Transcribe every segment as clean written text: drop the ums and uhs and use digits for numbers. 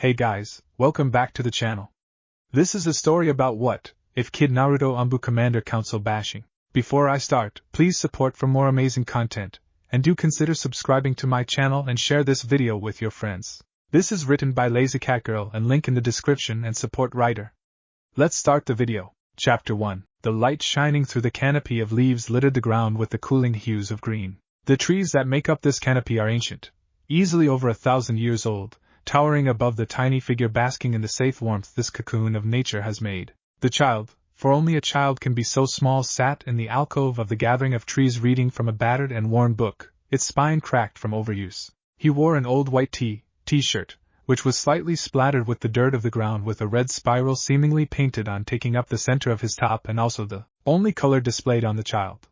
Hey guys, welcome back to the channel. This is a story about what if Kid Naruto Anbu Commander Council bashing. Before I start, please support for more amazing content, and do consider subscribing to my channel and share this video with your friends. This is written by Lazycatgirl and link in the description and support writer. Let's start the video. Chapter 1. The light shining through the canopy of leaves littered the ground with the cooling hues of green. The trees that make up this canopy are ancient, easily over 1,000 years old, towering above the tiny figure basking in the safe warmth this cocoon of nature has made. The child, for only a child can be so small, sat in the alcove of the gathering of trees reading from a battered and worn book, its spine cracked from overuse. He wore an old white t-shirt, which was slightly splattered with the dirt of the ground, with a red spiral seemingly painted on taking up the center of his top and also the only color displayed on the child.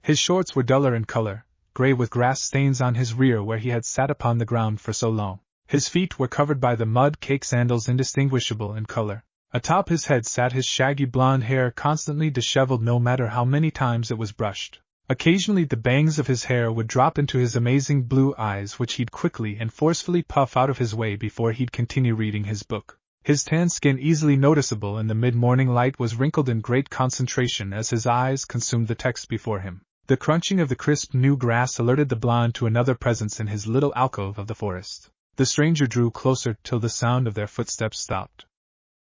His shorts were duller in color, gray with grass stains on his rear where he had sat upon the ground for so long. His feet were covered by the mud-cake sandals indistinguishable in color. Atop his head sat his shaggy blonde hair constantly disheveled no matter how many times it was brushed. Occasionally the bangs of his hair would drop into his amazing blue eyes, which he'd quickly and forcefully puff out of his way before he'd continue reading his book. His tan skin, easily noticeable in the mid-morning light, was wrinkled in great concentration as his eyes consumed the text before him. The crunching of the crisp new grass alerted the blonde to another presence in his little alcove of the forest. The stranger drew closer till the sound of their footsteps stopped.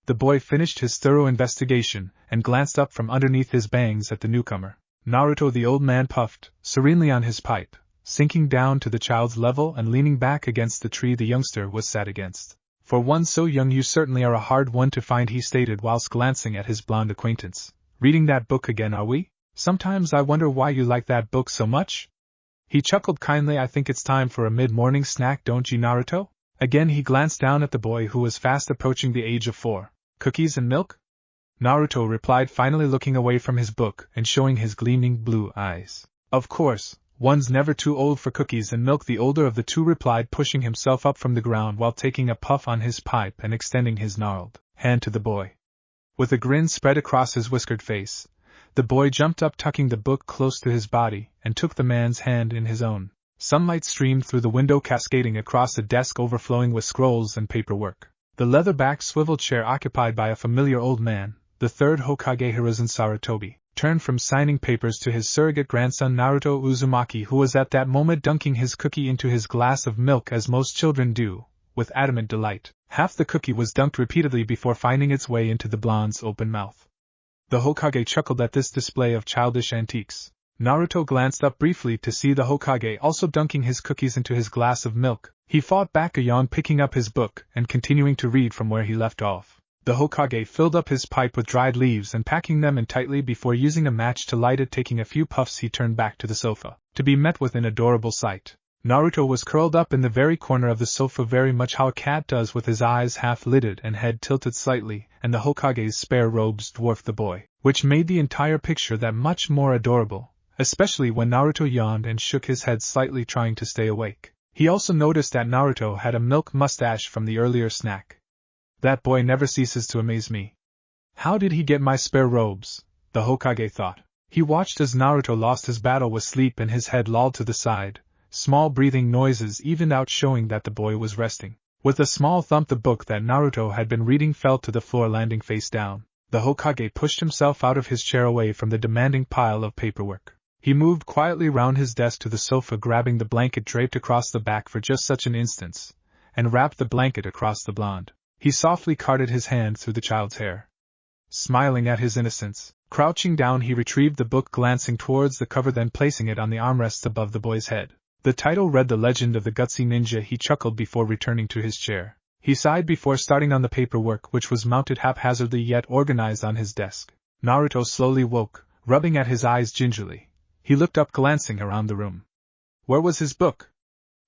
The boy finished his thorough investigation and glanced up from underneath his bangs at the newcomer. Naruto, the old man, puffed serenely on his pipe, sinking down to the child's level and leaning back against the tree the youngster was sat against. For one so young you certainly are a hard one to find, he stated whilst glancing at his blonde acquaintance. Reading that book again, are we? Sometimes I wonder why you like that book so much. He chuckled kindly. I think it's time for a mid-morning snack, don't you, Naruto? Again he glanced down at the boy, who was fast approaching the age of 4. Cookies and milk? Naruto replied, finally looking away from his book and showing his gleaming blue eyes. Of course, one's never too old for cookies and milk, the older of the two replied, pushing himself up from the ground while taking a puff on his pipe and extending his gnarled hand to the boy. With a grin spread across his whiskered face, the boy jumped up, tucking the book close to his body, and took the man's hand in his own. Sunlight streamed through the window, cascading across a desk overflowing with scrolls and paperwork. The leather-backed swivel chair occupied by a familiar old man, the third Hokage Hiruzen Sarutobi, turned from signing papers to his surrogate grandson Naruto Uzumaki, who was at that moment dunking his cookie into his glass of milk as most children do, with adamant delight. Half the cookie was dunked repeatedly before finding its way into the blonde's open mouth. The Hokage chuckled at this display of childish antiques. Naruto glanced up briefly to see the Hokage also dunking his cookies into his glass of milk. He fought back a yawn, picking up his book and continuing to read from where he left off. The Hokage filled up his pipe with dried leaves and packing them in tightly before using a match to light it. Taking a few puffs, he turned back to the sofa, to be met with an adorable sight. Naruto was curled up in the very corner of the sofa, very much how a cat does, with his eyes half-lidded and head tilted slightly, and the Hokage's spare robes dwarfed the boy, which made the entire picture that much more adorable, especially when Naruto yawned and shook his head slightly, trying to stay awake. He also noticed that Naruto had a milk mustache from the earlier snack. That boy never ceases to amaze me. How did he get my spare robes? The Hokage thought. He watched as Naruto lost his battle with sleep and his head lolled to the side. Small breathing noises evened out, showing that the boy was resting. With a small thump, the book that Naruto had been reading fell to the floor, landing face down. The Hokage pushed himself out of his chair away from the demanding pile of paperwork. He moved quietly round his desk to the sofa, grabbing the blanket draped across the back for just such an instant, and wrapped the blanket across the blonde. He softly carted his hand through the child's hair. Smiling at his innocence, crouching down, he retrieved the book, glancing towards the cover, then placing it on the armrests above the boy's head. The title read The Legend of the Gutsy Ninja. He chuckled before returning to his chair. He sighed before starting on the paperwork, which was mounted haphazardly yet organized on his desk. Naruto slowly woke, rubbing at his eyes gingerly. He looked up, glancing around the room. Where was his book?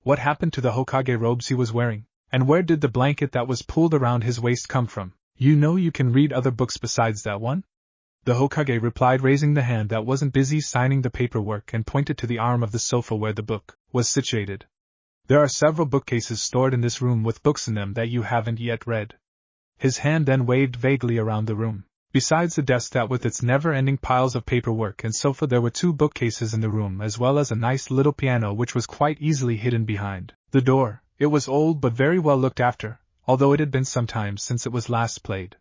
What happened to the Hokage robes he was wearing? And where did the blanket that was pulled around his waist come from? You know you can read other books besides that one? The Hokage replied, raising the hand that wasn't busy signing the paperwork, and pointed to the arm of the sofa where the book was situated. There are several bookcases stored in this room with books in them that you haven't yet read. His hand then waved vaguely around the room. Besides the desk that with its never-ending piles of paperwork and sofa, there were 2 bookcases in the room, as well as a nice little piano which was quite easily hidden behind the door. It was old but very well looked after, although it had been some time since it was last played.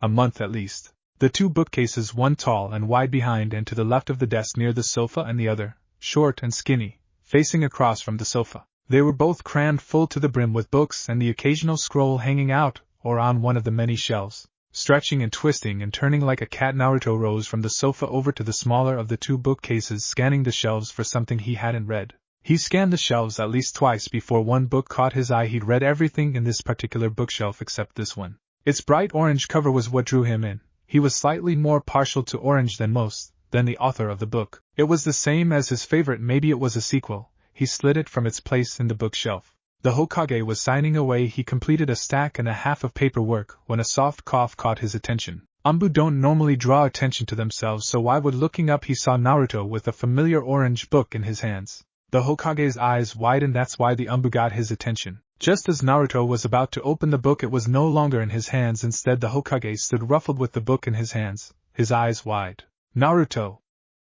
A month at least. The two bookcases, one tall and wide behind and to the left of the desk near the sofa, and the other, short and skinny, facing across from the sofa. They were both crammed full to the brim with books and the occasional scroll hanging out or on one of the many shelves. Stretching and twisting and turning like a cat, Naruto rose from the sofa over to the smaller of the two bookcases, scanning the shelves for something he hadn't read. He scanned the shelves at least twice before one book caught his eye. He'd read everything in this particular bookshelf except this one. Its bright orange cover was what drew him in. He was slightly more partial to orange than the author of the book. It was the same as his favorite, maybe it was a sequel. He slid it from its place in the bookshelf. The Hokage was signing away. He completed a stack and a half of paperwork when a soft cough caught his attention. Anbu don't normally draw attention to themselves, so why would looking up he saw Naruto with a familiar orange book in his hands. The Hokage's eyes widened. That's why the Anbu got his attention. Just as Naruto was about to open the book, it was no longer in his hands. Instead, the Hokage stood ruffled with the book in his hands, his eyes wide. Naruto,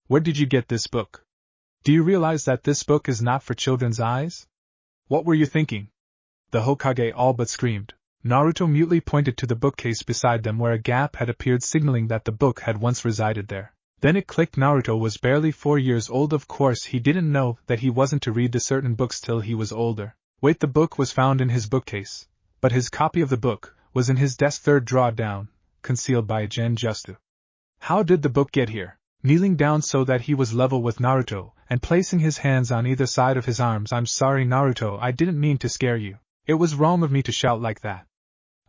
where did you get this book? Do you realize that this book is not for children's eyes? What were you thinking? The Hokage all but screamed. Naruto mutely pointed to the bookcase beside them where a gap had appeared, signaling that the book had once resided there. Then it clicked. Naruto was barely 4 years old. Of course, he didn't know that he wasn't to read the certain books till he was older. Wait, the book was found in his bookcase, but his copy of the book was in his desk, third drawer down, concealed by a genjutsu. How did the book get here? Kneeling down so that he was level with Naruto, and placing his hands on either side of his arms. I'm sorry, Naruto, I didn't mean to scare you. It was wrong of me to shout like that.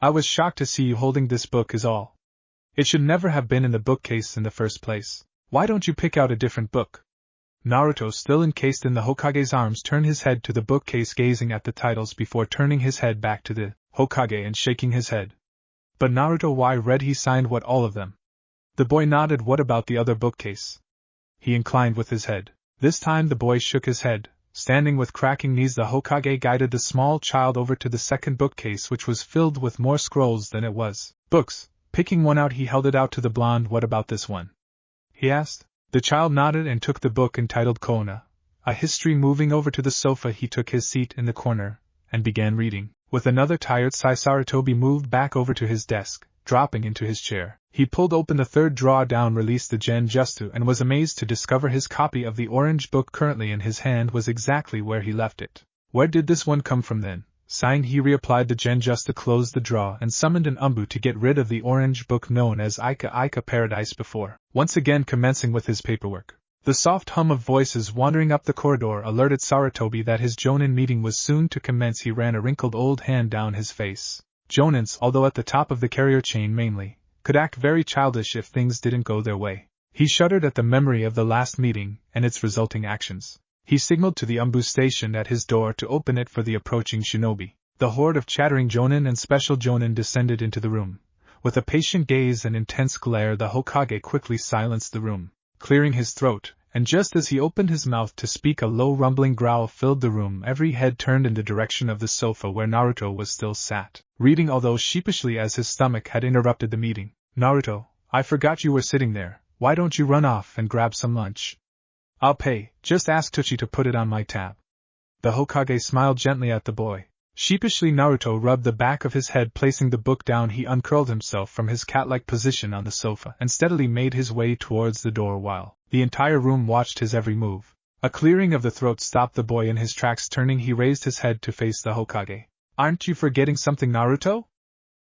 I was shocked to see you holding this book is all. It should never have been in the bookcase in the first place. Why don't you pick out a different book? Naruto, still encased in the Hokage's arms, turned his head to the bookcase, gazing at the titles before turning his head back to the Hokage and shaking his head. But Naruto, why? Read he signed what, all of them? The boy nodded. What about the other bookcase? He inclined with his head. This time the boy shook his head. Standing with cracking knees, the Hokage guided the small child over to the second bookcase, which was filled with more scrolls than it was books. Picking one out, he held it out to the blonde. What about this one? He asked. The child nodded and took the book entitled Kona, a history. Moving over to the sofa, he took his seat in the corner and began reading. With another tired sigh, Sarutobi moved back over to his desk, dropping into his chair. He pulled open the third drawer down, released the genjutsu, and was amazed to discover his copy of the orange book currently in his hand was exactly where he left it. Where did this one come from then? Sighing, he reapplied the genjutsu, closed the drawer, and summoned an anbu to get rid of the orange book known as Ika Paradise before once again commencing with his paperwork. The soft hum of voices wandering up the corridor alerted Sarutobi that his jonin meeting was soon to commence. He ran a wrinkled old hand down his face. Jonins, although at the top of the carrier chain mainly, could act very childish if things didn't go their way. He shuddered at the memory of the last meeting and its resulting actions. He signaled to the anbu stationed at his door to open it for the approaching shinobi. The horde of chattering jonin and special jonin descended into the room. With a patient gaze and intense glare, the Hokage quickly silenced the room, clearing his throat, and just as he opened his mouth to speak, a low rumbling growl filled the room. Every head turned in the direction of the sofa where Naruto was still sat, reading, although sheepishly, as his stomach had interrupted the meeting. Naruto, I forgot you were sitting there. Why don't you run off and grab some lunch? I'll pay, just ask Tucci to put it on my tab. The Hokage smiled gently at the boy. Sheepishly, Naruto rubbed the back of his head. Placing the book down, he uncurled himself from his cat-like position on the sofa and steadily made his way towards the door while the entire room watched his every move. A clearing of the throat stopped the boy in his tracks. Turning, he raised his head to face the Hokage. Aren't you forgetting something, Naruto?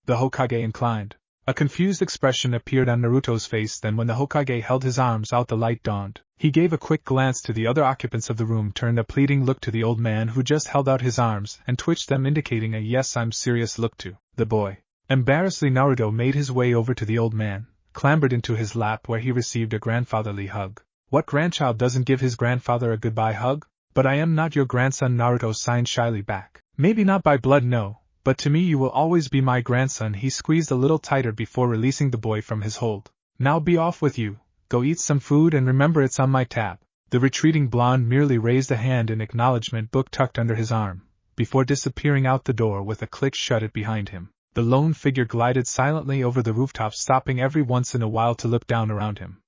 The Hokage inclined. A confused expression appeared on Naruto's face. Then when the Hokage held his arms out, the light dawned. He gave a quick glance to the other occupants of the room, turned a pleading look to the old man who just held out his arms, and twitched them, indicating a yes, I'm serious look to the boy. Embarrassedly, Naruto made his way over to the old man, clambered into his lap where he received a grandfatherly hug. What grandchild doesn't give his grandfather a goodbye hug? But I am not your grandson, Naruto signed shyly back. Maybe not by blood, no. But to me you will always be my grandson. He squeezed a little tighter before releasing the boy from his hold. Now be off with you, go eat some food and remember it's on my tab. The retreating blonde merely raised a hand in acknowledgement, book tucked under his arm, before disappearing out the door with a click, shut it behind him. The lone figure glided silently over the rooftop, stopping every once in a while to look down around him.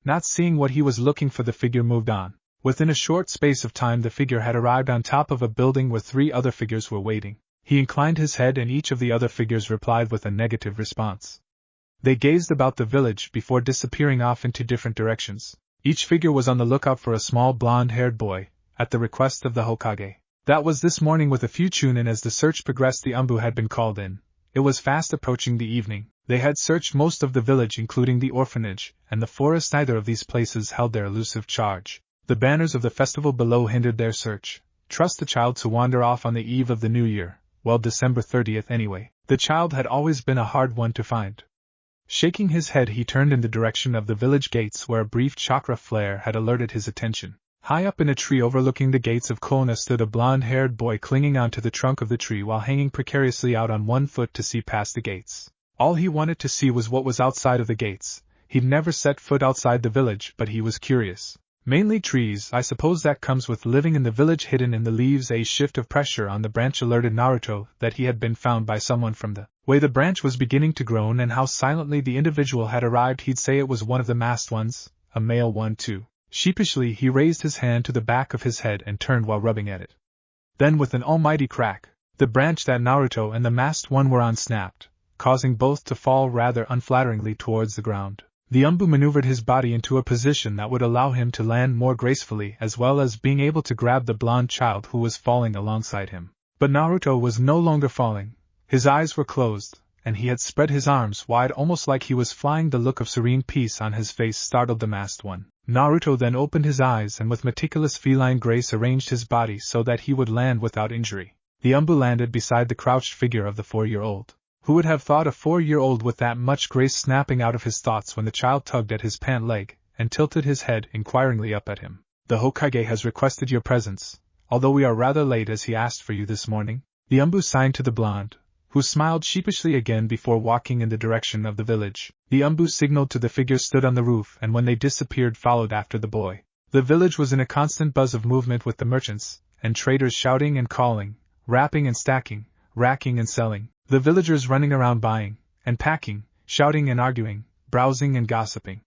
Not seeing what he was looking for, the figure moved on. Within a short space of time the figure had arrived on top of a building where 3 other figures were waiting. He inclined his head and each of the other figures replied with a negative response. They gazed about the village before disappearing off into different directions. Each figure was on the lookout for a small blonde-haired boy, at the request of the Hokage. That was this morning with a few chunin. As the search progressed, the anbu had been called in. It was fast approaching the evening. They had searched most of the village including the orphanage, and the forest. Neither of these places held their elusive charge. The banners of the festival below hindered their search. Trust the child to wander off on the eve of the new year. Well, December 30th anyway. The child had always been a hard one to find. Shaking his head, he turned in the direction of the village gates where a brief chakra flare had alerted his attention. High up in a tree overlooking the gates of Kona stood a blonde-haired boy clinging onto the trunk of the tree while hanging precariously out on one foot to see past the gates. All he wanted to see was what was outside of the gates. He'd never set foot outside the village, but he was curious. Mainly trees, I suppose that comes with living in the village hidden in the leaves. A shift of pressure on the branch alerted Naruto that he had been found by someone. From the way the branch was beginning to groan and how silently the individual had arrived, he'd say it was one of the masked ones, a male one too. Sheepishly he raised his hand to the back of his head and turned while rubbing at it. Then with an almighty crack, the branch that Naruto and the masked one were on snapped, causing both to fall rather unflatteringly towards the ground. The anbu maneuvered his body into a position that would allow him to land more gracefully as well as being able to grab the blonde child who was falling alongside him. But Naruto was no longer falling. His eyes were closed, and he had spread his arms wide almost like he was flying. The look of serene peace on his face startled the masked one. Naruto then opened his eyes and with meticulous feline grace arranged his body so that he would land without injury. The anbu landed beside the crouched figure of the 4-year-old. Who would have thought a 4-year-old with that much grace snapping out of his thoughts when the child tugged at his pant leg and tilted his head inquiringly up at him. The Hokage has requested your presence, although we are rather late as he asked for you this morning. The anbu signed to the blonde, who smiled sheepishly again before walking in the direction of the village. The anbu signaled to the figures stood on the roof and when they disappeared followed after the boy. The village was in a constant buzz of movement with the merchants and traders shouting and calling, wrapping and stacking, racking and selling. The villagers running around buying and packing, shouting and arguing, browsing and gossiping.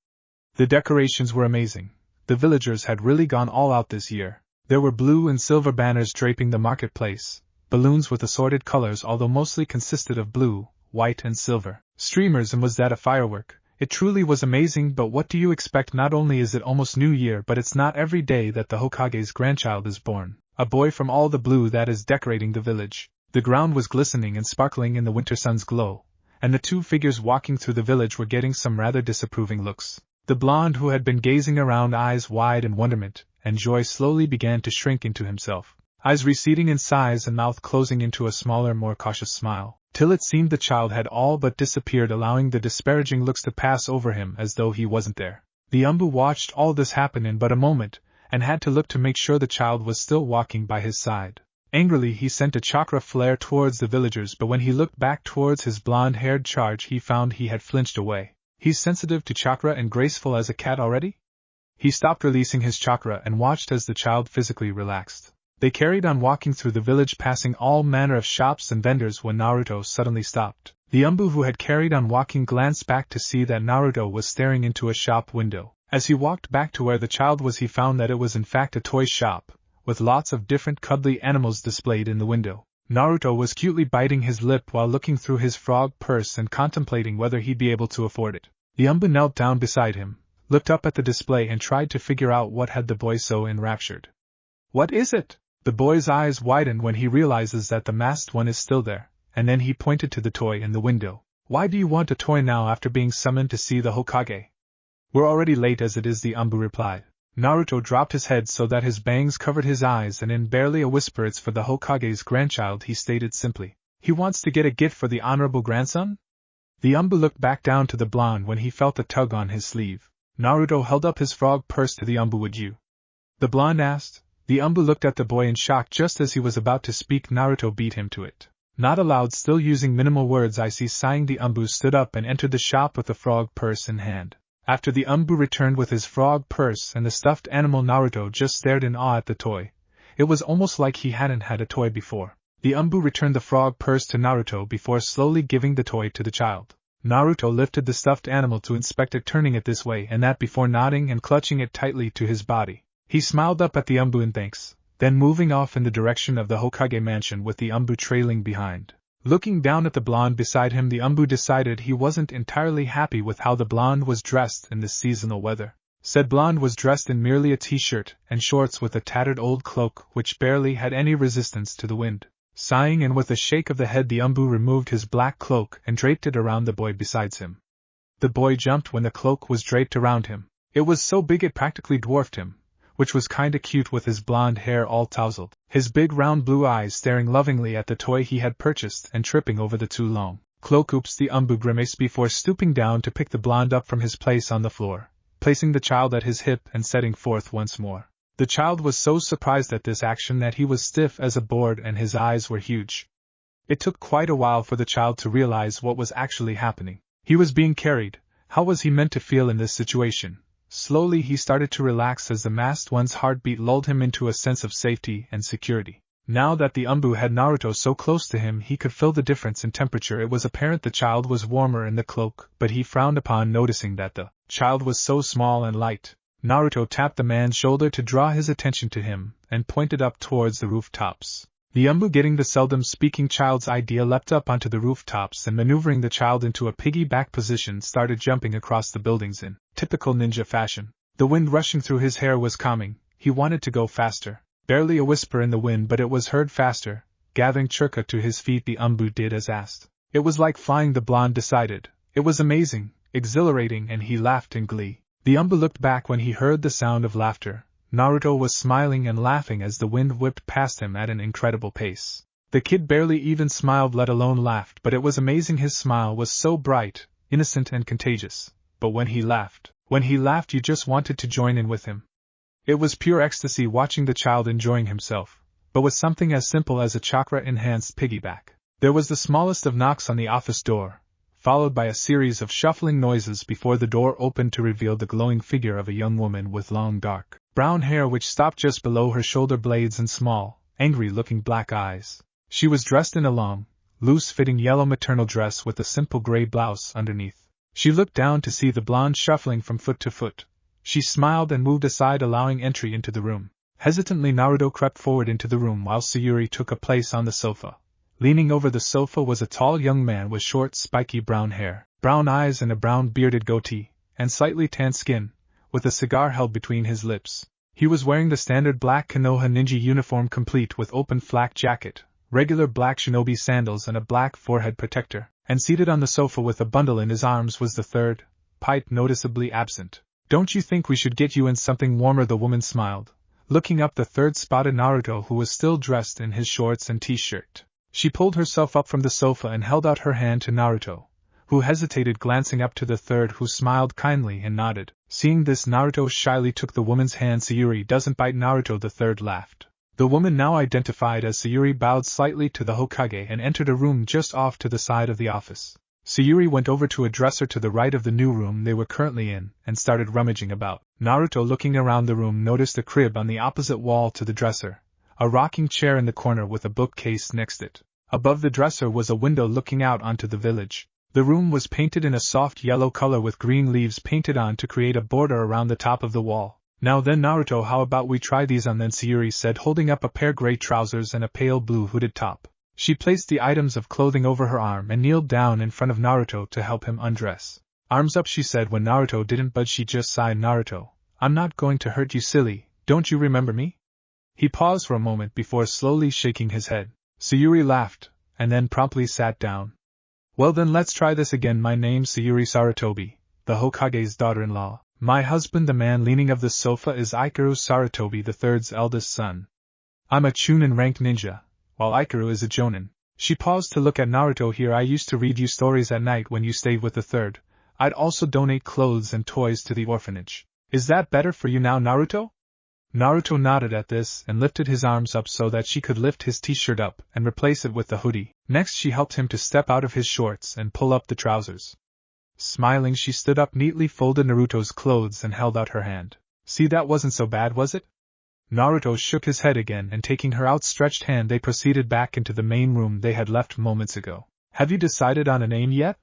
The decorations were amazing. The villagers had really gone all out this year. There were blue and silver banners draping the marketplace, balloons with assorted colors although mostly consisted of blue, white and silver, streamers, and was that a firework? It truly was amazing. But what do you expect? Not only is it almost New Year, but it's not every day that the Hokage's grandchild is born, a boy from all the blue that is decorating the village. The ground was glistening and sparkling in the winter sun's glow, and the two figures walking through the village were getting some rather disapproving looks. The blonde, who had been gazing around eyes wide in wonderment and joy, slowly began to shrink into himself, eyes receding in size and mouth closing into a smaller, more cautious smile, till it seemed the child had all but disappeared, allowing the disparaging looks to pass over him as though he wasn't there. The anbu watched all this happen in but a moment, and had to look to make sure the child was still walking by his side. Angrily he sent a chakra flare towards the villagers, but when he looked back towards his blonde-haired charge he found he had flinched away. He's sensitive to chakra and graceful as a cat already? He stopped releasing his chakra and watched as the child physically relaxed. They carried on walking through the village, passing all manner of shops and vendors when Naruto suddenly stopped. The anbu, who had carried on walking, glanced back to see that Naruto was staring into a shop window. As he walked back to where the child was, he found that it was in fact a toy shop, with lots of different cuddly animals displayed in the window. Naruto was cutely biting his lip while looking through his frog purse and contemplating whether he'd be able to afford it. The anbu knelt down beside him, looked up at the display and tried to figure out what had the boy so enraptured. What is it? The boy's eyes widened when he realizes that the masked one is still there, and then he pointed to the toy in the window. Why do you want a toy now after being summoned to see the Hokage? We're already late as it is, the anbu replied. Naruto dropped his head so that his bangs covered his eyes, and in barely a whisper, "It's for the Hokage's grandchild," he stated simply. He wants to get a gift for the honorable grandson? The anbu looked back down to the blonde when he felt a tug on his sleeve. Naruto held up his frog purse to the anbu. Would you? The blonde asked. The anbu looked at the boy in shock. Just as he was about to speak, Naruto beat him to it. Not aloud, still using minimal words. I see. Sighing, the anbu stood up and entered the shop with the frog purse in hand. After the anbu returned with his frog purse and the stuffed animal, Naruto just stared in awe at the toy. It was almost like he hadn't had a toy before. The anbu returned the frog purse to Naruto before slowly giving the toy to the child. Naruto lifted the stuffed animal to inspect it, turning it this way and that before nodding and clutching it tightly to his body. He smiled up at the anbu in thanks, then moving off in the direction of the Hokage mansion with the anbu trailing behind. Looking down at the blonde beside him, the anbu decided he wasn't entirely happy with how the blonde was dressed in this seasonal weather. Said blonde was dressed in merely a t-shirt and shorts with a tattered old cloak which barely had any resistance to the wind. Sighing and with a shake of the head, the anbu removed his black cloak and draped it around the boy beside him. The boy jumped when the cloak was draped around him. It was so big it practically dwarfed him, which was kinda cute with his blonde hair all tousled, his big round blue eyes staring lovingly at the toy he had purchased and tripping over the too long cloak. Oops, the anbu grimaced before stooping down to pick the blonde up from his place on the floor, placing the child at his hip and setting forth once more. The child was so surprised at this action that he was stiff as a board and his eyes were huge. It took quite a while for the child to realize what was actually happening. He was being carried. How was he meant to feel in this situation? Slowly he started to relax as the masked one's heartbeat lulled him into a sense of safety and security. Now that the anbu had Naruto so close to him, he could feel the difference in temperature. It was apparent the child was warmer in the cloak, but he frowned upon noticing that the child was so small and light. Naruto tapped the man's shoulder to draw his attention to him, and pointed up towards the rooftops. The anbu, getting the seldom speaking child's idea, leapt up onto the rooftops and, maneuvering the child into a piggyback position, started jumping across the buildings in typical ninja fashion. The wind rushing through his hair was calming. He wanted to go faster. Barely a whisper in the wind, but it was heard faster. Gathering Churka to his feet, the anbu did as asked. It was like flying, the blonde decided. It was amazing, exhilarating, and he laughed in glee. The anbu looked back when he heard the sound of laughter. Naruto was smiling and laughing as the wind whipped past him at an incredible pace. The kid barely even smiled, let alone laughed, but it was amazing. His smile was so bright, innocent, and contagious. But when he laughed, you just wanted to join in with him. It was pure ecstasy watching the child enjoying himself, but with something as simple as a chakra-enhanced piggyback. There was the smallest of knocks on the office door, followed by a series of shuffling noises before the door opened to reveal the glowing figure of a young woman with long dark brown hair which stopped just below her shoulder blades and small, angry-looking black eyes. She was dressed in a long, loose-fitting yellow maternal dress with a simple gray blouse underneath. She looked down to see the blonde shuffling from foot to foot. She smiled and moved aside, allowing entry into the room. Hesitantly, Naruto crept forward into the room while Sayuri took a place on the sofa. Leaning over the sofa was a tall young man with short, spiky brown hair, brown eyes, and a brown bearded goatee, and slightly tanned skin, with a cigar held between his lips. He was wearing the standard black Konoha ninja uniform complete with open flak jacket, regular black shinobi sandals, and a black forehead protector, and seated on the sofa with a bundle in his arms was the third, pipe noticeably absent. "Don't you think we should get you in something warmer?" the woman smiled. Looking up, the third spotted Naruto, who was still dressed in his shorts and t-shirt. She pulled herself up from the sofa and held out her hand to Naruto, who hesitated, glancing up to the third, who smiled kindly and nodded. Seeing this, Naruto shyly took the woman's hand. "Sayuri doesn't bite Naruto," the third laughed. The woman, now identified as Sayuri, bowed slightly to the Hokage and entered a room just off to the side of the office. Sayuri went over to a dresser to the right of the new room they were currently in and started rummaging about. Naruto, looking around the room, noticed a crib on the opposite wall to the dresser, a rocking chair in the corner with a bookcase next it. Above the dresser was a window looking out onto the village. The room was painted in a soft yellow color with green leaves painted on to create a border around the top of the wall. "Now then, Naruto, how about we try these on then?" Sayuri said, holding up a pair of gray trousers and a pale blue hooded top. She placed the items of clothing over her arm and kneeled down in front of Naruto to help him undress. "Arms up," she said. When Naruto didn't budge, she just sighed. "Naruto, I'm not going to hurt you, silly. Don't you remember me?" He paused for a moment before slowly shaking his head. Sayuri laughed, and then promptly sat down. "Well then, let's try this again. My name's Sayuri Sarutobi, the Hokage's daughter-in-law. My husband," the man leaning of the sofa, "is Ikaru Sarutobi, the third's eldest son. I'm a Chunin ranked ninja, while Ikaru is a Jonin." She paused to look at Naruto. "Here, I used to read you stories at night when you stayed with the third. I'd also donate clothes and toys to the orphanage. Is that better for you now, Naruto?" Naruto nodded at this and lifted his arms up so that she could lift his t-shirt up and replace it with the hoodie. Next, she helped him to step out of his shorts and pull up the trousers. Smiling, she stood up, neatly folded Naruto's clothes and held out her hand. "See, that wasn't so bad, was it?" Naruto shook his head again, and taking her outstretched hand, they proceeded back into the main room they had left moments ago. "Have you decided on a name yet?"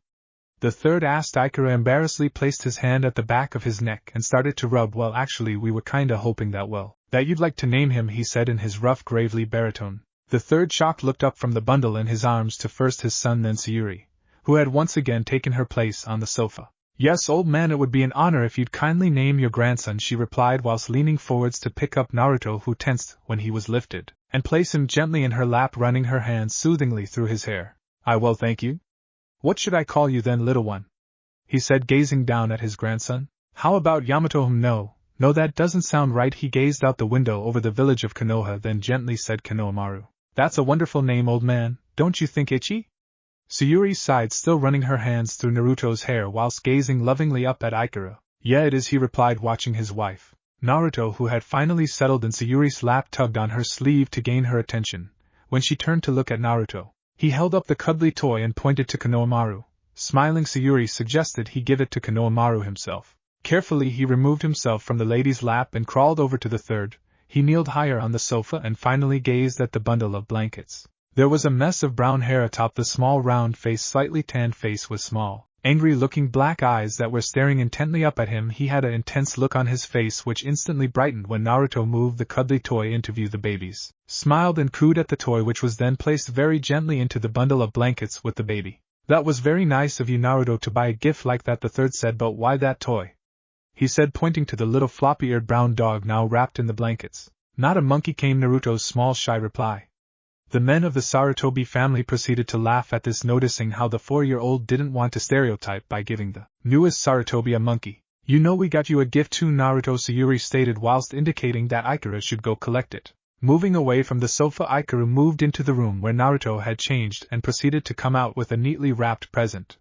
the third asked. Ikaru embarrassedly placed his hand at the back of his neck and started to rub. "Well, actually, we were kinda hoping that." "Well, That you'd like to name him, he said in his rough, gravely baritone. The third shock looked up from the bundle in his arms to first his son, then Sayuri, who had once again taken her place on the sofa. Yes, old man, it would be an honor if you'd kindly name your grandson, she replied whilst leaning forwards to pick up Naruto, who tensed when he was lifted, and place him gently in her lap, running her hands soothingly through his hair. I will, thank you. What should I call you then, little one? He said, gazing down at his grandson. How about Yamato? No, that doesn't sound right. He gazed out the window over the village of Konoha, then gently said Konohamaru. That's a wonderful name, old man, don't you think, Ichi? Sayuri sighed, still running her hands through Naruto's hair whilst gazing lovingly up at Ikuru. Yeah, it is, he replied, watching his wife. Naruto, who had finally settled in Sayuri's lap, tugged on her sleeve to gain her attention. When she turned to look at Naruto, he held up the cuddly toy and pointed to Konohamaru. Smiling, Sayuri suggested he give it to Konohamaru himself. Carefully he removed himself from the lady's lap and crawled over to the third. He kneeled higher on the sofa and finally gazed at the bundle of blankets. There was a mess of brown hair atop the small round face, slightly tanned face with small, angry-looking black eyes that were staring intently up at him. He had an intense look on his face which instantly brightened when Naruto moved the cuddly toy into view. The babies smiled and cooed at the toy, which was then placed very gently into the bundle of blankets with the baby. That was very nice of you, Naruto, to buy a gift like that, the third said. But why that toy? He said, pointing to the little floppy-eared brown dog now wrapped in the blankets. Not a monkey, came Naruto's small shy reply. The men of the Sarutobi family proceeded to laugh at this, noticing how the 4-year-old didn't want to stereotype by giving the newest Sarutobi a monkey. You know, we got you a gift too, Naruto, Sayuri stated whilst indicating that Ikuru should go collect it. Moving away from the sofa, Ikuru moved into the room where Naruto had changed and proceeded to come out with a neatly wrapped present.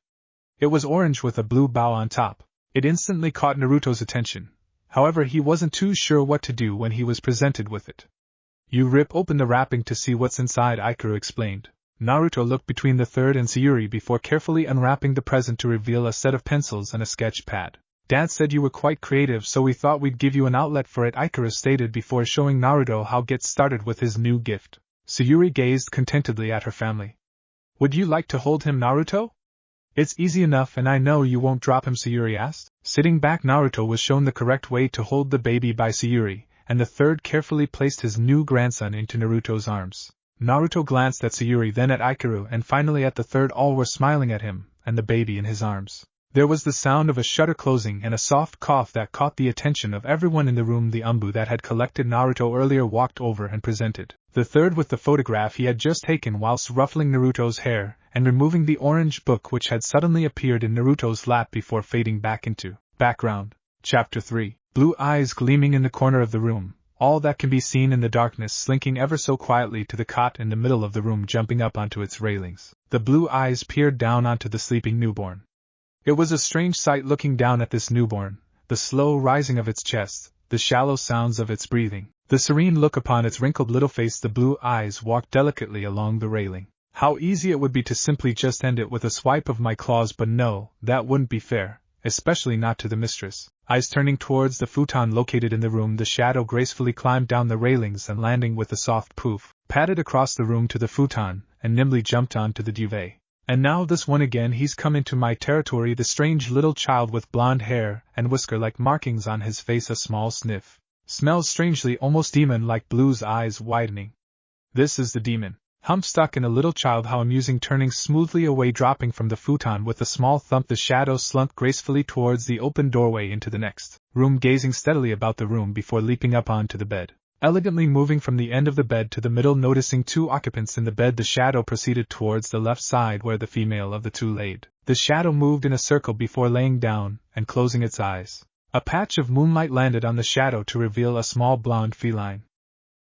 It was orange with a blue bow on top. It instantly caught Naruto's attention. However, he wasn't too sure what to do when he was presented with it. You rip open the wrapping to see what's inside, Ikuru explained. Naruto looked between the third and Sayuri before carefully unwrapping the present to reveal a set of pencils and a sketch pad. Dad said you were quite creative, so we thought we'd give you an outlet for it, Ikuru stated before showing Naruto how to get started with his new gift. Sayuri gazed contentedly at her family. Would you like to hold him, Naruto? It's easy enough, and I know you won't drop him, Sayuri asked. Sitting back, Naruto was shown the correct way to hold the baby by Sayuri, and the third carefully placed his new grandson into Naruto's arms. Naruto glanced at Sayuri, then at Ikuru, and finally at the third. All were smiling at him, and the baby in his arms. There was the sound of a shutter closing and a soft cough that caught the attention of everyone in the room. The anbu that had collected Naruto earlier walked over and presented the third with the photograph he had just taken whilst ruffling Naruto's hair and removing the orange book which had suddenly appeared in Naruto's lap before fading back into background. Chapter 3. Blue eyes gleaming in the corner of the room, all that can be seen in the darkness, slinking ever so quietly to the cot in the middle of the room, jumping up onto its railings. The blue eyes peered down onto the sleeping newborn. It was a strange sight looking down at this newborn, the slow rising of its chest, the shallow sounds of its breathing, the serene look upon its wrinkled little face. The blue eyes walked delicately along the railing. How easy it would be to simply just end it with a swipe of my claws, but no, that wouldn't be fair, especially not to the mistress. Eyes turning towards the futon located in the room, the shadow gracefully climbed down the railings and, landing with a soft poof, padded across the room to the futon and nimbly jumped onto the duvet. And now this one again, he's come into my territory, the strange little child with blonde hair and whisker-like markings on his face, a small sniff. Smells strangely, almost demon-like, blue's eyes widening. This is the demon. Hump stuck in a little child, how amusing, turning smoothly away, dropping from the futon with a small thump. The shadow slunk gracefully towards the open doorway into the next room, gazing steadily about the room before leaping up onto the bed. Elegantly moving from the end of the bed to the middle, noticing 2 occupants in the bed, the shadow proceeded towards the left side where the female of the 2 laid. The shadow moved in a circle before laying down and closing its eyes. A patch of moonlight landed on the shadow to reveal a small blonde feline.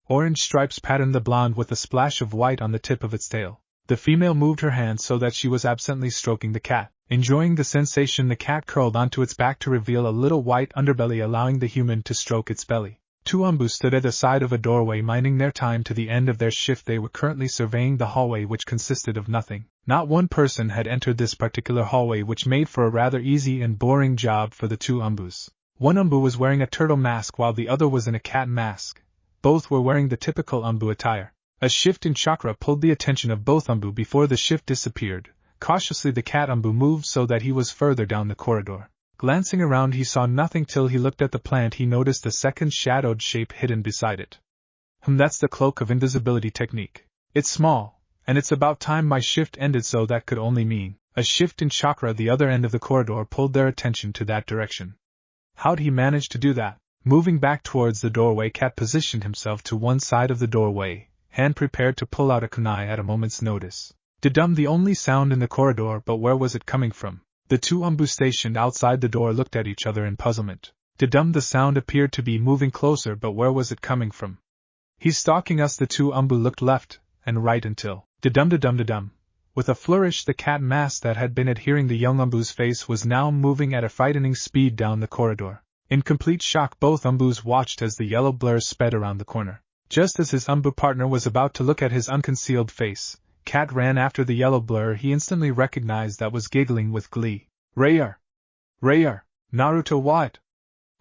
Orange stripes patterned the blonde with a splash of white on the tip of its tail. The female moved her hand so that she was absently stroking the cat. Enjoying the sensation, the cat curled onto its back to reveal a little white underbelly, allowing the human to stroke its belly. 2 anbu stood at the side of a doorway, minding their time to the end of their shift. They were currently surveying the hallway, which consisted of nothing. Not one person had entered this particular hallway, which made for a rather easy and boring job for the 2 anbus. One anbu was wearing a turtle mask while the other was in a cat mask. Both were wearing the typical anbu attire. A shift in chakra pulled the attention of both anbu before the shift disappeared. Cautiously the cat anbu moved so that he was further down the corridor. Glancing around he saw nothing till he looked at the plant. He noticed a second shadowed shape hidden beside it. That's the cloak of invisibility technique. It's small, and it's about time my shift ended, so that could only mean a shift in chakra. The other end of the corridor pulled their attention to that direction. How'd he manage to do that? Moving back towards the doorway, Cat positioned himself to one side of the doorway, hand prepared to pull out a kunai at a moment's notice. Dum, the only sound in the corridor, but where was it coming from? The two anbu stationed outside the door looked at each other in puzzlement. Dum, the sound appeared to be moving closer, but where was it coming from? He's stalking us. The two anbu looked left and right until dum. With a flourish, the cat mask that had been adhering the young anbu's face was now moving at a frightening speed down the corridor. In complete shock, both anbus watched as the yellow blur sped around the corner. Just as his anbu partner was about to look at his unconcealed face, Cat ran after the yellow blur he instantly recognized that was giggling with glee. Rayar! Naruto, what?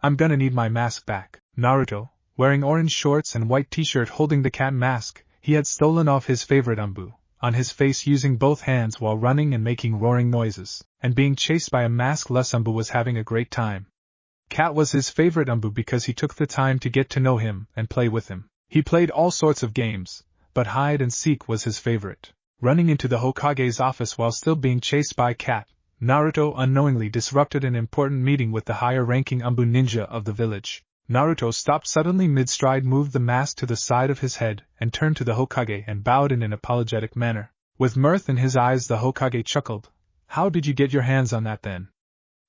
I'm gonna need my mask back. Naruto, wearing orange shorts and white t-shirt holding the cat mask, he had stolen off his favorite anbu, on his face using both hands while running and making roaring noises, and being chased by a maskless anbu was having a great time. Cat was his favorite anbu because he took the time to get to know him and play with him. He played all sorts of games, but hide and seek was his favorite. Running into the Hokage's office while still being chased by Cat, Naruto unknowingly disrupted an important meeting with the higher-ranking anbu ninja of the village. Naruto stopped suddenly mid-stride, moved the mask to the side of his head, and turned to the Hokage and bowed in an apologetic manner. With mirth in his eyes, the Hokage chuckled. How did you get your hands on that then?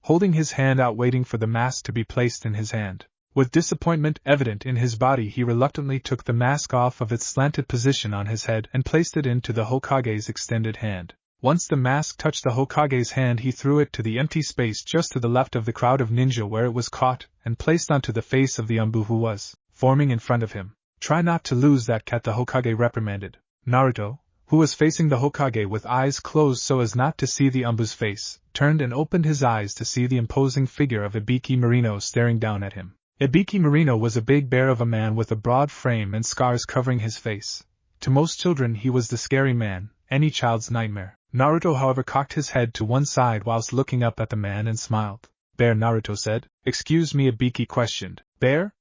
Holding his hand out waiting for the mask to be placed in his hand. With disappointment evident in his body, he reluctantly took the mask off of its slanted position on his head and placed it into the Hokage's extended hand. Once the mask touched the Hokage's hand, he threw it to the empty space just to the left of the crowd of ninja, where it was caught and placed onto the face of the anbu who was forming in front of him. Try not to lose that, Cat, the Hokage reprimanded. Naruto, who was facing the Hokage with eyes closed so as not to see the anbu's face, turned and opened his eyes to see the imposing figure of Ibiki Marino staring down at him. Ibiki Marino was a big bear of a man with a broad frame and scars covering his face. To most children he was the scary man, any child's nightmare. Naruto, however, cocked his head to one side whilst looking up at the man and smiled. Bear, Naruto said. Excuse me, Ibiki questioned. Bear?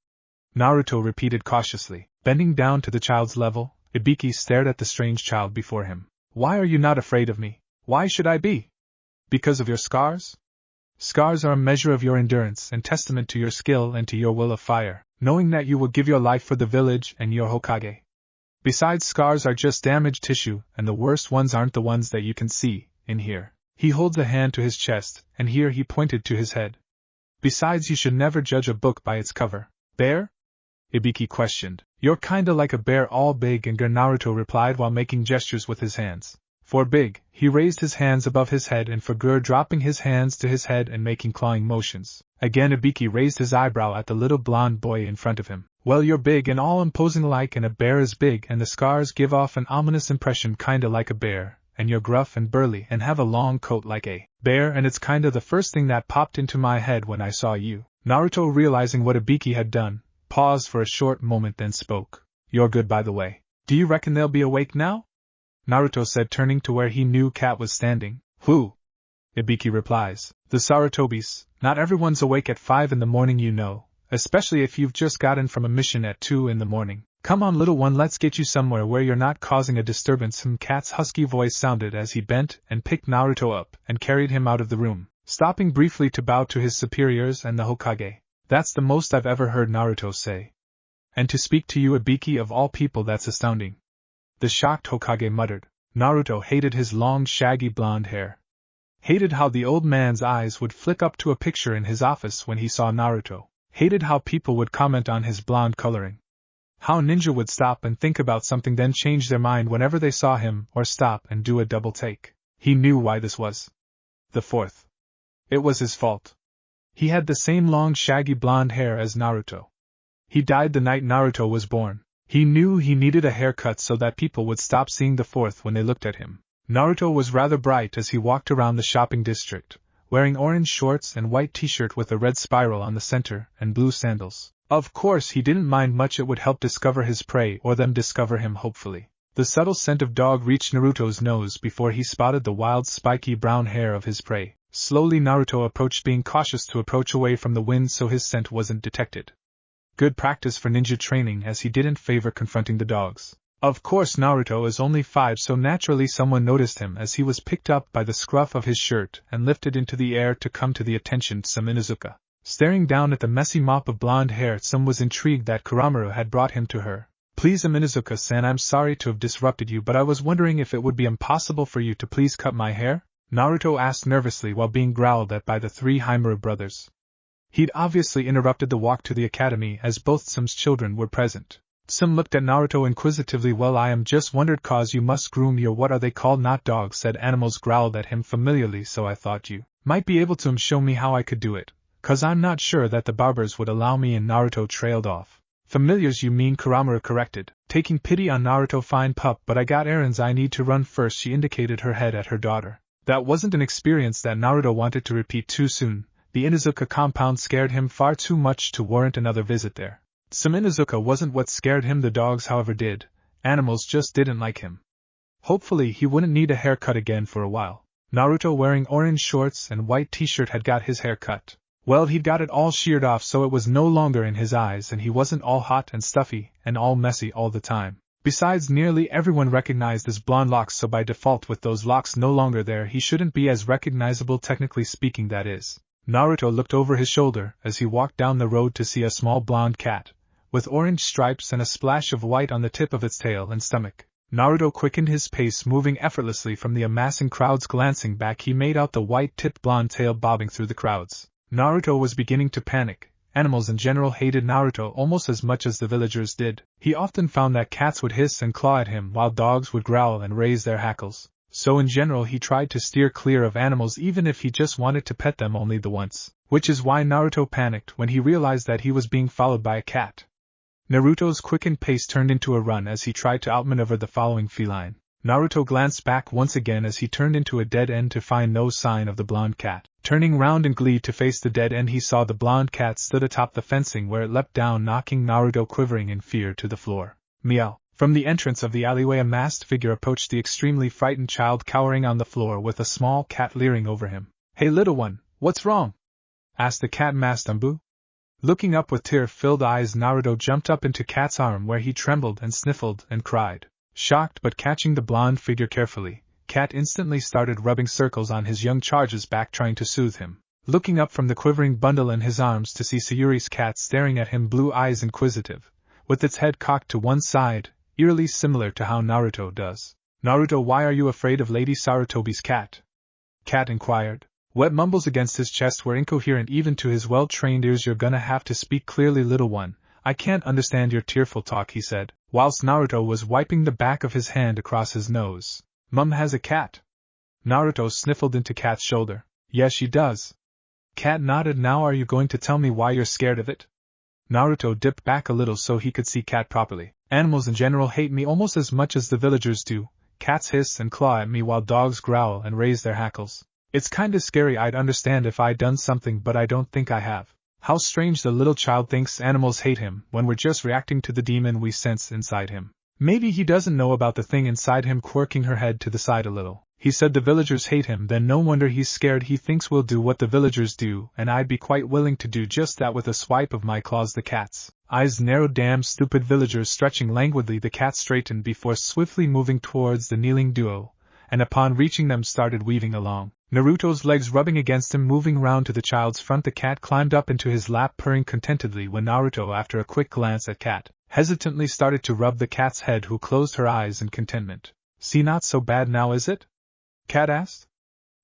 Naruto repeated cautiously. Bending down to the child's level, Ibiki stared at the strange child before him. Why are you not afraid of me? Why should I be? Because of your scars? Scars are a measure of your endurance and testament to your skill and to your will of fire, knowing that you will give your life for the village and your Hokage. Besides, scars are just damaged tissue, and the worst ones aren't the ones that you can see, in here. He holds a hand to his chest, and here he pointed to his head. Besides, you should never judge a book by its cover. Bear? Ibiki questioned. You're kinda like a bear, all big and green, Naruto replied while making gestures with his hands. For big, he raised his hands above his head, and for gur, dropping his hands to his head and making clawing motions. Again Ibiki raised his eyebrow at the little blonde boy in front of him. Well, you're big and all imposing alike, and a bear is big, and the scars give off an ominous impression kinda like a bear, and you're gruff and burly and have a long coat like a bear, and it's kinda the first thing that popped into my head when I saw you. Naruto, realizing what Ibiki had done, paused for a short moment, then spoke. You're good, by the way. Do you reckon they'll be awake now? Naruto said, turning to where he knew Cat was standing. Who? Ibiki replies. The Sarutobis. Not everyone's awake at 5 in the morning, you know, especially if you've just gotten from a mission at 2 in the morning. Come on, little one, let's get you somewhere where you're not causing a disturbance. Cat's husky voice sounded as he bent and picked Naruto up and carried him out of the room, stopping briefly to bow to his superiors and the Hokage. That's the most I've ever heard Naruto say. And to speak to you, Ibiki, of all people, that's astounding. The shocked Hokage muttered. Naruto hated his long, shaggy blonde hair. Hated how the old man's eyes would flick up to a picture in his office when he saw Naruto. Hated how people would comment on his blonde coloring. How ninja would stop and think about something, then change their mind whenever they saw him, or stop and do a double take. He knew why this was. The fourth. It was his fault. He had the same long, shaggy blonde hair as Naruto. He died the night Naruto was born. He knew he needed a haircut so that people would stop seeing the fourth when they looked at him. Naruto was rather bright as he walked around the shopping district, wearing orange shorts and white t-shirt with a red spiral on the center and blue sandals. Of course, he didn't mind much. It would help discover his prey, or them discover him, hopefully. The subtle scent of dog reached Naruto's nose before he spotted the wild, spiky brown hair of his prey. Slowly Naruto approached, being cautious to approach away from the wind so his scent wasn't detected. Good practice for ninja training, as he didn't favor confronting the dogs. Of course Naruto is only 5, so naturally someone noticed him as he was picked up by the scruff of his shirt and lifted into the air to come to the attention of Inuzuka. Staring down at the messy mop of blonde hair, Some was intrigued that Kuramaru had brought him to her. Please Inuzuka-san, I'm sorry to have disrupted you, but I was wondering if it would be impossible for you to please cut my hair? Naruto asked nervously while being growled at by the 3 Himura brothers. He'd obviously interrupted the walk to the academy as both Sam's children were present. Some looked at Naruto inquisitively. Well, I am just wondered cause you must groom your what are they called, not dogs, said Animals growled at him familiarly, so I thought you might be able to show me how I could do it, cause I'm not sure that the barbers would allow me, and Naruto trailed off. Familiars you mean, Kuramaru corrected, taking pity on Naruto. Fine pup, but I got errands I need to run first. She indicated her head at her daughter. That wasn't an experience that Naruto wanted to repeat too soon. The Inuzuka compound scared him far too much to warrant another visit there. Some Inuzuka wasn't what scared him, the dogs however did. Animals just didn't like him. Hopefully he wouldn't need a haircut again for a while. Naruto, wearing orange shorts and white t-shirt, had got his hair cut. Well, he'd got it all sheared off so it was no longer in his eyes, and he wasn't all hot and stuffy and all messy all the time. Besides, nearly everyone recognized his blonde locks, so by default, with those locks no longer there, he shouldn't be as recognizable, technically speaking, that is. Naruto looked over his shoulder as he walked down the road to see a small blonde cat, with orange stripes and a splash of white on the tip of its tail and stomach. Naruto quickened his pace, moving effortlessly from the amassing crowds. Glancing back, he made out the white-tipped blonde tail bobbing through the crowds. Naruto was beginning to panic. Animals in general hated Naruto almost as much as the villagers did. He often found that cats would hiss and claw at him while dogs would growl and raise their hackles. So in general he tried to steer clear of animals, even if he just wanted to pet them only the once. Which is why Naruto panicked when he realized that he was being followed by a cat. Naruto's quickened pace turned into a run as he tried to outmaneuver the following feline. Naruto glanced back once again as he turned into a dead end to find no sign of the blonde cat. Turning round in glee to face the dead end, he saw the blonde cat stood atop the fencing, where it leapt down, knocking Naruto quivering in fear to the floor. Meow. From the entrance of the alleyway, a masked figure approached the extremely frightened child cowering on the floor with a small cat leering over him. Hey little one, what's wrong? Asked the cat masked Anbu. Looking up with tear-filled eyes, Naruto jumped up into Cat's arm, where he trembled and sniffled and cried. Shocked but catching the blonde figure carefully, Cat instantly started rubbing circles on his young charge's back, trying to soothe him. Looking up from the quivering bundle in his arms to see Sayuri's cat staring at him, blue eyes inquisitive, with its head cocked to one side, eerily similar to how Naruto does. Naruto, why are you afraid of Lady Sarutobi's cat? Cat inquired. Wet mumbles against his chest were incoherent even to his well-trained ears. You're gonna have to speak clearly, little one. I can't understand your tearful talk, he said, whilst Naruto was wiping the back of his hand across his nose. Mum has a cat. Naruto sniffled into Cat's shoulder. Yes, she does. Cat nodded. Now are you going to tell me why you're scared of it? Naruto dipped back a little so he could see Cat properly. Animals in general hate me almost as much as the villagers do. Cats hiss and claw at me while dogs growl and raise their hackles. It's kinda scary. I'd understand if I'd done something, but I don't think I have. How strange the little child thinks animals hate him when we're just reacting to the demon we sense inside him. Maybe he doesn't know about the thing inside him. Quirking her head to the side a little, he said the villagers hate him, then no wonder he's scared. He thinks we'll do what the villagers do, and I'd be quite willing to do just that with a swipe of my claws. The cat's eyes narrowed. Damn stupid villagers. Stretching languidly, the cat straightened before swiftly moving towards the kneeling duo, and upon reaching them started weaving along. Naruto's legs rubbing against him, moving round to the child's front. The cat climbed up into his lap, purring contentedly when Naruto, after a quick glance at Cat, hesitantly started to rub the cat's head, who closed her eyes in contentment. See, not so bad now, is it? Cat asked.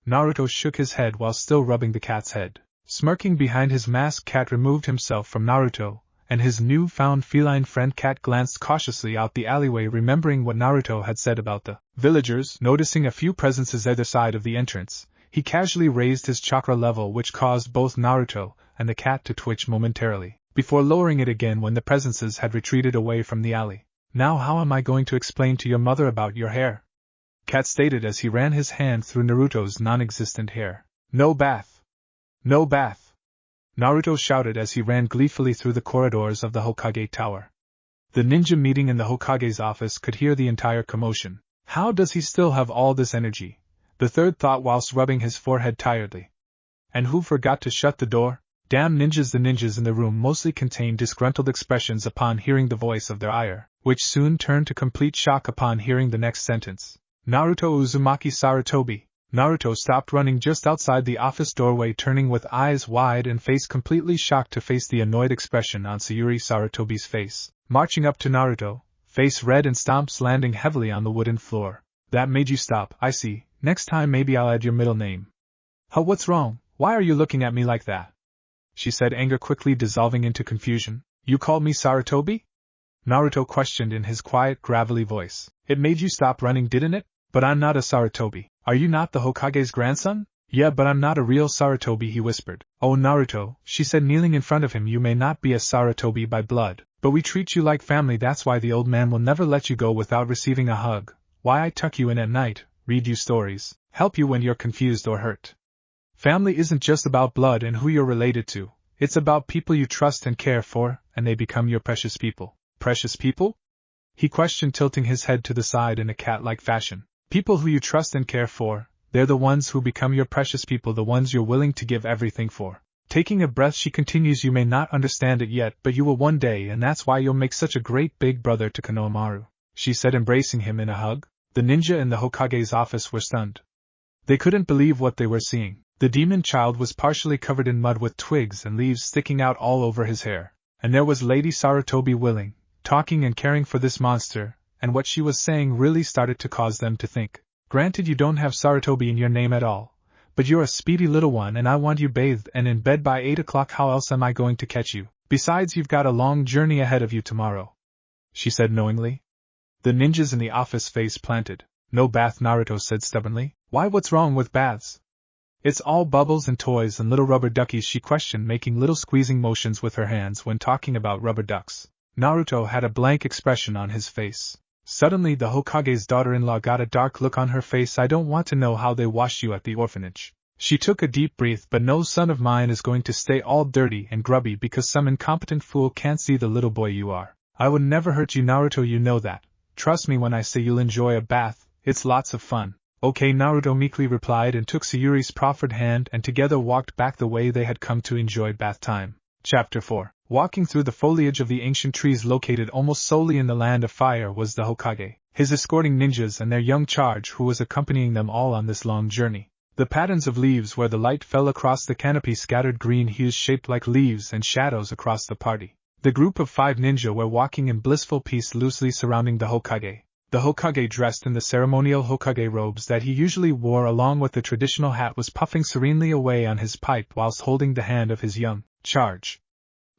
Naruto shook his head while still rubbing the cat's head. Smirking behind his mask, Cat removed himself from Naruto, and his new-found feline friend. Cat glanced cautiously out the alleyway, remembering what Naruto had said about the villagers. Noticing a few presences either side of the entrance, he casually raised his chakra level, which caused both Naruto and the cat to twitch momentarily, before lowering it again when the presences had retreated away from the alley. Now how am I going to explain to your mother about your hair? Cat stated as he ran his hand through Naruto's non-existent hair. No bath! No bath! Naruto shouted as he ran gleefully through the corridors of the Hokage Tower. The ninja meeting in the Hokage's office could hear the entire commotion. How does he still have all this energy? The third thought whilst rubbing his forehead tiredly. And who forgot to shut the door? Damn ninjas! The ninjas in the room mostly contained disgruntled expressions upon hearing the voice of their ire, which soon turned to complete shock upon hearing the next sentence. Naruto Uzumaki Sarutobi. Naruto stopped running just outside the office doorway, turning with eyes wide and face completely shocked to face the annoyed expression on Sayuri Sarutobi's face, marching up to Naruto, face red and stomps landing heavily on the wooden floor. That made you stop, I see. Next time maybe I'll add your middle name. Huh, what's wrong? Why are you looking at me like that? She said, anger quickly dissolving into confusion. You called me Sarutobi? Naruto questioned in his quiet, gravelly voice. It made you stop running, didn't it? But I'm not a Sarutobi. Are you not the Hokage's grandson? Yeah, but I'm not a real Sarutobi, he whispered. Oh, Naruto, she said, kneeling in front of him, you may not be a Sarutobi by blood, but we treat you like family. That's why the old man will never let you go without receiving a hug. Why I tuck you in at night, read you stories, help you when you're confused or hurt. Family isn't just about blood and who you're related to. It's about people you trust and care for, and they become your precious people. Precious people? He questioned, tilting his head to the side in a cat-like fashion. People who you trust and care for, they're the ones who become your precious people, the ones you're willing to give everything for. Taking a breath, she continues, you may not understand it yet, but you will one day, and that's why you'll make such a great big brother to Konohamaru, she said, embracing him in a hug. The ninja in the Hokage's office were stunned. They couldn't believe what they were seeing. The demon child was partially covered in mud with twigs and leaves sticking out all over his hair. And there was Lady Sarutobi willing, talking and caring for this monster, and what she was saying really started to cause them to think. Granted, you don't have Sarutobi in your name at all, but you're a speedy little one and I want you bathed and in bed by 8 o'clock. How else am I going to catch you? Besides, you've got a long journey ahead of you tomorrow, she said knowingly. The ninjas in the office face planted. No bath, Naruto said stubbornly. Why, what's wrong with baths? It's all bubbles and toys and little rubber duckies, she questioned, making little squeezing motions with her hands when talking about rubber ducks. Naruto had a blank expression on his face. Suddenly the Hokage's daughter-in-law got a dark look on her face. I don't want to know how they washed you at the orphanage. She took a deep breath. But no son of mine is going to stay all dirty and grubby because some incompetent fool can't see the little boy you are. I would never hurt you, Naruto, you know that. Trust me when I say you'll enjoy a bath, it's lots of fun. Okay, Naruto meekly replied and took Sayuri's proffered hand and together walked back the way they had come to enjoy bath time. Chapter 4. Walking through the foliage of the ancient trees located almost solely in the land of fire was the Hokage, his escorting ninjas and their young charge who was accompanying them all on this long journey. The patterns of leaves where the light fell across the canopy scattered green hues shaped like leaves and shadows across the party. The group of 5 ninja were walking in blissful peace loosely surrounding the Hokage. The Hokage, dressed in the ceremonial Hokage robes that he usually wore along with the traditional hat, was puffing serenely away on his pipe whilst holding the hand of his young charge.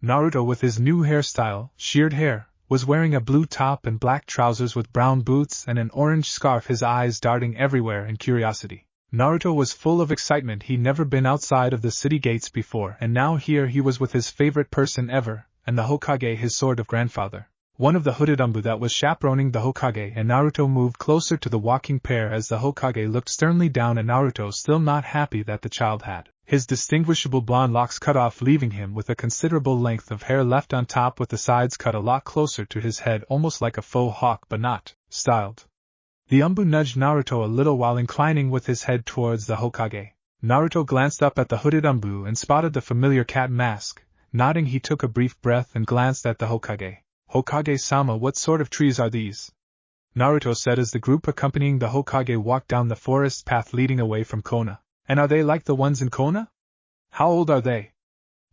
Naruto, with his new hairstyle, sheared hair, was wearing a blue top and black trousers with brown boots and an orange scarf, his eyes darting everywhere in curiosity. Naruto was full of excitement. He'd never been outside of the city gates before, and now here he was with his favorite person ever, and the Hokage, his sort of grandfather. One of the hooded anbu that was chaperoning the Hokage and Naruto moved closer to the walking pair as the Hokage looked sternly down at Naruto, still not happy that the child had his distinguishable blonde locks cut off, leaving him with a considerable length of hair left on top with the sides cut a lot closer to his head, almost like a faux hawk but not styled. The anbu nudged Naruto a little while inclining with his head towards the Hokage. Naruto glanced up at the hooded anbu and spotted the familiar cat mask. Nodding, he took a brief breath and glanced at the Hokage. Hokage-sama, what sort of trees are these? Naruto said as the group accompanying the Hokage walked down the forest path leading away from Konoha. And are they like the ones in Konoha? How old are they?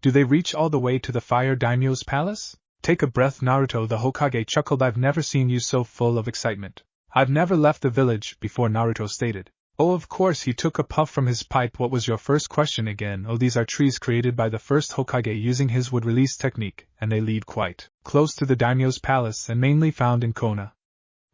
Do they reach all the way to the Fire Daimyo's palace? Take a breath, Naruto, the Hokage chuckled. I've never seen you so full of excitement. I've never left the village before, Naruto stated. Oh, of course, he took a puff from his pipe. What was your first question again? Oh, these are trees created by the first Hokage using his wood-release technique, and they lead quite close to the Daimyo's palace and mainly found in Konoha.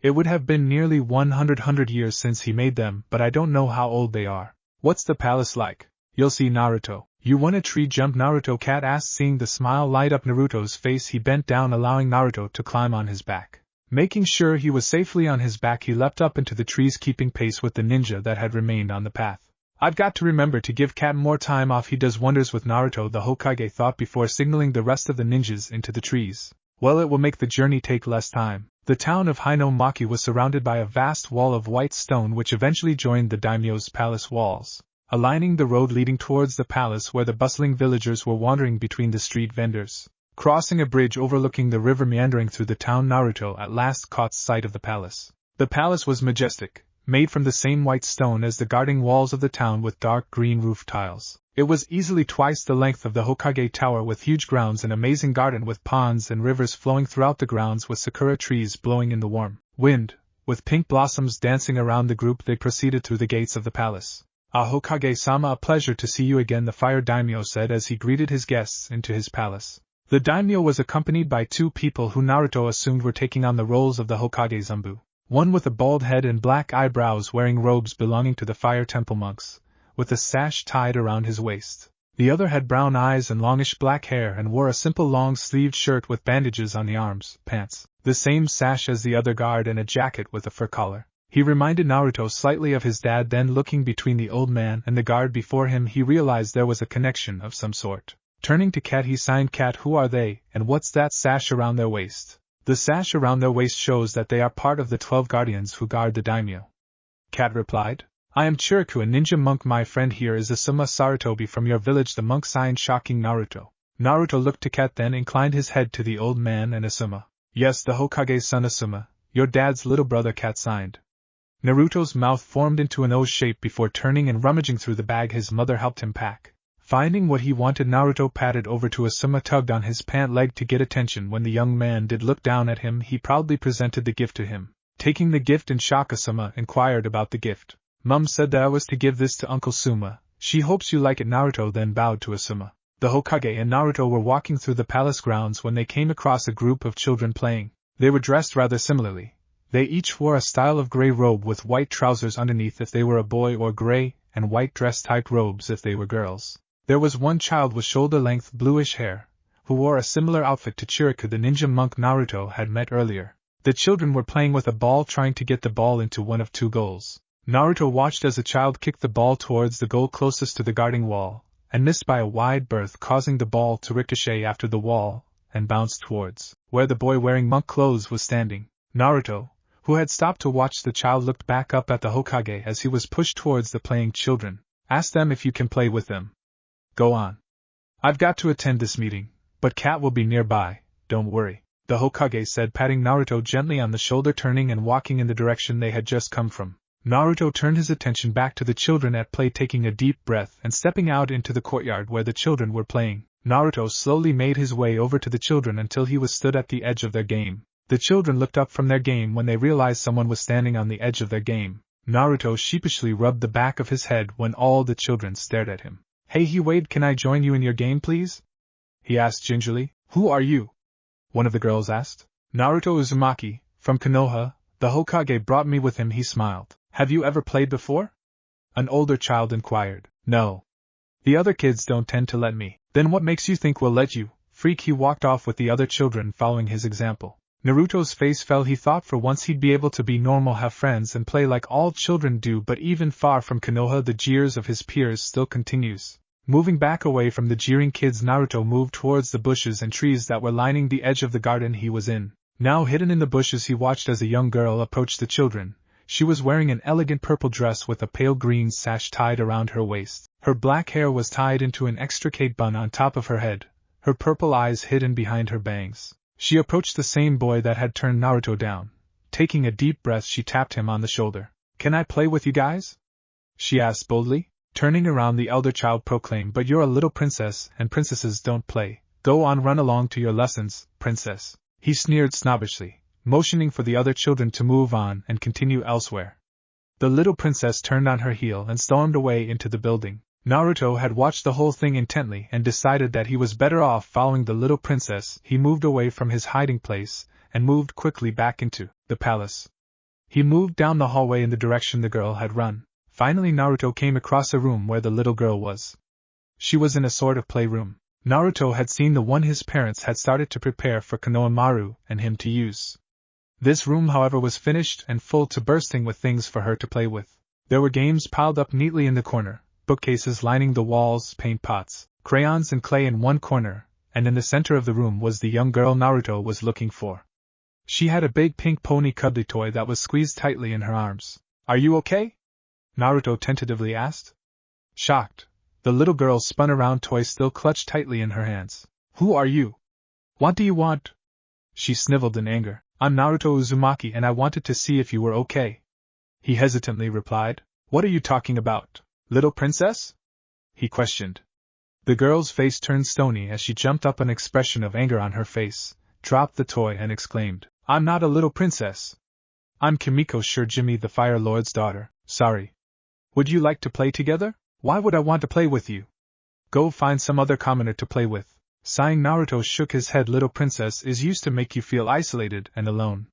It would have been nearly 100 years since he made them, but I don't know how old they are. What's the palace like? You'll see, Naruto. You want a tree jump? Naruto cat asked. Seeing the smile light up Naruto's face, he bent down, allowing Naruto to climb on his back. Making sure he was safely on his back, he leapt up into the trees, keeping pace with the ninja that had remained on the path. I've got to remember to give Cat more time off. He does wonders with Naruto, the Hokage thought before signaling the rest of the ninjas into the trees. Well, it will make the journey take less time. The town of Hinomaki was surrounded by a vast wall of white stone which eventually joined the daimyo's palace walls. aligning the road leading towards the palace where the bustling villagers were wandering between the street vendors. Crossing a bridge overlooking the river meandering through the town, Naruto at last caught sight of the palace. The palace was majestic, made from the same white stone as the guarding walls of the town with dark green roof tiles. It was easily twice the length of the Hokage Tower with huge grounds and amazing garden with ponds and rivers flowing throughout the grounds with sakura trees blowing in the warm wind. With pink blossoms dancing around the group, they proceeded through the gates of the palace. "Ah, Hokage-sama, a pleasure to see you again," the fire daimyo said as he greeted his guests into his palace. The daimyo was accompanied by two people who Naruto assumed were taking on the roles of the Hokage Anbu. One with a bald head and black eyebrows wearing robes belonging to the fire temple monks, with a sash tied around his waist. The other had brown eyes and longish black hair and wore a simple long-sleeved shirt with bandages on the arms, pants, the same sash as the other guard, and a jacket with a fur collar. He reminded Naruto slightly of his dad. Then, looking between the old man and the guard before him, he realized there was a connection of some sort. Turning to Cat, he signed, "Cat, who are they, and what's that sash around their waist?" "The sash around their waist shows that they are part of the 12 guardians who guard the daimyo," Cat replied. "I am Chiriku, a ninja monk. My friend here is Asuma Sarutobi from your village," the monk signed, shocking Naruto. Naruto looked to Cat, then inclined his head to the old man and Asuma. "Yes, the Hokage's son Asuma, your dad's little brother," Cat signed. Naruto's mouth formed into an O shape before turning and rummaging through the bag his mother helped him pack. Finding what he wanted, Naruto padded over to Asuma, tugged on his pant leg to get attention. When the young man did look down at him, he proudly presented the gift to him. Taking the gift in shock, Asuma inquired about the gift. "Mum said that I was to give this to Uncle Suma. She hopes you like it." Naruto then bowed to Asuma. The Hokage and Naruto were walking through the palace grounds when they came across a group of children playing. They were dressed rather similarly. They each wore a style of gray robe with white trousers underneath if they were a boy, or gray and white dress-type robes if they were girls. There was one child with shoulder-length bluish hair, who wore a similar outfit to Chiriku, the ninja monk Naruto had met earlier. The children were playing with a ball, trying to get the ball into one of two goals. Naruto watched as a child kicked the ball towards the goal closest to the guarding wall, and missed by a wide berth, causing the ball to ricochet after the wall and bounce towards where the boy wearing monk clothes was standing. Naruto, who had stopped to watch the child, looked back up at the Hokage as he was pushed towards the playing children. "Ask them if you can play with them." "Go on. I've got to attend this meeting, but Cat will be nearby, don't worry," the Hokage said, patting Naruto gently on the shoulder, turning and walking in the direction they had just come from. Naruto turned his attention back to the children at play, taking a deep breath and stepping out into the courtyard where the children were playing. Naruto slowly made his way over to the children until he was stood at the edge of their game. The children looked up from their game when they realized someone was standing on the edge of their game. Naruto sheepishly rubbed the back of his head when all the children stared at him. "Hey, he Wade, can I join you in your game, please?" he asked gingerly. "Who are you?" one of the girls asked. "Naruto Uzumaki, from Konoha. The Hokage brought me with him," he smiled. "Have you ever played before?" an older child inquired. "No. The other kids don't tend to let me." "Then what makes you think we'll let you, freak?" He walked off with the other children, following his example. Naruto's face fell. He thought for once he'd be able to be normal, have friends and play like all children do, but even far from Konoha, the jeers of his peers still continues. Moving back away from the jeering kids, Naruto moved towards the bushes and trees that were lining the edge of the garden he was in. Now hidden in the bushes, he watched as a young girl approached the children. She was wearing an elegant purple dress with a pale green sash tied around her waist. Her black hair was tied into an extricate bun on top of her head, her purple eyes hidden behind her bangs. She approached the same boy that had turned Naruto down. Taking a deep breath, she tapped him on the shoulder. "Can I play with you guys?" she asked boldly. Turning around, the elder child proclaimed, "But you're a little princess, and princesses don't play. Go on, run along to your lessons, princess," he sneered snobbishly, motioning for the other children to move on and continue elsewhere. The little princess turned on her heel and stormed away into the building. Naruto had watched the whole thing intently and decided that he was better off following the little princess. He moved away from his hiding place and moved quickly back into the palace. He moved down the hallway in the direction the girl had run. Finally, Naruto came across a room where the little girl was. She was in a sort of playroom. Naruto had seen the one his parents had started to prepare for Konohamaru and him to use. This room, however, was finished and full to bursting with things for her to play with. There were games piled up neatly in the corner, bookcases lining the walls, paint pots, crayons and clay in one corner, and in the center of the room was the young girl Naruto was looking for. She had a big pink pony cuddly toy that was squeezed tightly in her arms. "Are you okay?" Naruto tentatively asked. Shocked, the little girl spun around, toy still clutched tightly in her hands. Who are you? What do you want? She sniveled in anger. I'm Naruto Uzumaki and I wanted to see if you were okay. He hesitantly replied. What are you talking about, little princess? He questioned. The girl's face turned stony as she jumped up, an expression of anger on her face, dropped the toy and exclaimed. I'm not a little princess. I'm Kimiko Sure Jimmy, the Fire Lord's daughter. Sorry. Would you like to play together? Why would I want to play with you? Go find some other commoner to play with. Sighing, Naruto shook his head. Little princess is used to make you feel isolated and alone.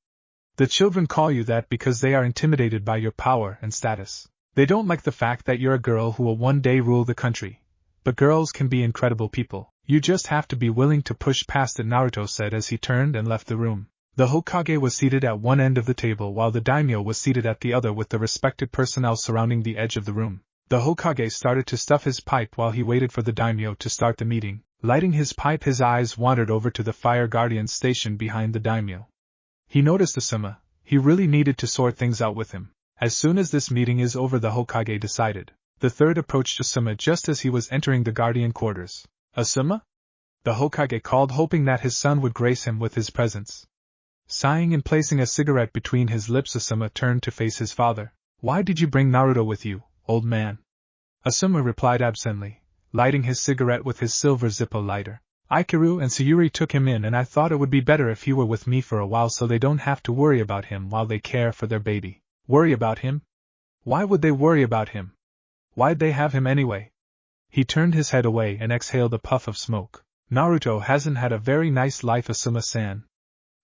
The children call you that because they are intimidated by your power and status. They don't like the fact that you're a girl who will one day rule the country. But girls can be incredible people. You just have to be willing to push past it, Naruto said as he turned and left the room. The Hokage was seated at one end of the table while the daimyo was seated at the other, with the respected personnel surrounding the edge of the room. The Hokage started to stuff his pipe while he waited for the daimyo to start the meeting. Lighting his pipe, his eyes wandered over to the fire guardian station behind the daimyo. He noticed Asuma. He really needed to sort things out with him. As soon as this meeting is over, the Hokage decided. The third approached Asuma just as he was entering the guardian quarters. Asuma? The Hokage called, hoping that his son would grace him with his presence. Sighing and placing a cigarette between his lips, Asuma turned to face his father. Why did you bring Naruto with you, old man? Asuma replied absently, lighting his cigarette with his silver Zippo lighter. Ikiru and Sayuri took him in and I thought it would be better if he were with me for a while so they don't have to worry about him while they care for their baby. Worry about him? Why would they worry about him? Why'd they have him anyway? He turned his head away and exhaled a puff of smoke. Naruto hasn't had a very nice life, Asuma-san.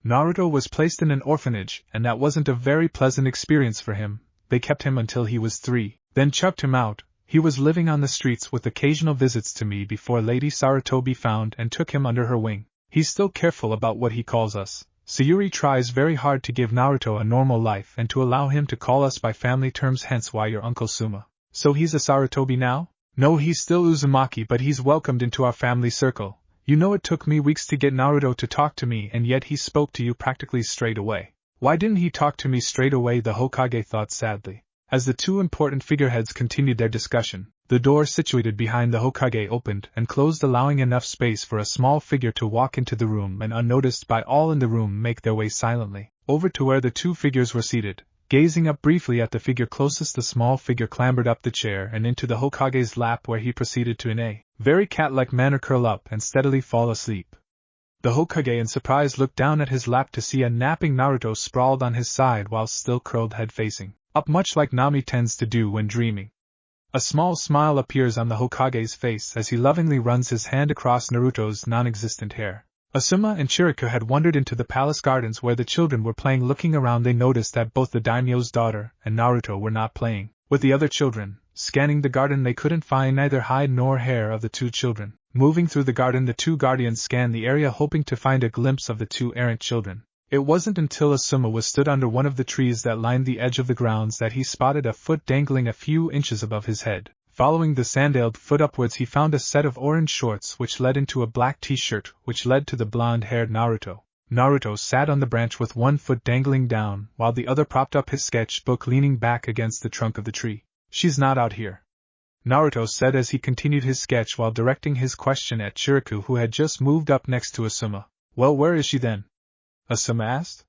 Naruto was placed in an orphanage and that wasn't a very pleasant experience for him. They kept him until he was 3, then chucked him out. He was living on the streets with occasional visits to me before Lady Sarutobi found and took him under her wing. He's still careful about what he calls us. Sayuri tries very hard to give Naruto a normal life and to allow him to call us by family terms, hence why your Uncle Suma. So he's a Sarutobi now? No, he's still Uzumaki, but he's welcomed into our family circle. You know, it took me weeks to get Naruto to talk to me and yet he spoke to you practically straight away. Why didn't he talk to me straight away? The Hokage thought sadly. As the two important figureheads continued their discussion, the door situated behind the Hokage opened and closed, allowing enough space for a small figure to walk into the room and, unnoticed by all in the room, make their way silently over to where the two figures were seated. Gazing up briefly at the figure closest, the small figure clambered up the chair and into the Hokage's lap, where he proceeded to in a very cat-like manner curl up and steadily fall asleep. The Hokage in surprise looked down at his lap to see a napping Naruto sprawled on his side while still curled head facing up, much like Nami tends to do when dreaming. A small smile appears on the Hokage's face as he lovingly runs his hand across Naruto's non-existent hair. Asuma and Chiriku had wandered into the palace gardens where the children were playing. Looking around, they noticed that both the daimyo's daughter and Naruto were not playing with the other children. Scanning the garden, they couldn't find neither hide nor hair of the two children. Moving through the garden, the two guardians scanned the area, hoping to find a glimpse of the two errant children. It wasn't until Asuma was stood under one of the trees that lined the edge of the grounds that he spotted a foot dangling a few inches above his head. Following the sandaled foot upwards, he found a set of orange shorts which led into a black t-shirt which led to the blonde-haired Naruto. Naruto sat on the branch with one foot dangling down while the other propped up his sketchbook, leaning back against the trunk of the tree. She's not out here, Naruto said as he continued his sketch while directing his question at Chiriku, who had just moved up next to Asuma. Well, where is she then? Asuma asked.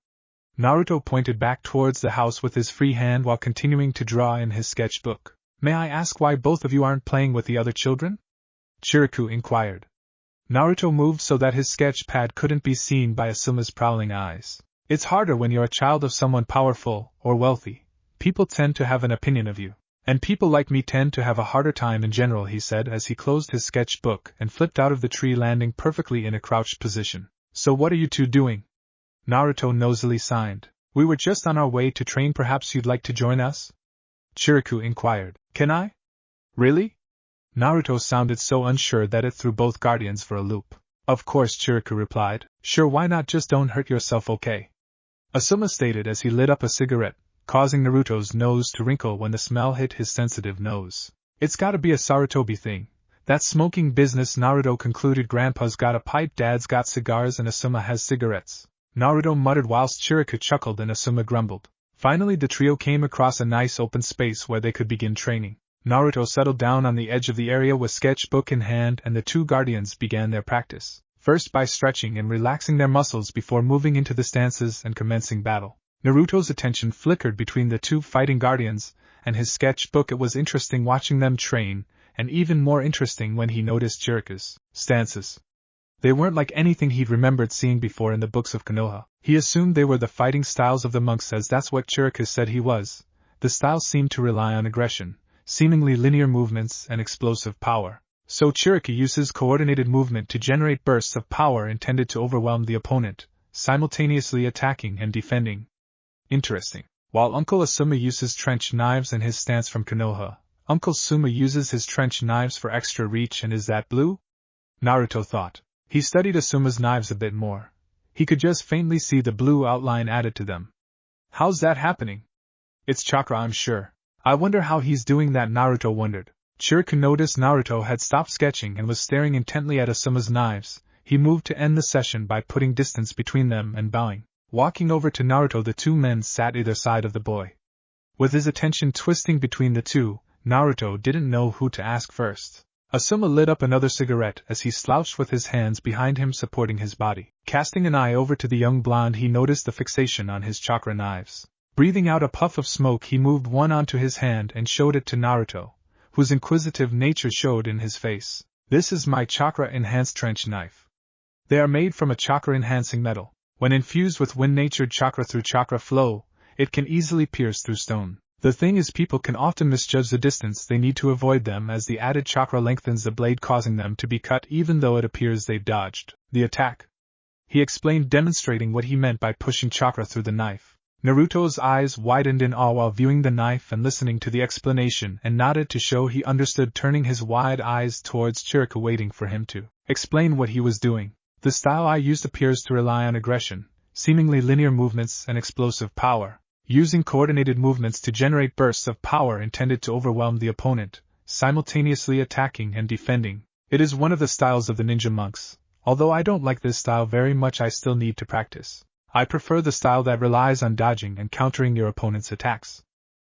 Naruto pointed back towards the house with his free hand while continuing to draw in his sketchbook. May I ask why both of you aren't playing with the other children? Chiriku inquired. Naruto moved so that his sketch pad couldn't be seen by Asuma's prowling eyes. It's harder when you're a child of someone powerful or wealthy. People tend to have an opinion of you. And people like me tend to have a harder time in general, he said as he closed his sketchbook and flipped out of the tree, landing perfectly in a crouched position. So what are you two doing? Naruto nosily sighed. We were just on our way to train. Perhaps you'd like to join us? Chiriku inquired. Can I? Really? Naruto sounded so unsure that it threw both guardians for a loop. Of course, Chiriku replied. Sure, why not? Just don't hurt yourself, okay? Asuma stated as he lit up a cigarette, causing Naruto's nose to wrinkle when the smell hit his sensitive nose. It's gotta be a Sarutobi thing. That smoking business, Naruto concluded. Grandpa's got a pipe, Dad's got cigars, and Asuma has cigarettes. Naruto muttered whilst Chiriku chuckled and Asuma grumbled. Finally, the trio came across a nice open space where they could begin training. Naruto settled down on the edge of the area with sketchbook in hand, and the two guardians began their practice, first by stretching and relaxing their muscles before moving into the stances and commencing battle. Naruto's attention flickered between the two fighting guardians and his sketchbook. It was interesting watching them train, and even more interesting when he noticed Chirika's stances. They weren't like anything he'd remembered seeing before in the books of Konoha. He assumed they were the fighting styles of the monks, as that's what Chirika said he was. The styles seemed to rely on aggression, seemingly linear movements, and explosive power. So Chirika uses coordinated movement to generate bursts of power intended to overwhelm the opponent, simultaneously attacking and defending. Interesting. While Uncle Asuma uses trench knives in his stance from Konoha, Uncle Suma uses his trench knives for extra reach. And is that blue? Naruto thought. He studied Asuma's knives a bit more. He could just faintly see the blue outline added to them. How's that happening? It's chakra, I'm sure. I wonder how he's doing that, Naruto wondered. Chirika noticed Naruto had stopped sketching and was staring intently at Asuma's knives. He moved to end the session by putting distance between them and bowing. Walking over to Naruto, the two men sat either side of the boy. With his attention twisting between the two, Naruto didn't know who to ask first. Asuma lit up another cigarette as he slouched with his hands behind him supporting his body. Casting an eye over to the young blonde, he noticed the fixation on his chakra knives. Breathing out a puff of smoke, he moved one onto his hand and showed it to Naruto, whose inquisitive nature showed in his face. This is my chakra-enhanced trench knife. They are made from a chakra-enhancing metal. When infused with wind-natured chakra through chakra flow, it can easily pierce through stone. The thing is, people can often misjudge the distance they need to avoid them, as the added chakra lengthens the blade, causing them to be cut even though it appears they've dodged the attack. He explained, demonstrating what he meant by pushing chakra through the knife. Naruto's eyes widened in awe while viewing the knife and listening to the explanation, and nodded to show he understood, turning his wide eyes towards Chirika, waiting for him to explain what he was doing. The style I used appears to rely on aggression, seemingly linear movements, and explosive power, using coordinated movements to generate bursts of power intended to overwhelm the opponent, simultaneously attacking and defending. It is one of the styles of the ninja monks. Although I don't like this style very much, I still need to practice. I prefer the style that relies on dodging and countering your opponent's attacks.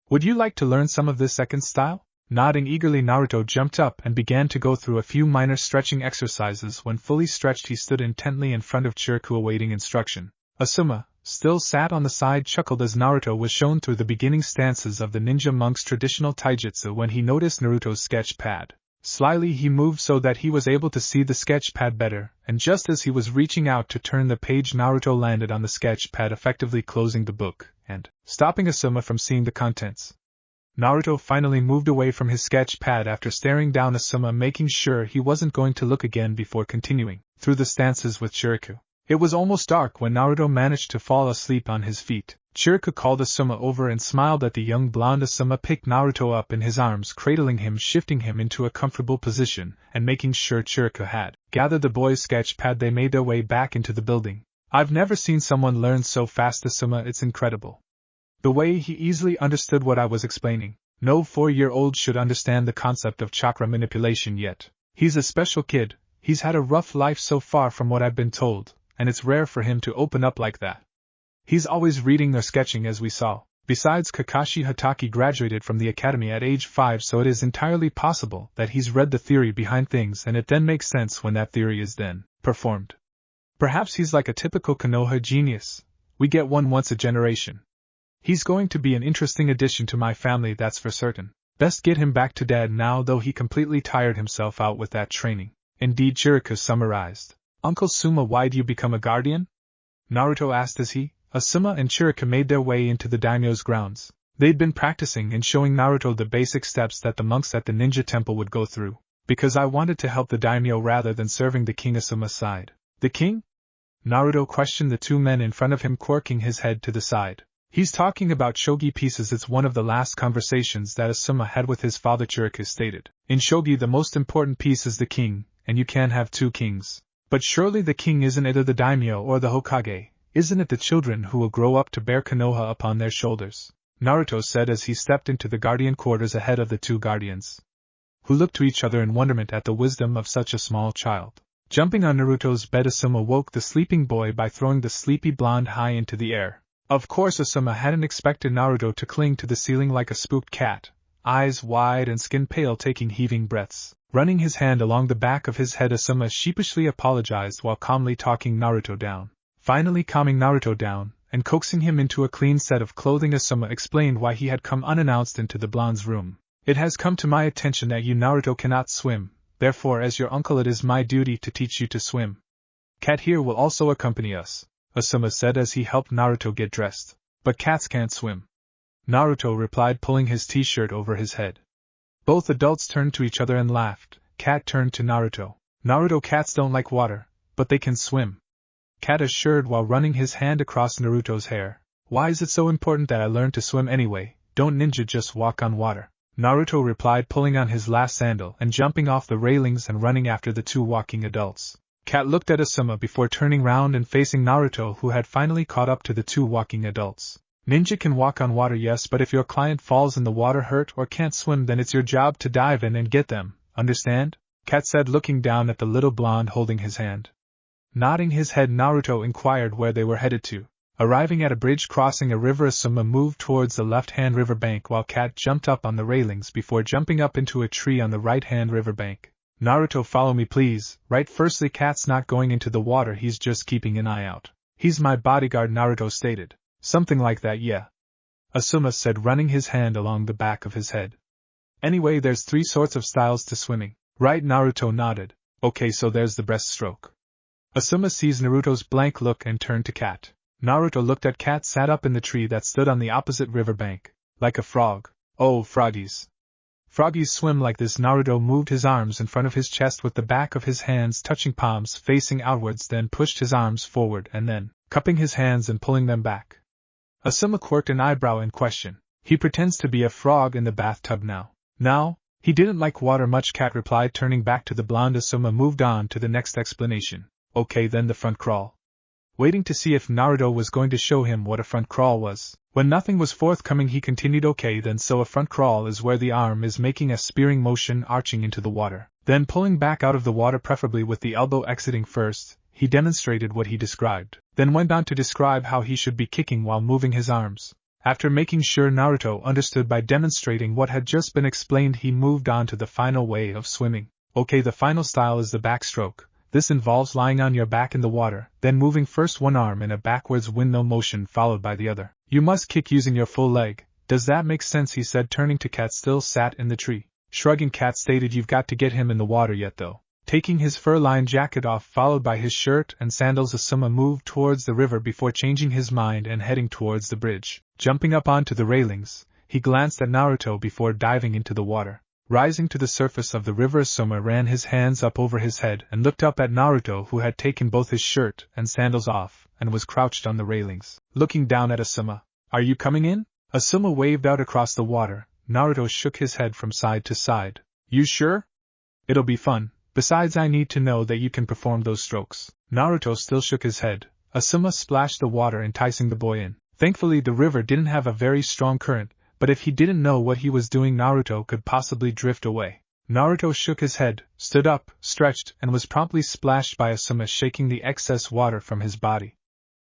Would you like to learn some of this second style? Nodding eagerly, Naruto jumped up and began to go through a few minor stretching exercises. When fully stretched, he stood intently in front of Chirika awaiting instruction. Asuma, still sat on the side, chuckled as Naruto was shown through the beginning stances of the ninja monk's traditional taijutsu when he noticed Naruto's sketch pad. Slyly he moved so that he was able to see the sketch pad better, and just as he was reaching out to turn the page, Naruto landed on the sketch pad, effectively closing the book and stopping Asuma from seeing the contents. Naruto finally moved away from his sketch pad after staring down Asuma, making sure he wasn't going to look again before continuing through the stances with Chirika. It was almost dark when Naruto managed to fall asleep on his feet. Chirika called Asuma over and smiled at the young blonde. Asuma picked Naruto up in his arms, cradling him, shifting him into a comfortable position, and making sure Chirika had gathered the boy's sketch pad. They made their way back into the building. I've never seen someone learn so fast, Asuma, it's incredible. The way he easily understood what I was explaining. No 4-year-old should understand the concept of chakra manipulation yet. He's a special kid. He's had a rough life so far from what I've been told, and it's rare for him to open up like that. He's always reading or sketching, as we saw. Besides, Kakashi Hatake graduated from the academy at age 5, so it is entirely possible that he's read the theory behind things, and it then makes sense when that theory is then performed. Perhaps he's like a typical Konoha genius. We get one once a generation. He's going to be an interesting addition to my family, that's for certain. Best get him back to dad now, though he completely tired himself out with that training. Indeed, Chirika summarized. Uncle Suma, why'd you become a guardian? Naruto asked as he, Asuma and Chirika made their way into the daimyo's grounds. They'd been practicing and showing Naruto the basic steps that the monks at the ninja temple would go through. Because I wanted to help the daimyo rather than serving the king. Asuma's side. The king? Naruto questioned the two men in front of him, quirking his head to the side. He's talking about shogi pieces. It's one of the last conversations that Asuma had with his father, Chirika stated. In shogi, the most important piece is the king, and you can't have two kings. But surely the king isn't either the daimyo or the Hokage. Isn't it the children who will grow up to bear Konoha upon their shoulders? Naruto said as he stepped into the guardian quarters ahead of the two guardians, who looked to each other in wonderment at the wisdom of such a small child. Jumping on Naruto's bed, Asuma woke the sleeping boy by throwing the sleepy blonde high into the air. Of course, Asuma hadn't expected Naruto to cling to the ceiling like a spooked cat, eyes wide and skin pale, taking heaving breaths. Running his hand along the back of his head, Asuma sheepishly apologized while calmly talking Naruto down. Finally calming Naruto down, and coaxing him into a clean set of clothing, Asuma explained why he had come unannounced into the blonde's room. It has come to my attention that you Naruto cannot swim, therefore as your uncle it is my duty to teach you to swim. Cat here will also accompany us, Asuma said as he helped Naruto get dressed. But cats can't swim, Naruto replied, pulling his t-shirt over his head. Both adults turned to each other and laughed. Cat turned to Naruto. Naruto, cats don't like water, but they can swim, Cat assured while running his hand across Naruto's hair. Why is it so important that I learn to swim anyway? Don't ninja just walk on water? Naruto replied, pulling on his last sandal and jumping off the railings and running after the two walking adults. Cat looked at Asuma before turning round and facing Naruto, who had finally caught up to the two walking adults. Ninja can walk on water, yes, but if your client falls in the water hurt or can't swim, then it's your job to dive in and get them, understand? Cat said, looking down at the little blonde holding his hand. Nodding his head, Naruto inquired where they were headed to. Arriving at a bridge crossing a river, Asuma moved towards the left-hand river bank while Cat jumped up on the railings before jumping up into a tree on the right-hand river bank. Naruto, follow me please. Right, firstly, Cat's not going into the water, he's just keeping an eye out. He's my bodyguard, Naruto stated. Something like that, yeah, Asuma said, running his hand along the back of his head. Anyway, there's 3 sorts of styles to swimming. Right, Naruto nodded. Okay, so there's the breaststroke. Asuma sees Naruto's blank look and turned to Cat. Naruto looked at Cat, sat up in the tree that stood on the opposite riverbank. Like a frog. Oh, froggies. Froggies swim like this. Naruto moved his arms in front of his chest with the back of his hands touching palms facing outwards, then pushed his arms forward and then, cupping his hands and pulling them back. Asuma quirked an eyebrow in question. He pretends to be a frog in the bathtub now. Now, he didn't like water much, Cat replied, turning back to the blonde. Asuma moved on to the next explanation. Okay, then the front crawl. Waiting to see if Naruto was going to show him what a front crawl was. When nothing was forthcoming, he continued, okay then, so a front crawl is where the arm is making a spearing motion, arching into the water, then pulling back out of the water, preferably with the elbow exiting first. He demonstrated what he described, then went on to describe how he should be kicking while moving his arms. After making sure Naruto understood by demonstrating what had just been explained, he moved on to the final way of swimming. Okay, the final style is the backstroke. This involves lying on your back in the water, then moving first one arm in a backwards windmill motion followed by the other. You must kick using your full leg. Does that make sense? He said, turning to Cat, still sat in the tree. Shrugging, Cat stated, you've got to get him in the water yet though. Taking his fur-lined jacket off followed by his shirt and sandals, Asuma moved towards the river before changing his mind and heading towards the bridge. Jumping up onto the railings, he glanced at Naruto before diving into the water. Rising to the surface of the river, Asuma ran his hands up over his head and looked up at Naruto, who had taken both his shirt and sandals off and was crouched on the railings, looking down at Asuma. Are you coming in? Asuma waved out across the water. Naruto shook his head from side to side. You sure? It'll be fun. Besides, I need to know that you can perform those strokes. Naruto still shook his head. Asuma splashed the water, enticing the boy in. Thankfully, the river didn't have a very strong current, but if he didn't know what he was doing, Naruto could possibly drift away. Naruto shook his head, stood up, stretched, and was promptly splashed by Asuma, shaking the excess water from his body.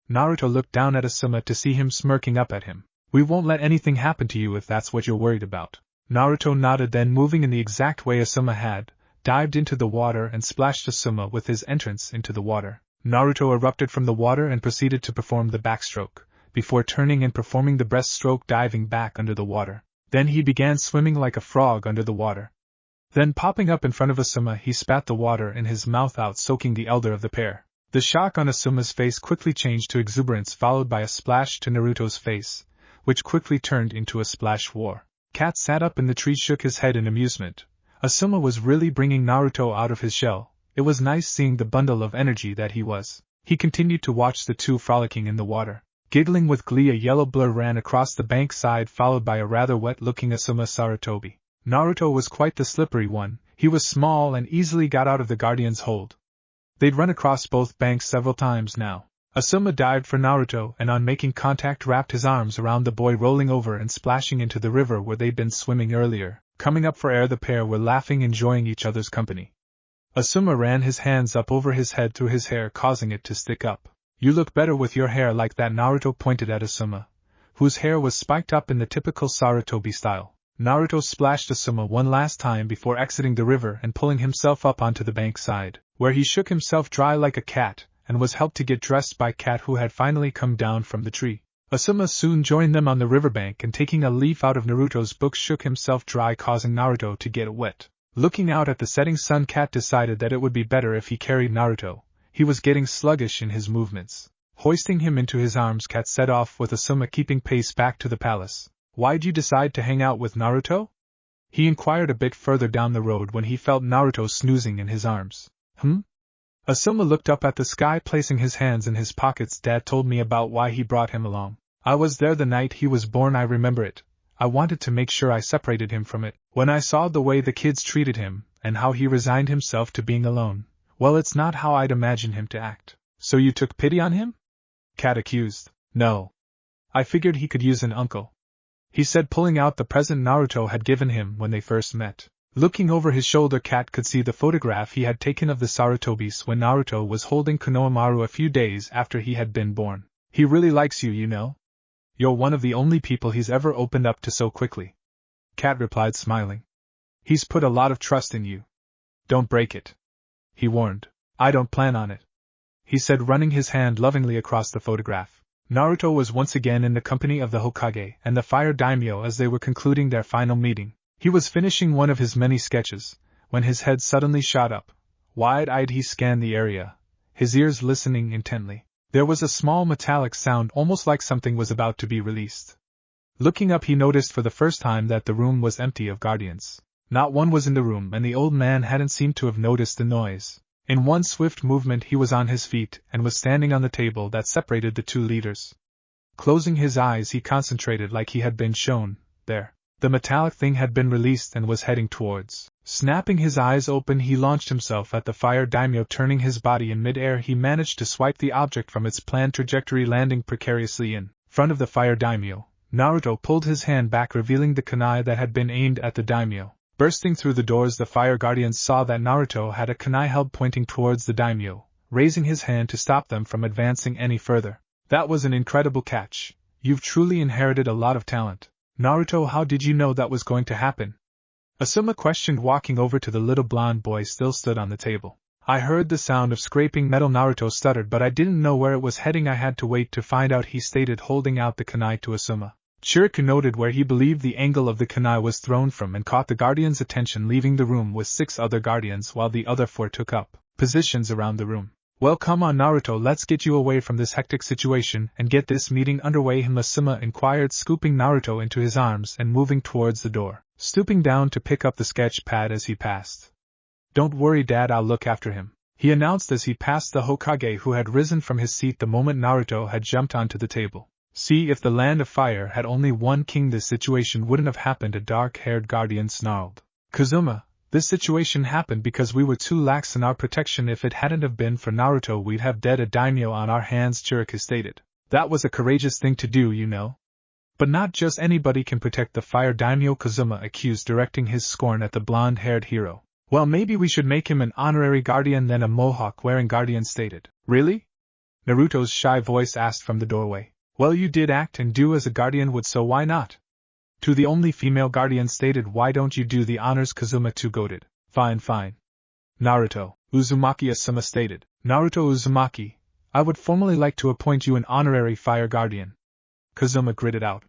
Naruto looked down at Asuma to see him smirking up at him. We won't let anything happen to you if that's what you're worried about. Naruto nodded, then moving in the exact way Asuma had, dived into the water and splashed Asuma with his entrance into the water. Naruto erupted from the water and proceeded to perform the backstroke, before turning and performing the breaststroke, diving back under the water. Then he began swimming like a frog under the water. Then popping up in front of Asuma, he spat the water in his mouth out, soaking the elder of the pair. The shock on Asuma's face quickly changed to exuberance, followed by a splash to Naruto's face, which quickly turned into a splash war. Cat sat up in the tree, shook his head in amusement. Asuma was really bringing Naruto out of his shell. It was nice seeing the bundle of energy that he was. He continued to watch the two frolicking in the water. Giggling with glee, a yellow blur ran across the bank side, followed by a rather wet-looking Asuma Sarutobi. Naruto was quite the slippery one. He was small and easily got out of the guardian's hold. They'd run across both banks several times now. Asuma dived for Naruto and on making contact wrapped his arms around the boy, rolling over and splashing into the river where they'd been swimming earlier. Coming up for air, the pair were laughing, enjoying each other's company. Asuma ran his hands up over his head through his hair, causing it to stick up. You look better with your hair like that, Naruto pointed at Asuma, whose hair was spiked up in the typical Sarutobi style. Naruto splashed Asuma one last time before exiting the river and pulling himself up onto the bank side, where he shook himself dry like a cat, and was helped to get dressed by Cat, who had finally come down from the tree. Asuma soon joined them on the riverbank and, taking a leaf out of Naruto's book, shook himself dry, causing Naruto to get wet. Looking out at the setting sun, Cat decided that it would be better if he carried Naruto. He was getting sluggish in his movements. Hoisting him into his arms, Cat set off with Asuma keeping pace back to the palace. "Why'd you decide to hang out with Naruto?" he inquired a bit further down the road when he felt Naruto snoozing in his arms. Asuma looked up at the sky, placing his hands in his pockets. "Dad told me about why he brought him along. I was there the night he was born, I remember it. I wanted to make sure I separated him from it. When I saw the way the kids treated him, and how he resigned himself to being alone, well, it's not how I'd imagine him to act." "So you took pity on him?" Cat accused. "No. I figured he could use an uncle," he said, pulling out the present Naruto had given him when they first met. Looking over his shoulder, Cat could see the photograph he had taken of the Sarutobis when Naruto was holding Konohamaru a few days after he had been born. "He really likes you, you know. You're one of the only people he's ever opened up to so quickly," Cat replied, smiling. "He's put a lot of trust in you. Don't break it," he warned. "I don't plan on it," he said, running his hand lovingly across the photograph. Naruto was once again in the company of the Hokage and the Fire Daimyo as they were concluding their final meeting. He was finishing one of his many sketches, when his head suddenly shot up. Wide-eyed he scanned the area, his ears listening intently. There was a small metallic sound, almost like something was about to be released. Looking up, he noticed for the first time that the room was empty of guardians. Not one was in the room, and the old man hadn't seemed to have noticed the noise. In one swift movement he was on his feet and was standing on the table that separated the two leaders. Closing his eyes, he concentrated like he had been shown. There. The metallic thing had been released and was heading towards. Snapping his eyes open, he launched himself at the Fire Daimyo. Turning his body in mid-air, he managed to swipe the object from its planned trajectory, landing precariously in front of the Fire Daimyo. Naruto pulled his hand back, revealing the kunai that had been aimed at the daimyo. Bursting through the doors, the Fire Guardians saw that Naruto had a kunai held pointing towards the daimyo, raising his hand to stop them from advancing any further. "That was an incredible catch. You've truly inherited a lot of talent. Naruto, how did you know that was going to happen?" Asuma questioned, walking over to the little blonde boy still stood on the table. "I heard the sound of scraping metal," Naruto stuttered, "but I didn't know where it was heading. I had to wait to find out," he stated, holding out the kunai to Asuma. Chiriku noted where he believed the angle of the kunai was thrown from and caught the guardian's attention, leaving the room with 6 other guardians while the other 4 took up positions around the room. "Well, come on, Naruto, let's get you away from this hectic situation and get this meeting underway," Asuma inquired, scooping Naruto into his arms and moving towards the door, stooping down to pick up the sketch pad as he passed. "Don't worry, Dad, I'll look after him," he announced as he passed the Hokage, who had risen from his seat the moment Naruto had jumped onto the table. "See, if the Land of Fire had only one king, this situation wouldn't have happened," a dark-haired guardian snarled. "Kazuma, this situation happened because we were too lax in our protection. If it hadn't have been for Naruto, we'd have dead a daimyo on our hands," Chiriku stated. "That was a courageous thing to do, you know. But not just anybody can protect the Fire Daimyo," Kazuma accused, directing his scorn at the blonde-haired hero. "Well, maybe we should make him an honorary guardian then," a mohawk-wearing guardian stated. "Really?" Naruto's shy voice asked from the doorway. "Well, you did act and do as a guardian would, so why not?" To the only female guardian stated, "Why don't you do the honors?" Kazuma too goaded. Fine. Naruto, Uzumaki," Asuma stated. "Naruto Uzumaki, I would formally like to appoint you an honorary fire guardian," Kazuma gritted out.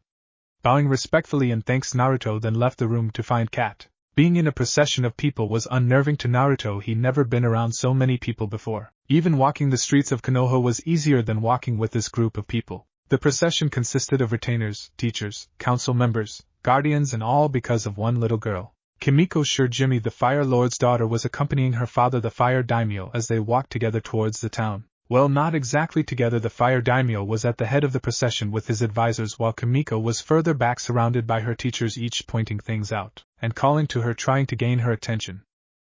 Bowing respectfully in thanks, Naruto then left the room to find Cat. Being in a procession of people was unnerving to Naruto. He'd never been around so many people before. Even walking the streets of Konoha was easier than walking with this group of people. The procession consisted of retainers, teachers, council members, guardians, and all because of one little girl. Kimiko Shirjimi, the Fire Lord's daughter, was accompanying her father, the Fire Daimyo, as they walked together towards the town. Well, not exactly together. The Fire Daimyo was at the head of the procession with his advisors, while Kimiko was further back, surrounded by her teachers, each pointing things out and calling to her, trying to gain her attention.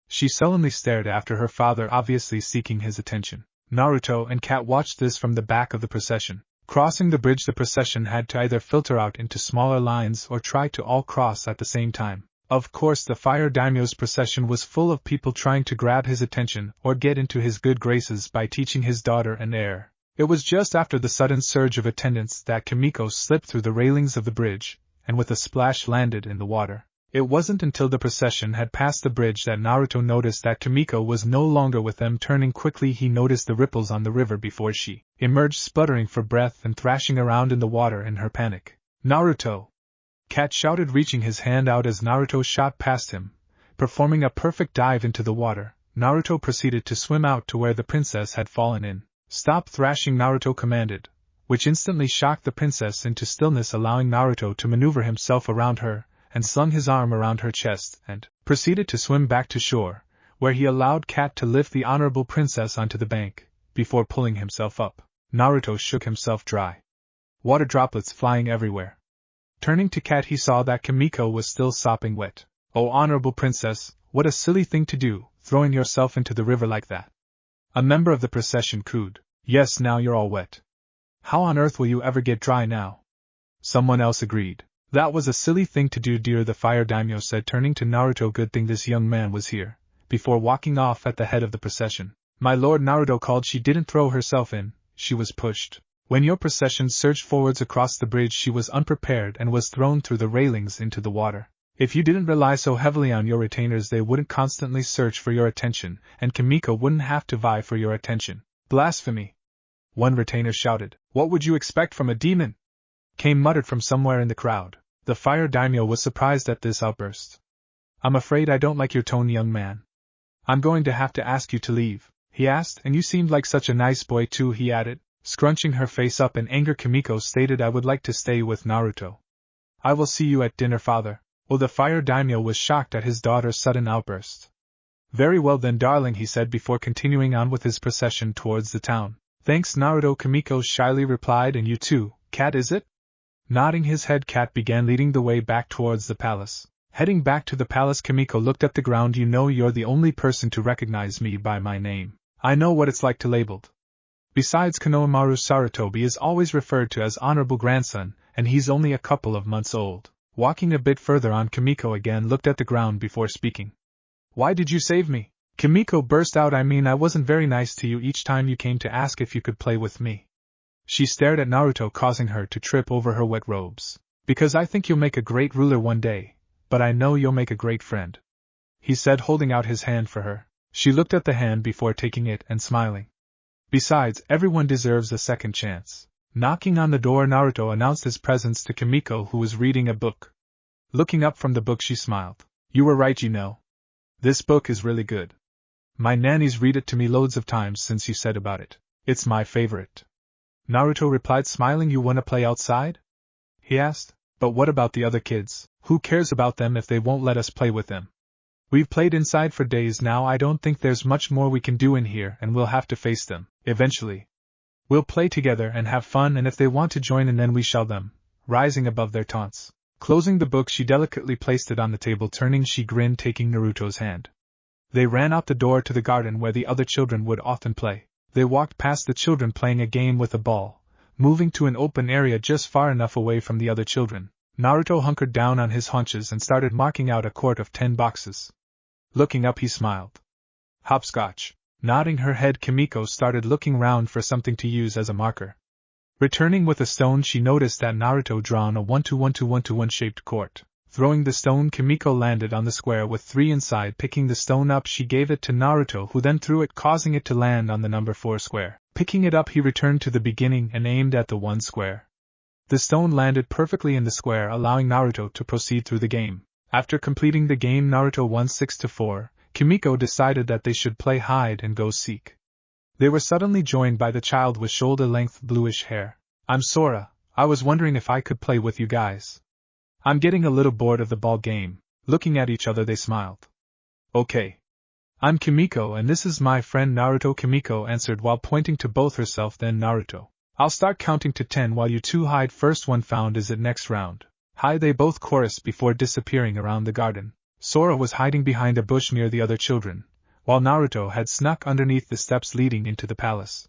She sullenly stared after her father, obviously seeking his attention. Naruto and Cat watched this from the back of the procession. Crossing the bridge, the procession had to either filter out into smaller lines or try to all cross at the same time. Of course, the Fire Daimyo's procession was full of people trying to grab his attention or get into his good graces by teaching his daughter an air. It was just after the sudden surge of attendance that Kimiko slipped through the railings of the bridge, and with a splash landed in the water. It wasn't until the procession had passed the bridge that Naruto noticed that Kimiko was no longer with them. Turning quickly, he noticed the ripples on the river before she emerged, sputtering for breath and thrashing around in the water in her panic. Naruto! Cat shouted, reaching his hand out as Naruto shot past him. Performing a perfect dive into the water, Naruto proceeded to swim out to where the princess had fallen in. Stop thrashing, Naruto commanded, which instantly shocked the princess into stillness, allowing Naruto to maneuver himself around her, and slung his arm around her chest, and proceeded to swim back to shore, where he allowed Cat to lift the honorable princess onto the bank. Before pulling himself up, Naruto shook himself dry. Water droplets flying everywhere. Turning to Cat, he saw that Kimiko was still sopping wet. Oh, honorable princess, what a silly thing to do, throwing yourself into the river like that. A member of the procession cooed. Yes, now you're all wet. How on earth will you ever get dry now? Someone else agreed. That was a silly thing to do, dear, the fire daimyo said, turning to Naruto. Good thing this young man was here, before walking off at the head of the procession. My lord, Naruto called. She didn't throw herself in, she was pushed. When your procession surged forwards across the bridge, she was unprepared and was thrown through the railings into the water. If you didn't rely so heavily on your retainers, they wouldn't constantly search for your attention, and Kimiko wouldn't have to vie for your attention. Blasphemy! One retainer shouted. What would you expect from a demon? Came muttered from somewhere in the crowd. The fire daimyo was surprised at this outburst. I'm afraid I don't like your tone, young man. I'm going to have to ask you to leave, he asked. And you seemed like such a nice boy too, he added, scrunching her face up in anger. Kimiko stated, I would like to stay with Naruto. I will see you at dinner, father. Oh, the fire daimyo was shocked at his daughter's sudden outburst. Very well then, darling, he said before continuing on with his procession towards the town. Thanks, Naruto, Kimiko shyly replied. And you too, Cat, is it? Nodding his head, Cat began leading the way back towards the palace. Heading back to the palace, Kimiko looked at the ground. You know, you're the only person to recognize me by my name. I know what it's like to labeled. Besides, Konohamaru Sarutobi is always referred to as honorable grandson, and he's only a couple of months old. Walking a bit further on, Kimiko again looked at the ground before speaking. Why did you save me? Kimiko burst out. I mean, I wasn't very nice to you each time you came to ask if you could play with me. She stared at Naruto, causing her to trip over her wet robes. Because I think you'll make a great ruler one day, but I know you'll make a great friend, he said, holding out his hand for her. She looked at the hand before taking it and smiling. Besides, everyone deserves a second chance. Knocking on the door, Naruto announced his presence to Kimiko, who was reading a book. Looking up from the book, she smiled. You were right, you know. This book is really good. My nanny's read it to me loads of times since you said about it. It's my favorite. Naruto replied, smiling. You wanna play outside? He asked. But what about the other kids? Who cares about them if they won't let us play with them? We've played inside for days now. I don't think there's much more we can do in here, and we'll have to face them, eventually. We'll play together and have fun, and if they want to join in, then we shall them, rising above their taunts. Closing the book, she delicately placed it on the table. Turning, she grinned, taking Naruto's hand. They ran out the door to the garden where the other children would often play. They walked past the children playing a game with a ball, moving to an open area just far enough away from the other children. Naruto hunkered down on his haunches and started marking out a court of 10 boxes. Looking up, he smiled. Hopscotch. Nodding her head, Kimiko started looking round for something to use as a marker. Returning with a stone, she noticed that Naruto drawn a 1-2-1-2-1-2-1 shaped court. Throwing the stone, Kimiko landed on the square with 3 inside. Picking the stone up, she gave it to Naruto, who then threw it, causing it to land on the number 4 square. Picking it up, he returned to the beginning and aimed at the 1 square. The stone landed perfectly in the square, allowing Naruto to proceed through the game. After completing the game, Naruto won 6-4. Kimiko decided that they should play hide and go seek. They were suddenly joined by the child with shoulder-length bluish hair. I'm Sora. I was wondering if I could play with you guys. I'm getting a little bored of the ball game. Looking at each other, they smiled. Okay. I'm Kimiko, and this is my friend Naruto. Kimiko answered while pointing to both herself, then Naruto. I'll start counting to 10 while you two hide. First one found is it next round. Hide, they both chorused before disappearing around the garden. Sora was hiding behind a bush near the other children, while Naruto had snuck underneath the steps leading into the palace.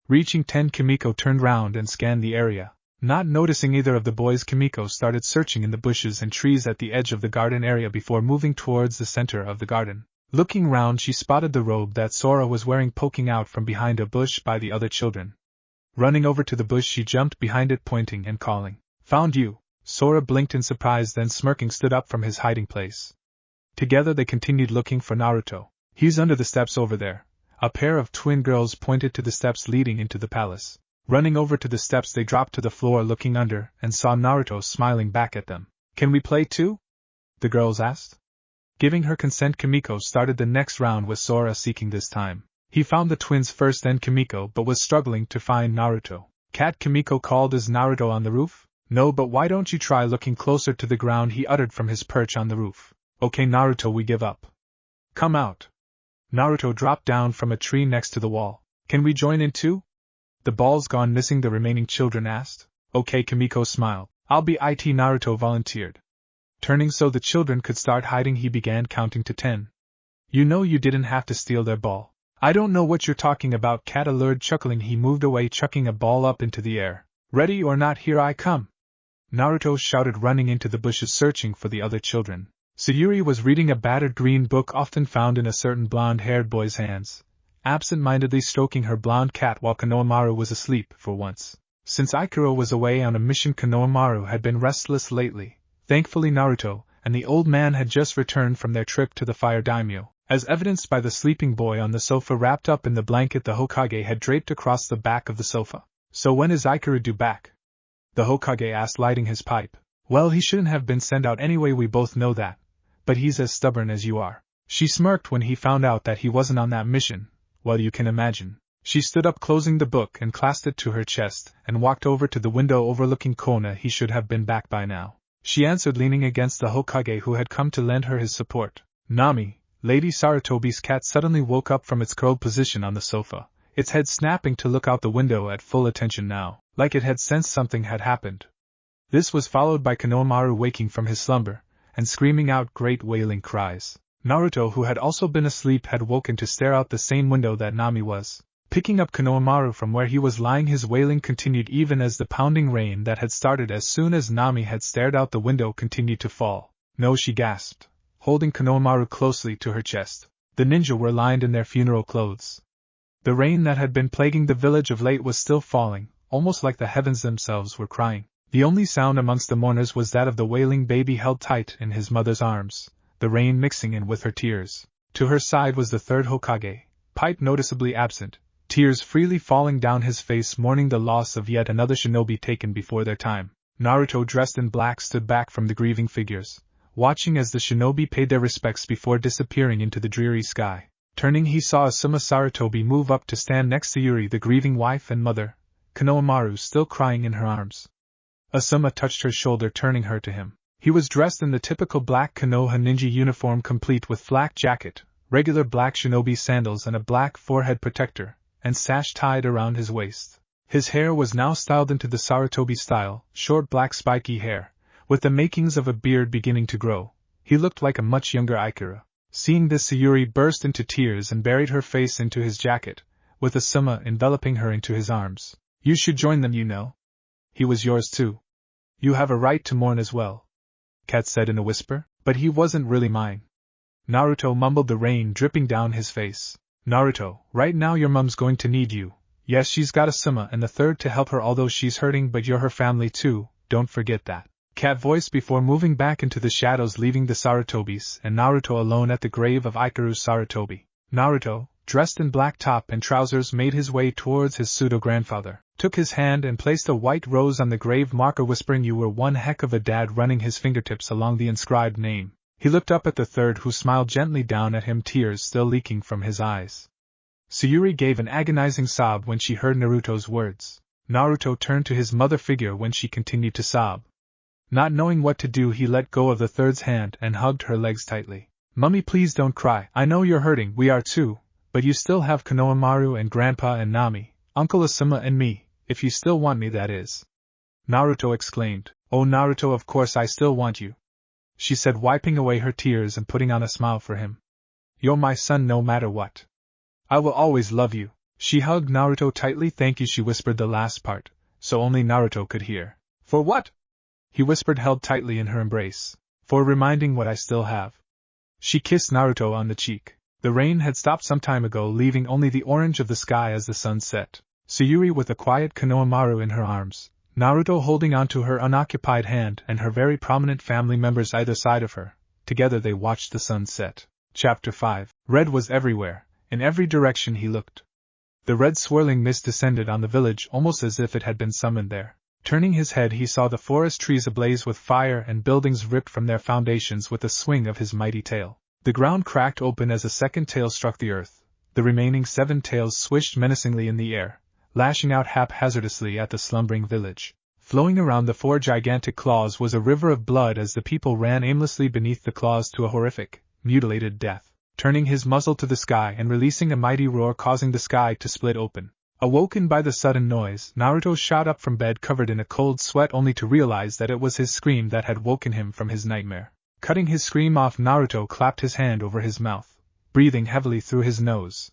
Reaching 10, Kimiko turned round and scanned the area. Not noticing either of the boys, Kimiko started searching in the bushes and trees at the edge of the garden area before moving towards the center of the garden. Looking round, she spotted the robe that Sora was wearing poking out from behind a bush by the other children. Running over to the bush, she jumped behind it, pointing and calling. Found you! Sora blinked in surprise, then smirking stood up from his hiding place. Together they continued looking for Naruto. He's under the steps over there. A pair of twin girls pointed to the steps leading into the palace. Running over to the steps, they dropped to the floor looking under and saw Naruto smiling back at them. Can we play too? The girls asked. Giving her consent, Kimiko started the next round with Sora seeking this time. He found the twins first, then Kimiko, but was struggling to find Naruto. Cat, Kimiko called. Is Naruto on the roof? No, but why don't you try looking closer to the ground, he uttered from his perch on the roof. Okay Naruto, we give up. Come out. Naruto dropped down from a tree next to the wall. Can we join in too? The ball's gone missing, the remaining children asked. Okay, Kimiko smiled. I'll be it, Naruto volunteered. Turning so the children could start hiding, he began counting to 10. You know you didn't have to steal their ball. I don't know what you're talking about, Cat allured. Chuckling, he moved away, chucking a ball up into the air. Ready or not, here I come. Naruto shouted, running into the bushes searching for the other children. Sayuri was reading a battered green book often found in a certain blonde-haired boy's hands, absent-mindedly stroking her blonde cat while Konohamaru was asleep for once. Since Ikuro was away on a mission, Konohamaru had been restless lately. Thankfully Naruto and the old man had just returned from their trip to the Fire Daimyo, as evidenced by the sleeping boy on the sofa wrapped up in the blanket the Hokage had draped across the back of the sofa. So when is Ikuro due back? The Hokage asked, lighting his pipe. Well, he shouldn't have been sent out anyway, we both know that. But he's as stubborn as you are. She smirked when he found out that he wasn't on that mission. Well, you can imagine. She stood up, closing the book and clasped it to her chest, and walked over to the window overlooking Konoha. He should have been back by now, she answered, leaning against the Hokage who had come to lend her his support. Nami, Lady Sarutobi's cat, suddenly woke up from its curled position on the sofa, its head snapping to look out the window at full attention now, like it had sensed something had happened. This was followed by Konohamaru waking from his slumber and screaming out great wailing cries. Naruto, who had also been asleep, had woken to stare out the same window that Nami was. Picking up Konohamaru from where he was lying, his wailing continued even as the pounding rain that had started as soon as Nami had stared out the window continued to fall. No, she gasped, holding Konohamaru closely to her chest. The ninja were lined in their funeral clothes. The rain that had been plaguing the village of late was still falling, almost like the heavens themselves were crying. The only sound amongst the mourners was that of the wailing baby held tight in his mother's arms, the rain mixing in with her tears. To her side was the third Hokage, pipe noticeably absent, tears freely falling down his face, mourning the loss of yet another shinobi taken before their time. Naruto, dressed in black, stood back from the grieving figures, watching as the shinobi paid their respects before disappearing into the dreary sky. Turning, he saw Asuma Sarutobi move up to stand next to Yuri, the grieving wife and mother, Konohamaru still crying in her arms. Asuma touched her shoulder, turning her to him. He was dressed in the typical black Konoha ninja uniform, complete with flak jacket, regular black shinobi sandals, and a black forehead protector, and sash tied around his waist. His hair was now styled into the Sarutobi style, short black spiky hair, with the makings of a beard beginning to grow. He looked like a much younger Ikura. Seeing this, Sayuri burst into tears and buried her face into his jacket, with Asuma enveloping her into his arms. You should join them, you know. He was yours too. You have a right to mourn as well, Kat said in a whisper, but he wasn't really mine. Naruto mumbled, the rain dripping down his face. Naruto, right now your mum's going to need you. Yes, she's got Asuma and the third to help her, although she's hurting, but you're her family too, don't forget that. Kat voiced before moving back into the shadows, leaving the Sarutobis and Naruto alone at the grave of Ikaru's Sarutobi. Naruto, dressed in black top and trousers, made his way towards his pseudo-grandfather, took his hand and placed a white rose on the grave marker, whispering, "You were one heck of a dad," running his fingertips along the inscribed name. He looked up at the third, who smiled gently down at him, tears still leaking from his eyes. Sayuri gave an agonizing sob when she heard Naruto's words. Naruto turned to his mother figure when she continued to sob. Not knowing what to do, he let go of the third's hand and hugged her legs tightly. "Mummy, please don't cry. I know you're hurting, we are too, but you still have Konohamaru and Grandpa and Nami, Uncle Asuma and me, if you still want me, that is." Naruto exclaimed. "Oh Naruto, of course I still want you," she said, wiping away her tears and putting on a smile for him. "You're my son no matter what. I will always love you." She hugged Naruto tightly. "Thank you," she whispered the last part, so only Naruto could hear. "For what?" he whispered, held tightly in her embrace. "For reminding what I still have." She kissed Naruto on the cheek. The rain had stopped some time ago, leaving only the orange of the sky as the sun set. Sayuri with a quiet Konohamaru in her arms, Naruto holding onto her unoccupied hand and her very prominent family members either side of her. Together they watched the sun set. Chapter 5. Red was everywhere. In every direction he looked. The red swirling mist descended on the village almost as if it had been summoned there. Turning his head he saw the forest trees ablaze with fire and buildings ripped from their foundations with a swing of his mighty tail. The ground cracked open as a second tail struck the earth. The remaining 7 tails swished menacingly in the air, lashing out haphazardly at the slumbering village. Flowing around the 4 gigantic claws was a river of blood as the people ran aimlessly beneath the claws to a horrific, mutilated death. Turning his muzzle to the sky and releasing a mighty roar causing the sky to split open. Awoken by the sudden noise, Naruto shot up from bed covered in a cold sweat only to realize that it was his scream that had woken him from his nightmare. Cutting his scream off, Naruto clapped his hand over his mouth, breathing heavily through his nose.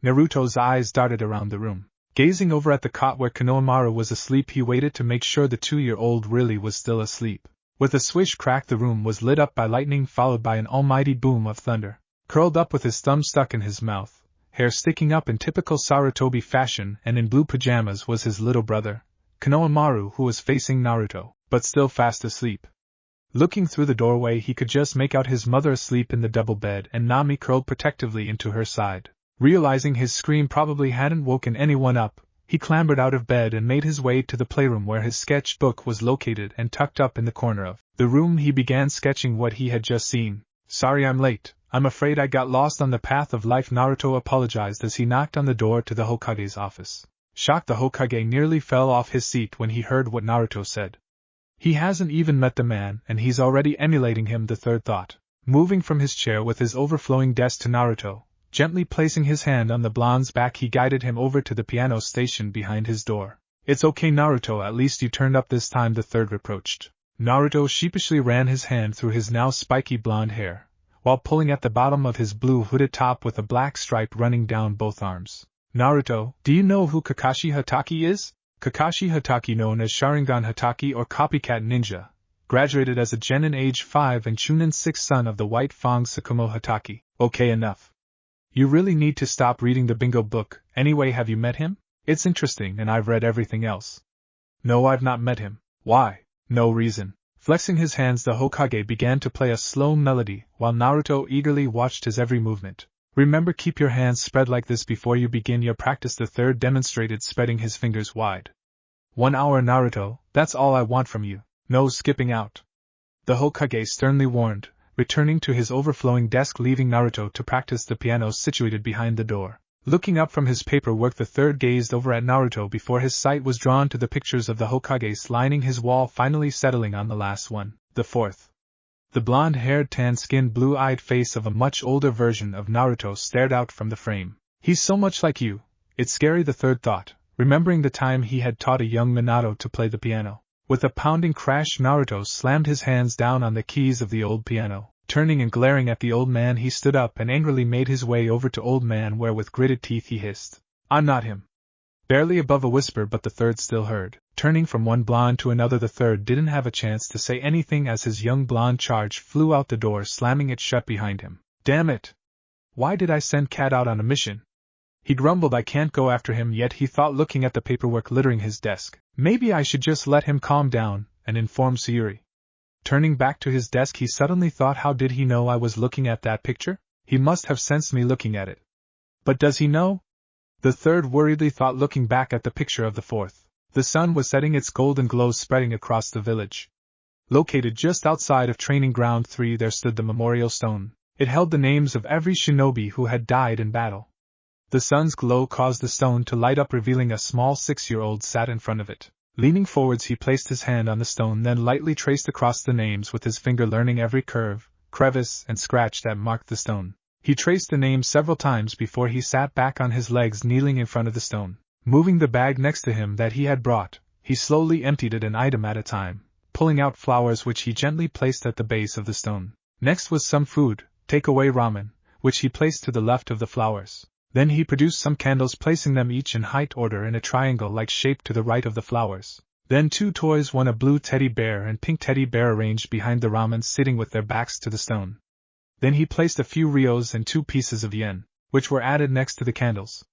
Naruto's eyes darted around the room. Gazing over at the cot where Konohamaru was asleep, he waited to make sure the 2-year-old really was still asleep. With a swish crack, the room was lit up by lightning followed by an almighty boom of thunder. Curled up with his thumb stuck in his mouth, hair sticking up in typical Sarutobi fashion and in blue pajamas was his little brother, Konohamaru, who was facing Naruto, but still fast asleep. Looking through the doorway he could just make out his mother asleep in the double bed and Nami curled protectively into her side. Realizing his scream probably hadn't woken anyone up, he clambered out of bed and made his way to the playroom where his sketchbook was located and tucked up in the corner of the room he began sketching what he had just seen. "Sorry I'm late. I'm afraid I got lost on the path of life," Naruto apologized as he knocked on the door to the Hokage's office. Shocked, the Hokage nearly fell off his seat when he heard what Naruto said. He hasn't even met the man and he's already emulating him, the third thought. Moving from his chair with his overflowing desk to Naruto, gently placing his hand on the blonde's back, he guided him over to the piano station behind his door. "It's okay, Naruto, at least you turned up this time," the third reproached. Naruto sheepishly ran his hand through his now spiky blonde hair, while pulling at the bottom of his blue hooded top with a black stripe running down both arms. "Naruto, do you know who Kakashi Hatake is?" Kakashi Hatake, known as Sharingan Hatake or Copycat Ninja, graduated as a Genin age 5 and Chunin 6 son of the White Fang Tsukumo Hatake. "Okay, enough. You really need to stop reading the bingo book. Anyway, have you met him? It's interesting and I've read everything else." "No, I've not met him." "Why?" "No reason." Flexing his hands, the Hokage began to play a slow melody while Naruto eagerly watched his every movement. "Remember, keep your hands spread like this before you begin your practice," the third demonstrated, spreading his fingers wide. "1 hour, Naruto, that's all I want from you. No skipping out," the Hokage sternly warned, returning to his overflowing desk, leaving Naruto to practice the piano situated behind the door. Looking up from his paperwork, the third gazed over at Naruto before his sight was drawn to the pictures of the Hokages lining his wall, finally settling on the last one, the fourth. The blonde-haired, tan-skinned, blue-eyed face of a much older version of Naruto stared out from the frame. "He's so much like you. It's scary," the third thought, remembering the time he had taught a young Minato to play the piano. With a pounding crash, Naruto slammed his hands down on the keys of the old piano. Turning and glaring at the old man, he stood up and angrily made his way over to old man, where with gritted teeth he hissed, "I'm not him." Barely above a whisper, but the third still heard. Turning from one blonde to another, the third didn't have a chance to say anything as his young blonde charge flew out the door, slamming it shut behind him. "Damn it! Why did I send Cat out on a mission?" He grumbled. "I can't go after him yet," he thought, looking at the paperwork littering his desk. "Maybe I should just let him calm down and inform Sayuri." Turning back to his desk, he suddenly thought, how did he know I was looking at that picture? He must have sensed me looking at it. But does he know? The third worriedly thought, looking back at the picture of the fourth. The sun was setting, its golden glow spreading across the village. Located just outside of Training Ground 3, there stood the memorial stone. It held the names of every shinobi who had died in battle. The sun's glow caused the stone to light up, revealing a small 6-year-old sat in front of it. Leaning forwards, he placed his hand on the stone, then lightly traced across the names with his finger, learning every curve, crevice, and scratch that marked the stone. He traced the names several times before he sat back on his legs, kneeling in front of the stone. Moving the bag next to him that he had brought, he slowly emptied it an item at a time, pulling out flowers which he gently placed at the base of the stone. Next was some food, takeaway ramen, which he placed to the left of the flowers. Then he produced some candles, placing them each in height order in a triangle-like shape to the right of the flowers. Then 2 toys, one a blue teddy bear and pink teddy bear, arranged behind the ramen, sitting with their backs to the stone. Then he placed a few ryos and 2 pieces of yen, which were added next to the candles.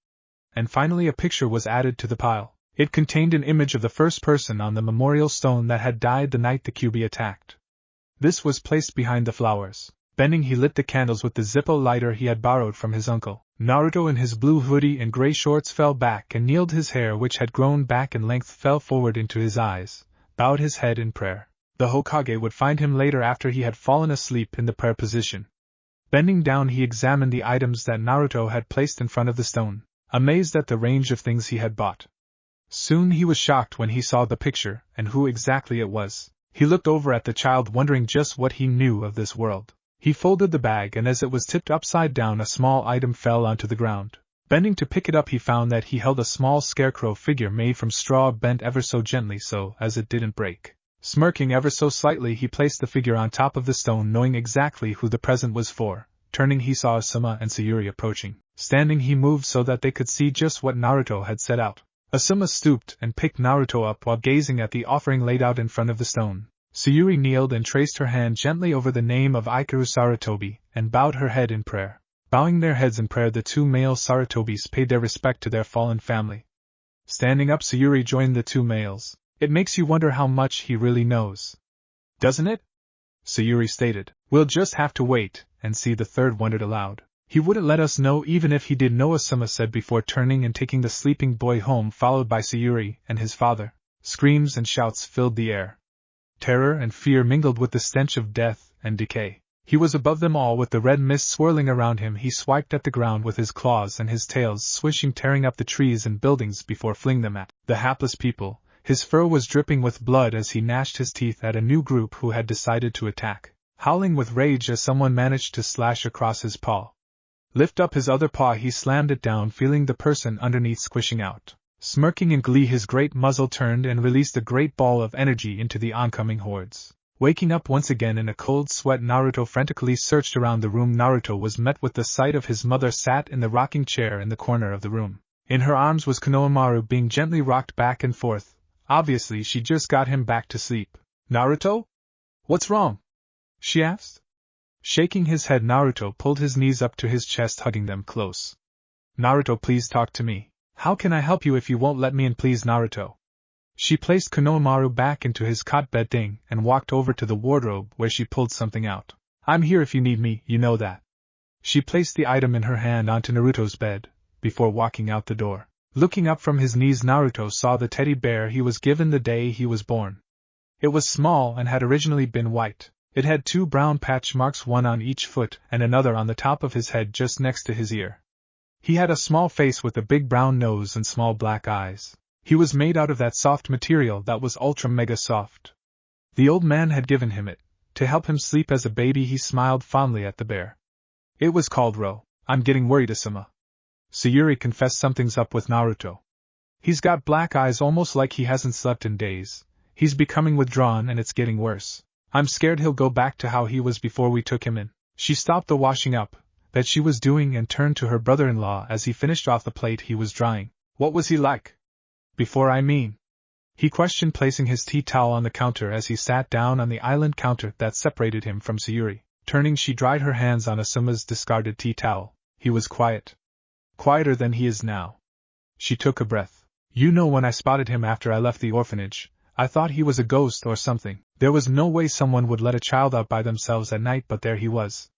And finally a picture was added to the pile. It contained an image of the first person on the memorial stone that had died the night the Kyuubi attacked. This was placed behind the flowers. Bending, he lit the candles with the Zippo lighter he had borrowed from his uncle. Naruto in his blue hoodie and gray shorts fell back and kneeled. His hair, which had grown back in length, fell forward into his eyes, bowed his head in prayer. The Hokage would find him later after he had fallen asleep in the prayer position. Bending down, he examined the items that Naruto had placed in front of the stone, amazed at the range of things he had bought. Soon he was shocked when he saw the picture and who exactly it was. He looked over at the child, wondering just what he knew of this world. He folded the bag, and as it was tipped upside down, a small item fell onto the ground. Bending to pick it up, he found that he held a small scarecrow figure made from straw, bent ever so gently so as it didn't break. Smirking ever so slightly, he placed the figure on top of the stone, knowing exactly who the present was for. Turning, he saw Asuma and Sayuri approaching. Standing, he moved so that they could see just what Naruto had set out. Asuma stooped and picked Naruto up while gazing at the offering laid out in front of the stone. Sayuri kneeled and traced her hand gently over the name of Ikaru Sarutobi, and bowed her head in prayer. Bowing their heads in prayer, the two male Sarutobis paid their respect to their fallen family. Standing up, Sayuri joined the two males. It makes you wonder how much he really knows. Doesn't it? Sayuri stated. We'll just have to wait and see. The third wondered aloud. He wouldn't let us know even if he did know, Asuma said before turning and taking the sleeping boy home, followed by Sayuri and his father. Screams and shouts filled the air. Terror and fear mingled with the stench of death and decay. He was above them all, with the red mist swirling around him. He swiped at the ground with his claws and his tails swishing, tearing up the trees and buildings before flinging them at the hapless people. His fur was dripping with blood as he gnashed his teeth at a new group who had decided to attack, howling with rage as someone managed to slash across his paw. Lift up his other paw, he slammed it down, feeling the person underneath squishing out. Smirking in glee, his great muzzle turned and released a great ball of energy into the oncoming hordes. Waking up once again in a cold sweat, Naruto frantically searched around the room. Naruto was met with the sight of his mother sat in the rocking chair in the corner of the room. In her arms was Konohamaru, being gently rocked back and forth. Obviously, she just got him back to sleep. Naruto? What's wrong? She asked. Shaking his head, Naruto pulled his knees up to his chest, hugging them close. Naruto, please talk to me. How can I help you if you won't let me in, please, Naruto? She placed Konohamaru back into his cot bedding and walked over to the wardrobe where she pulled something out. I'm here if you need me, you know that. She placed the item in her hand onto Naruto's bed, before walking out the door. Looking up from his knees, Naruto saw the teddy bear he was given the day he was born. It was small and had originally been white. It had 2 brown patch marks, one on each foot and another on the top of his head just next to his ear. He had a small face with a big brown nose and small black eyes. He was made out of that soft material that was ultra mega soft. The old man had given him it to help him sleep as a baby. He smiled fondly at the bear. It was called Ro. I'm getting worried, Asuma. Sayuri confessed something's up with Naruto. He's got black eyes, almost like he hasn't slept in days. He's becoming withdrawn and it's getting worse. I'm scared he'll go back to how he was before we took him in. She stopped the washing up that she was doing and turned to her brother-in-law as he finished off the plate he was drying. What was he like? Before, I mean? He questioned, placing his tea towel on the counter as he sat down on the island counter that separated him from Sayuri. Turning, she dried her hands on Asuma's discarded tea towel. He was quiet. Quieter than he is now. She took a breath. You know, when I spotted him after I left the orphanage, I thought he was a ghost or something. There was no way someone would let a child out by themselves at night, but there he was.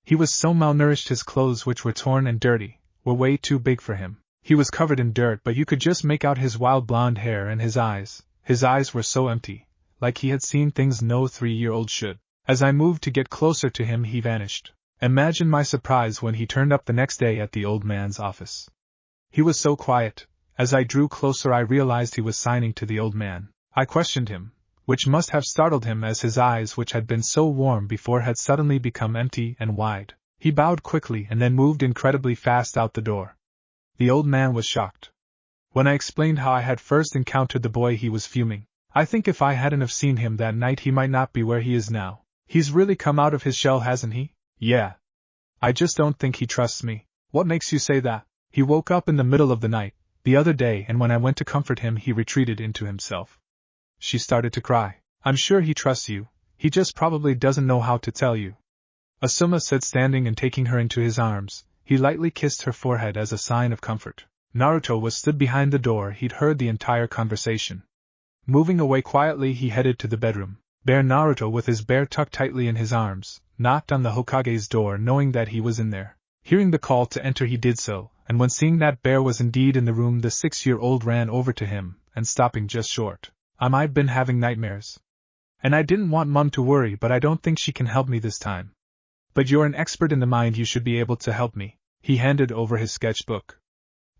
He was so malnourished, his clothes, which were torn and dirty, were way too big for him. He was covered in dirt, but you could just make out his wild blonde hair and his eyes. His eyes were so empty, like he had seen things no 3-year-old should. As I moved to get closer to him, he vanished. Imagine my surprise when he turned up the next day at the old man's office. He was so quiet. As I drew closer, I realized he was signing to the old man. I questioned him, which must have startled him, as his eyes, which had been so warm before, had suddenly become empty and wide. He bowed quickly and then moved incredibly fast out the door. The old man was shocked. When I explained how I had first encountered the boy, he was fuming. I think if I hadn't have seen him that night, he might not be where he is now. He's really come out of his shell, hasn't he? Yeah. I just don't think he trusts me. What makes you say that? He woke up in the middle of the night the other day, and when I went to comfort him, he retreated into himself. She started to cry. I'm sure he trusts you. He just probably doesn't know how to tell you. Asuma said, standing and taking her into his arms. He lightly kissed her forehead as a sign of comfort. Naruto was stood behind the door. He'd heard the entire conversation. Moving away quietly, he headed to the bedroom. Bear Naruto, with his bear tucked tightly in his arms, knocked on the Hokage's door, knowing that he was in there. Hearing the call to enter, he did so, and when seeing that Bear was indeed in the room, the 6-year-old ran over to him, and stopping just short. I've been having nightmares. And I didn't want Mum to worry, but I don't think she can help me this time. But you're an expert in the mind, you should be able to help me. He handed over his sketchbook.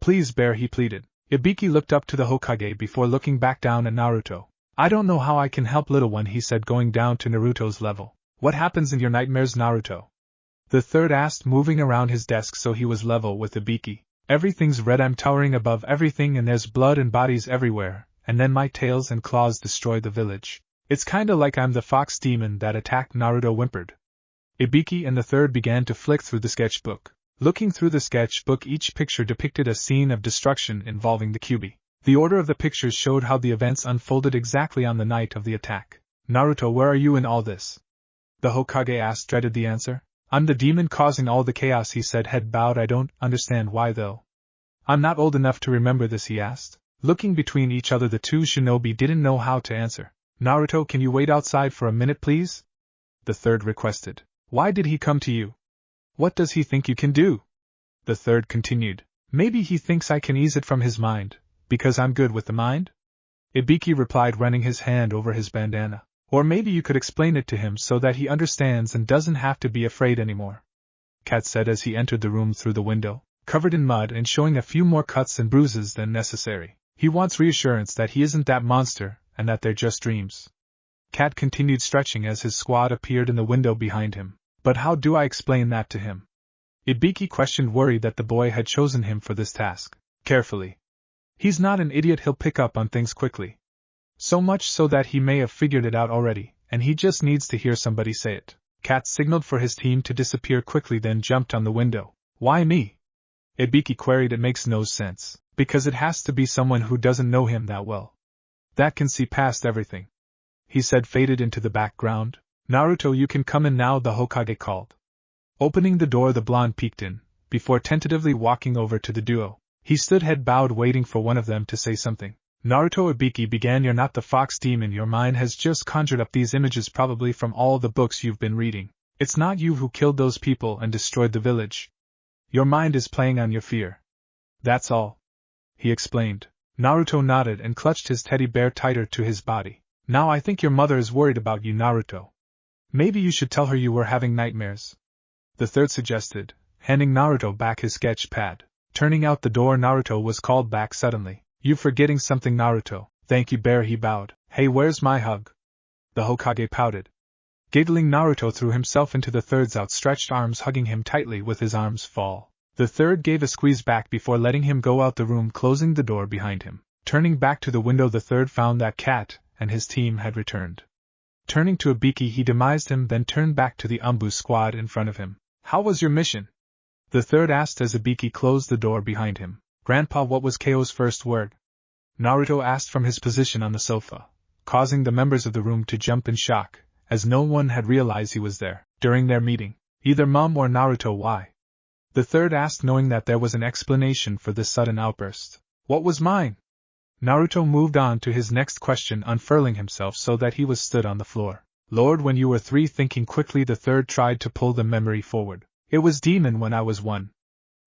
Please, Bear, he pleaded. Ibiki looked up to the Hokage before looking back down at Naruto. I don't know how I can help, little one, he said, going down to Naruto's level. What happens in your nightmares, Naruto? The third asked, moving around his desk so he was level with Ibiki. Everything's red, I'm towering above everything, and there's blood and bodies everywhere, and then my tails and claws destroy the village. It's kinda like I'm the fox demon that attacked, Naruto whimpered. Ibiki and the third began to flick through the sketchbook. Looking through the sketchbook, each picture depicted a scene of destruction involving the Kyuubi. The order of the pictures showed how the events unfolded exactly on the night of the attack. Naruto, where are you in all this? The Hokage asked, dreaded the answer. I'm the demon causing all the chaos, he said, head bowed. I don't understand why though. I'm not old enough to remember this, he asked. Looking between each other, the two shinobi didn't know how to answer. Naruto, can you wait outside for a minute, please? The third requested. Why did he come to you? What does he think you can do? The third continued. Maybe he thinks I can ease it from his mind, because I'm good with the mind? Ibiki replied, running his hand over his bandana. Or maybe you could explain it to him so that he understands and doesn't have to be afraid anymore. Kat said as he entered the room through the window, covered in mud and showing a few more cuts and bruises than necessary. He wants reassurance that he isn't that monster, and that they're just dreams. Kat continued, stretching as his squad appeared in the window behind him. But how do I explain that to him? Ibiki questioned, worried that the boy had chosen him for this task. Carefully. He's not an idiot, he'll pick up on things quickly. So much so that he may have figured it out already, and he just needs to hear somebody say it. Kat signaled for his team to disappear quickly, then jumped on the window. Why me? Ibiki queried. It makes no sense. Because it has to be someone who doesn't know him that well. That can see past everything. He said, faded into the background. Naruto, you can come in now, the Hokage called. Opening the door, the blonde peeked in, before tentatively walking over to the duo. He stood head bowed, waiting for one of them to say something. Naruto, Ibiki began, you're not the fox demon. Your mind has just conjured up these images, probably from all the books you've been reading. It's not you who killed those people and destroyed the village. Your mind is playing on your fear. That's all. He explained. Naruto nodded and clutched his teddy bear tighter to his body. Now I think your mother is worried about you, Naruto. Maybe you should tell her you were having nightmares. The third suggested, handing Naruto back his sketch pad. Turning out the door, Naruto was called back suddenly. You're forgetting something, Naruto. Thank you, Bear, he bowed. Hey, where's my hug? The Hokage pouted. Giggling, Naruto threw himself into the third's outstretched arms, hugging him tightly with his arms full. The third gave a squeeze back before letting him go out the room, closing the door behind him. Turning back to the window, the third found that Kat and his team had returned. Turning to Ibiki, he demised him, then turned back to the anbu squad in front of him. How was your mission? The third asked as Ibiki closed the door behind him. Grandpa, what was KO's first word? Naruto asked from his position on the sofa, causing the members of the room to jump in shock, as no one had realized he was there during their meeting. Either Mom or Naruto, why? The third asked, knowing that there was an explanation for this sudden outburst. What was mine? Naruto moved on to his next question, unfurling himself so that he was stood on the floor. Lord, when you were 3. Thinking quickly, the third tried to pull the memory forward. It was demon when I was 1.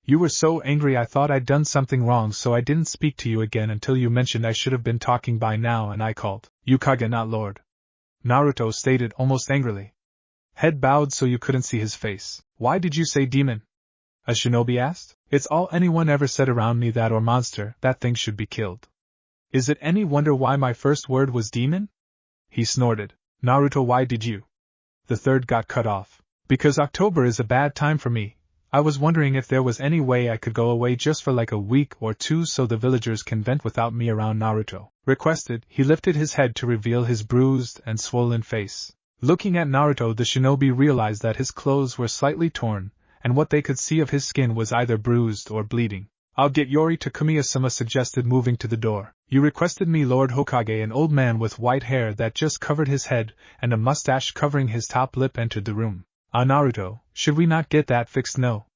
You were so angry I thought I'd done something wrong, so I didn't speak to you again until you mentioned I should have been talking by now, and I called you Kage, not Lord. Naruto stated almost angrily. Head bowed so you couldn't see his face. Why did you say demon? A shinobi asked. It's all anyone ever said around me, that or monster, that thing should be killed. Is it any wonder why my first word was demon? He snorted. Naruto, why did you? The third got cut off. Because October is a bad time for me. I was wondering if there was any way I could go away just for like a week or 2 so the villagers can vent without me around, Naruto requested. He lifted his head to reveal his bruised and swollen face. Looking at Naruto, the shinobi realized that his clothes were slightly torn, and what they could see of his skin was either bruised or bleeding. I'll get Yori to Kamiya-sama suggested, moving to the door. You requested me, Lord Hokage. An old man with white hair that just covered his head and a mustache covering his top lip entered the room. Naruto, should we not get that fixed? No.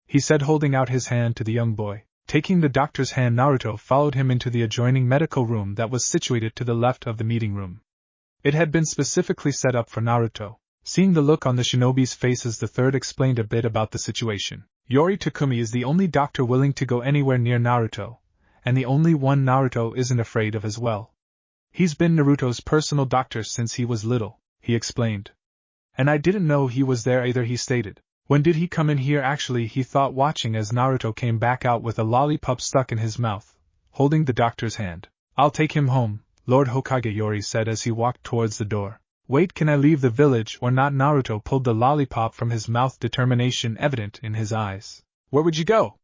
He said, holding out his hand to the young boy. Taking the doctor's hand, Naruto followed him into the adjoining medical room that was situated to the left of the meeting room. It had been specifically set up for Naruto. Seeing the look on the shinobi's faces, the third explained a bit about the situation. Yori Takumi is the only doctor willing to go anywhere near Naruto, and the only one Naruto isn't afraid of as well. He's been Naruto's personal doctor since he was little, he explained. And I didn't know he was there either, he stated. When did he come in here actually, he thought, watching as Naruto came back out with a lollipop stuck in his mouth, holding the doctor's hand. I'll take him home, Lord Hokage, Yori said as he walked towards the door. Wait, can I leave the village or not? Naruto pulled the lollipop from his mouth, determination evident in his eyes. Where would you go?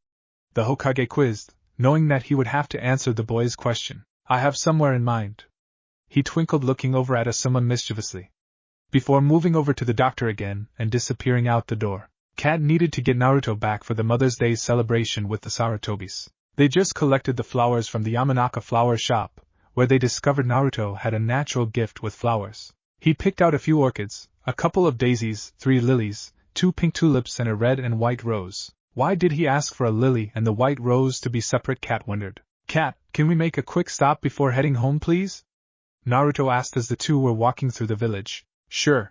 The Hokage quizzed, knowing that he would have to answer the boy's question. I have somewhere in mind. He twinkled, looking over at Asuma mischievously. Before moving over to the doctor again and disappearing out the door, Kat needed to get Naruto back for the Mother's Day celebration with the Sarutobis. They just collected the flowers from the Yamanaka flower shop, where they discovered Naruto had a natural gift with flowers. He picked out a few orchids, a couple of daisies, 3 lilies, 2 pink tulips and a red and white rose. Why did he ask for a lily and the white rose to be separate? Kat wondered. Kat, can we make a quick stop before heading home, please? Naruto asked as the two were walking through the village. Sure.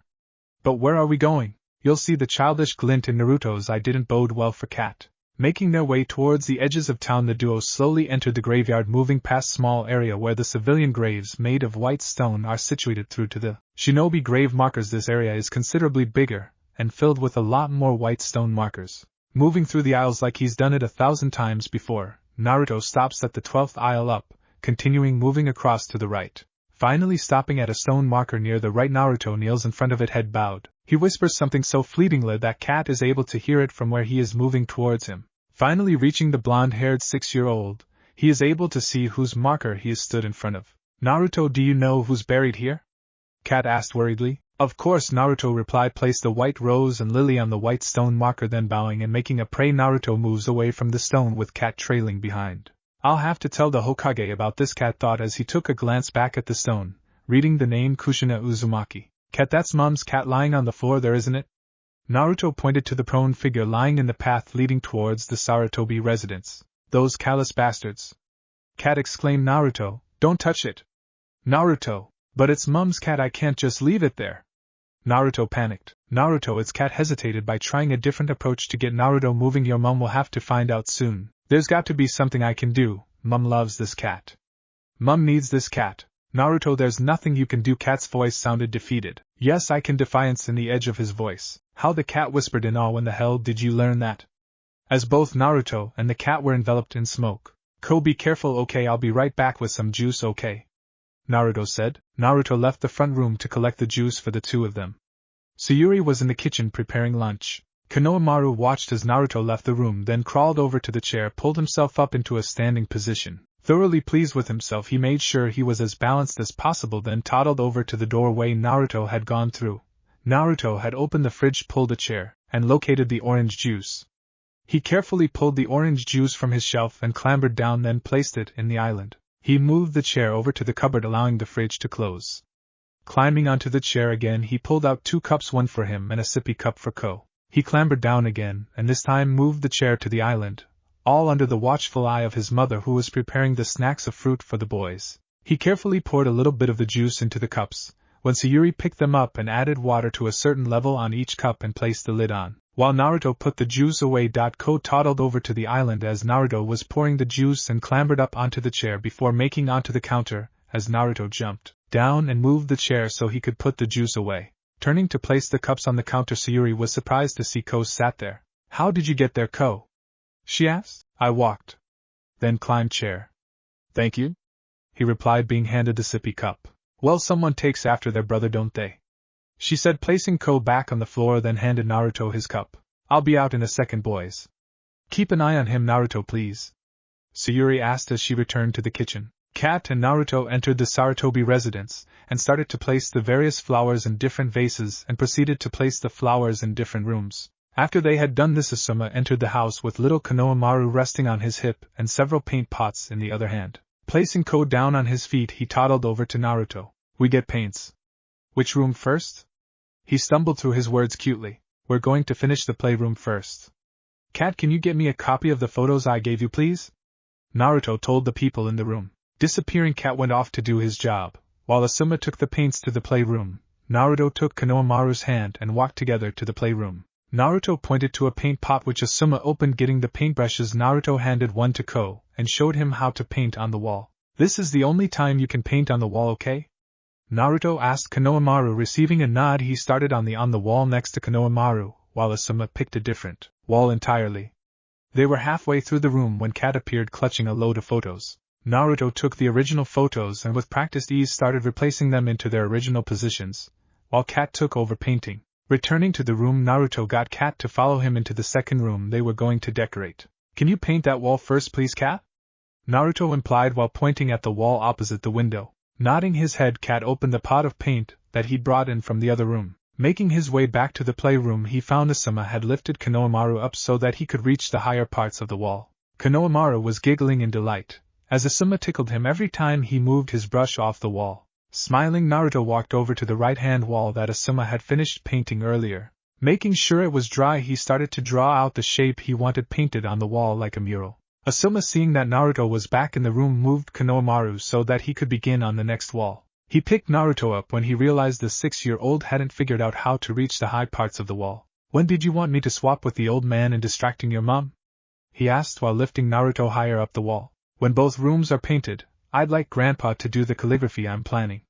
But where are we going? You'll see the childish glint in Naruto's eye didn't bode well for Kat. Making their way towards the edges of town, the duo slowly entered the graveyard, moving past small area where the civilian graves made of white stone are situated through to the shinobi grave markers. This area is considerably bigger and filled with a lot more white stone markers. Moving through the aisles like he's done it 1,000 times before, Naruto stops at the 12th aisle up, continuing moving across to the right. Finally stopping at a stone marker near the right, Naruto kneels in front of it, head bowed. He whispers something so fleetingly that Kat is able to hear it from where he is moving towards him. Finally reaching the blonde-haired 6-year-old, he is able to see whose marker he is stood in front of. Naruto, do you know who's buried here? Kat asked worriedly. Of course, Naruto replied. Place the white rose and lily on the white stone marker, then bowing and making a pray, Naruto moves away from the stone with Kat trailing behind. I'll have to tell the Hokage about this, Kat thought as he took a glance back at the stone, reading the name Kushina Uzumaki. Kat, that's Mom's cat lying on the floor there, isn't it? Naruto pointed to the prone figure lying in the path leading towards the Sarutobi residence. Those callous bastards! Kat exclaimed. Naruto, don't touch it! Naruto, but it's Mom's cat, I can't just leave it there! Naruto panicked. Naruto, its cat hesitated by trying a different approach to get Naruto moving. Your mom will have to find out soon. There's got to be something I can do. Mom loves this cat. Mom needs this cat. Naruto, there's nothing you can do. Cat's voice sounded defeated. Yes, I can, defiance in the edge of his voice. How, the cat whispered in awe. When the hell did you learn that? As both Naruto and the cat were enveloped in smoke. Ko, be careful, okay, I'll be right back with some juice, okay? Naruto said. Naruto left the front room to collect the juice for the two of them. Sayuri was in the kitchen preparing lunch. Konohamaru watched as Naruto left the room, then crawled over to the chair, pulled himself up into a standing position. Thoroughly pleased with himself, he made sure he was as balanced as possible, then toddled over to the doorway Naruto had gone through. Naruto had opened the fridge, pulled a chair, and located the orange juice. He carefully pulled the orange juice from his shelf and clambered down, then placed it in the island. He moved the chair over to the cupboard, allowing the fridge to close. Climbing onto the chair again, he pulled out 2 cups, one for him and a sippy cup for Ko. He clambered down again, and this time moved the chair to the island, all under the watchful eye of his mother, who was preparing the snacks of fruit for the boys. He carefully poured a little bit of the juice into the cups, when Sayuri picked them up and added water to a certain level on each cup and placed the lid on. While Naruto put the juice away, Ko toddled over to the island as Naruto was pouring the juice and clambered up onto the chair before making onto the counter, as Naruto jumped down and moved the chair so he could put the juice away. Turning to place the cups on the counter, Sayuri was surprised to see Ko sat there. How did you get there, Ko? She asked. I walked. Then climbed chair. Thank you? He replied, being handed the sippy cup. Well, someone takes after their brother, don't they? She said, placing Ko back on the floor, then handed Naruto his cup. I'll be out in a second, boys. Keep an eye on him, Naruto, please. Sayuri asked as she returned to the kitchen. Kat and Naruto entered the Sarutobi residence, and started to place the various flowers in different vases and proceeded to place the flowers in different rooms. After they had done this, Asuma entered the house with little Konohamaru resting on his hip and several paint pots in the other hand. Placing Ko down on his feet, he toddled over to Naruto. We get paints. Which room first? He stumbled through his words cutely. We're going to finish the playroom first. Kat, can you get me a copy of the photos I gave you, please? Naruto told the people in the room. Disappearing cat went off to do his job, while Asuma took the paints to the playroom. Naruto took Konohamaru's hand and walked together to the playroom. Naruto pointed to a paint pot which Asuma opened. Getting the paintbrushes, Naruto handed one to Ko and showed him how to paint on the wall. This is the only time you can paint on the wall, okay? Naruto asked Konohamaru. Receiving a nod, he started on the wall next to Konohamaru, while Asuma picked a different wall entirely. They were halfway through the room when Kat appeared clutching a load of photos. Naruto took the original photos and with practiced ease started replacing them into their original positions, while Kat took over painting. Returning to the room, Naruto got Kat to follow him into the second room they were going to decorate. Can you paint that wall first, please, Kat? Naruto implied while pointing at the wall opposite the window. Nodding his head, Kat opened the pot of paint that he'd brought in from the other room. Making his way back to the playroom, he found Asuma had lifted Konohamaru up so that he could reach the higher parts of the wall. Konohamaru was giggling in delight, as Asuma tickled him every time he moved his brush off the wall. Smiling, Naruto walked over to the right-hand wall that Asuma had finished painting earlier. Making sure it was dry, he started to draw out the shape he wanted painted on the wall like a mural. Asuma, seeing that Naruto was back in the room, moved Konohamaru so that he could begin on the next wall. He picked Naruto up when he realized the 6-year-old hadn't figured out how to reach the high parts of the wall. When did you want me to swap with the old man and distracting your mom? He asked while lifting Naruto higher up the wall. When both rooms are painted, I'd like Grandpa to do the calligraphy I'm planning.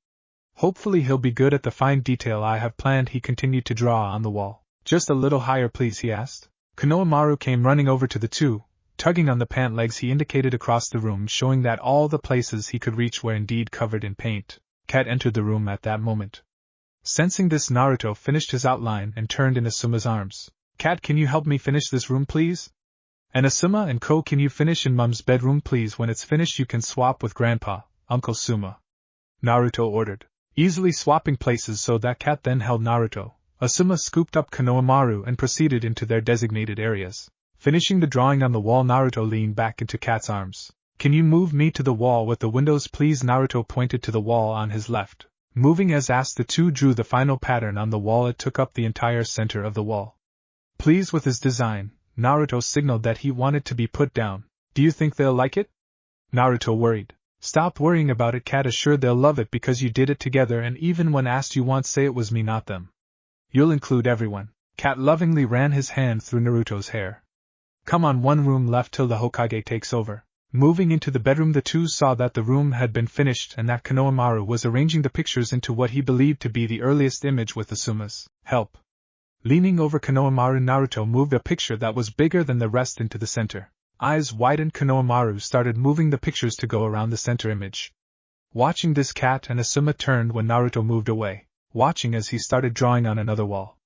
Hopefully he'll be good at the fine detail I have planned. He continued to draw on the wall. Just a little higher, please, he asked. Konohamaru came running over to the two. Tugging on the pant legs, he indicated across the room, showing that all the places he could reach were indeed covered in paint. Kat entered the room at that moment. Sensing this, Naruto finished his outline and turned in Asuma's arms. Kat, can you help me finish this room, please? And Asuma and Ko, can you finish in Mom's bedroom, please? When it's finished, you can swap with Grandpa, Uncle Suma. Naruto ordered, easily swapping places so that Kat then held Naruto. Asuma scooped up Konohamaru and proceeded into their designated areas. Finishing the drawing on the wall, Naruto leaned back into Kat's arms. Can you move me to the wall with the windows, please? Naruto pointed to the wall on his left. Moving as asked, the two drew the final pattern on the wall. It took up the entire center of the wall. Pleased with his design, Naruto signaled that he wanted to be put down. Do you think they'll like it? Naruto worried. Stop worrying about it, Kat assured. They'll love it because you did it together, and even when asked you once, say it was me, not them. You'll include everyone. Kat lovingly ran his hand through Naruto's hair. Come on, one room left till the Hokage takes over. Moving into the bedroom, the two saw that the room had been finished and that Konohamaru was arranging the pictures into what he believed to be the earliest image with Asuma's help. Leaning over Konohamaru, Naruto moved a picture that was bigger than the rest into the center. Eyes widened, Konohamaru started moving the pictures to go around the center image. Watching this, Kat and Asuma turned when Naruto moved away, watching as he started drawing on another wall.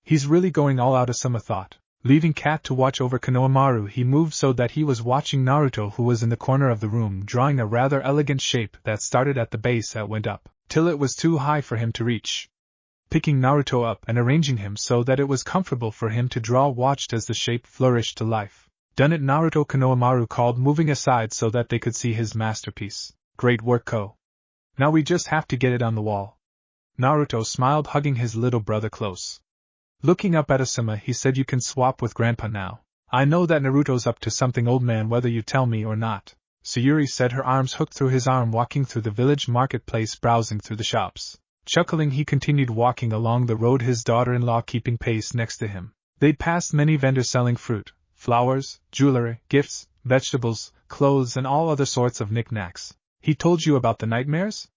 He's really going all out, Asuma thought. Leaving Kat to watch over Konohamaru, he moved so that he was watching Naruto, who was in the corner of the room drawing a rather elegant shape that started at the base that went up, till it was too high for him to reach. Picking Naruto up and arranging him so that it was comfortable for him to draw, watched as the shape flourished to life. Done it, Naruto, Konohamaru called, moving aside so that they could see his masterpiece. Great work, Ko. Now we just have to get it on the wall. Naruto smiled, hugging his little brother close. Looking up at Asuma, he said, you can swap with Grandpa now. I know that Naruto's up to something, old man, whether you tell me or not. Sayuri said, her arms hooked through his arm, walking through the village marketplace, browsing through the shops. Chuckling, he continued walking along the road, his daughter-in-law keeping pace next to him. They'd passed many vendors selling fruit, flowers, jewelry, gifts, vegetables, clothes, and all other sorts of knickknacks. He told you about the nightmares?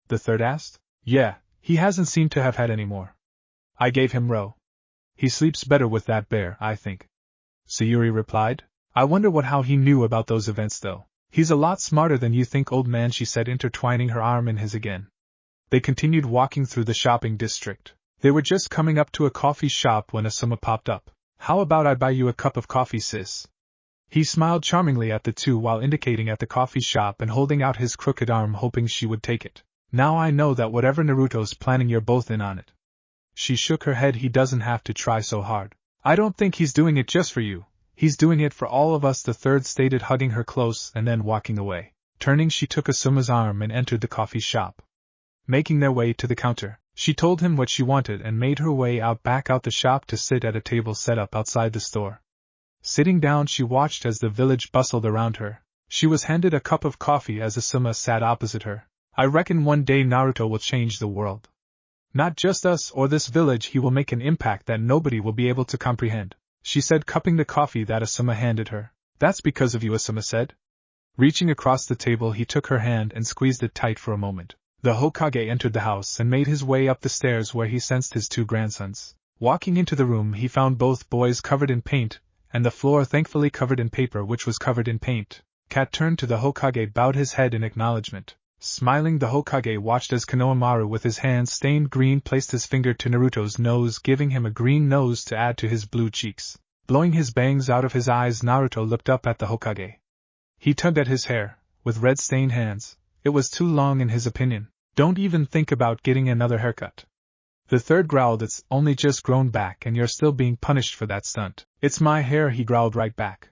The third asked. Yeah, he hasn't seemed to have had any more. I gave him Ro. He sleeps better with that bear, I think. Sayuri replied. I wonder how he knew about those events, though. He's a lot smarter than you think, old man, she said, intertwining her arm in his again. They continued walking through the shopping district. They were just coming up to a coffee shop when Asuma popped up. How about I buy you a cup of coffee, sis? He smiled charmingly at the two while indicating at the coffee shop and holding out his crooked arm, hoping she would take it. Now I know that whatever Naruto's planning, you're both in on it. She shook her head. He doesn't have to try so hard. I don't think he's doing it just for you. He's doing it for all of us, the third stated, hugging her close and then walking away. Turning, she took Asuma's arm and entered the coffee shop. Making their way to the counter, she told him what she wanted and made her way back out the shop to sit at a table set up outside the store. Sitting down, she watched as the village bustled around her. She was handed a cup of coffee as Asuma sat opposite her. I reckon one day Naruto will change the world. Not just us or this village, he will make an impact that nobody will be able to comprehend, she said, cupping the coffee that Asuma handed her. That's because of you, Asuma said. Reaching across the table, he took her hand and squeezed it tight for a moment. The Hokage entered the house and made his way up the stairs where he sensed his two grandsons. Walking into the room, he found both boys covered in paint, and the floor thankfully covered in paper which was covered in paint. Kat turned to the Hokage, bowed his head in acknowledgement. Smiling, the Hokage watched as Konohamaru, with his hand stained green, placed his finger to Naruto's nose, giving him a green nose to add to his blue cheeks. Blowing his bangs out of his eyes, Naruto looked up at the Hokage. He tugged at his hair, with red-stained hands. It was too long in his opinion. Don't even think about getting another haircut. The third growled, it's only just grown back and you're still being punished for that stunt. It's my hair, he growled right back.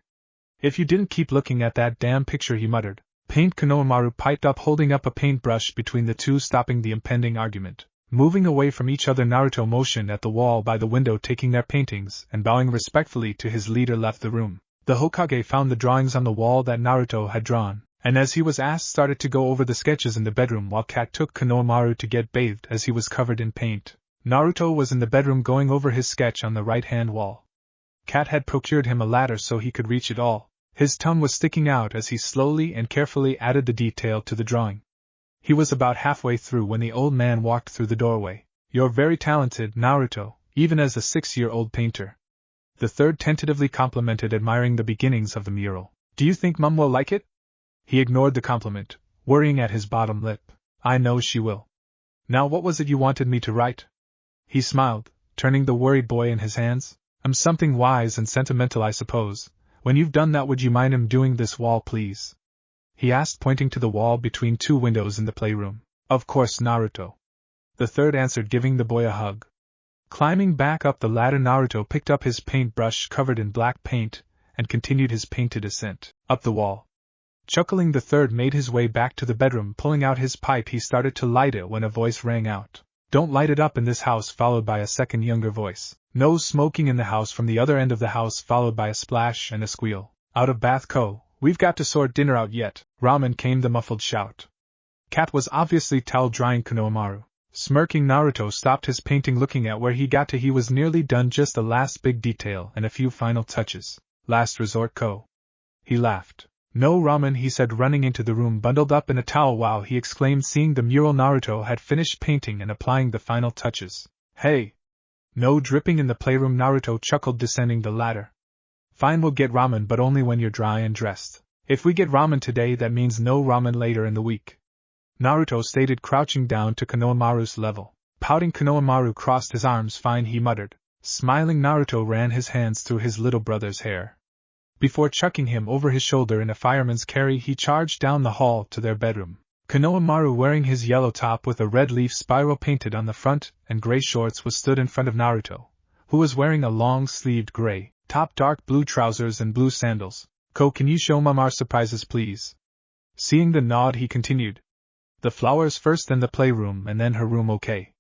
If you didn't keep looking at that damn picture, he muttered. Paint, Konohamaru piped up, holding up a paintbrush between the two, stopping the impending argument. Moving away from each other, Naruto motioned at the wall by the window, taking their paintings, and bowing respectfully to his leader, left the room. The Hokage found the drawings on the wall that Naruto had drawn, and as he was asked, started to go over the sketches in the bedroom, while Kat took Konohamaru to get bathed as he was covered in paint. Naruto was in the bedroom going over his sketch on the right-hand wall. Kat had procured him a ladder so he could reach it all. His tongue was sticking out as he slowly and carefully added the detail to the drawing. He was about halfway through when the old man walked through the doorway. You're very talented, Naruto, even as a 6-year-old painter. The third tentatively complimented, admiring the beginnings of the mural. Do you think Mum will like it? He ignored the compliment, worrying at his bottom lip. I know she will. Now what was it you wanted me to write? He smiled, turning the worried boy in his hands. Something wise and sentimental, I suppose. When you've done that, would you mind doing this wall, please? He asked, pointing to the wall between two windows in the playroom. Of course, Naruto. The third answered, giving the boy a hug. Climbing back up the ladder, Naruto picked up his paintbrush covered in black paint, and continued his painted ascent up the wall. Chuckling, the third made his way back to the bedroom. Pulling out his pipe, he started to light it when a voice rang out. Don't light it up in this house, followed by a second younger voice. No smoking in the house, from the other end of the house, followed by a splash and a squeal. Out of bath, Ko. We've got to sort dinner out yet. Ramen, came the muffled shout. Kat was obviously towel drying Konohamaru. Smirking, Naruto stopped his painting, looking at where he got to. He was nearly done, just the last big detail and a few final touches. Last resort, Ko. He laughed. No ramen, he said, running into the room bundled up in a towel. Wow, he exclaimed, seeing the mural Naruto had finished painting and applying the final touches. Hey! No dripping in the playroom, Naruto chuckled, descending the ladder. Fine, we'll get ramen, but only when you're dry and dressed. If we get ramen today, that means no ramen later in the week. Naruto stated, crouching down to Konohamaru's level. Pouting, Konohamaru crossed his arms. Fine, he muttered. Smiling, Naruto ran his hands through his little brother's hair. Before chucking him over his shoulder in a fireman's carry, he charged down the hall to their bedroom. Konohamaru, wearing his yellow top with a red leaf spiral painted on the front and gray shorts, was stood in front of Naruto, who was wearing a long-sleeved gray top, dark blue trousers, and blue sandals. Ko, can you show Mom our surprises, please? Seeing the nod, he continued. The flowers first, then the playroom, and then her room, okay?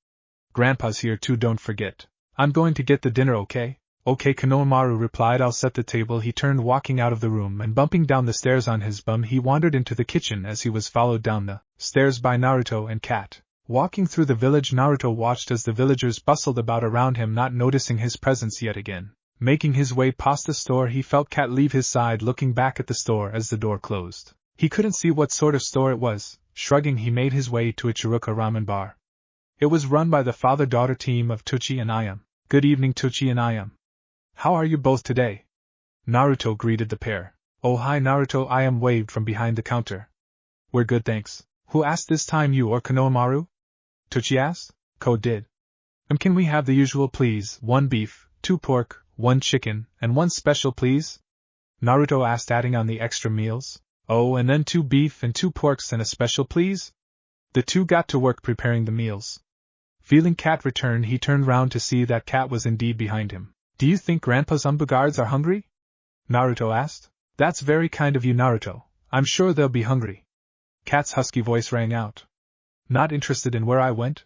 Grandpa's here too, don't forget. I'm going to get the dinner, okay? Okay, Konohamaru replied. I'll set the table. He turned, walking out of the room, and bumping down the stairs on his bum, he wandered into the kitchen as he was followed down the stairs by Naruto and Kat. Walking through the village, Naruto watched as the villagers bustled about around him, not noticing his presence yet again. Making his way past the store, he felt Kat leave his side, looking back at the store as the door closed. He couldn't see what sort of store it was. Shrugging, he made his way to a Chiruka ramen bar. It was run by the father-daughter team of Tuchi and Ayam. Good evening, Tuchi and Ayam. How are you both today? Naruto greeted the pair. Oh, hi, Naruto. Ayam waved from behind the counter. We're good, thanks. Who asked this time, you or Konohamaru? Tuchi asked. Ko did. Can we have the usual, please? 1 beef, 2 pork, 1 chicken, and 1 special, please? Naruto asked, adding on the extra meals. Oh, and then 2 beef and 2 porks and a special, please? The two got to work preparing the meals. Feeling Kat return, he turned round to see that Kat was indeed behind him. Do you think Grandpa's anbu guards are hungry? Naruto asked. That's very kind of you, Naruto. I'm sure they'll be hungry. Kat's husky voice rang out. Not interested in where I went?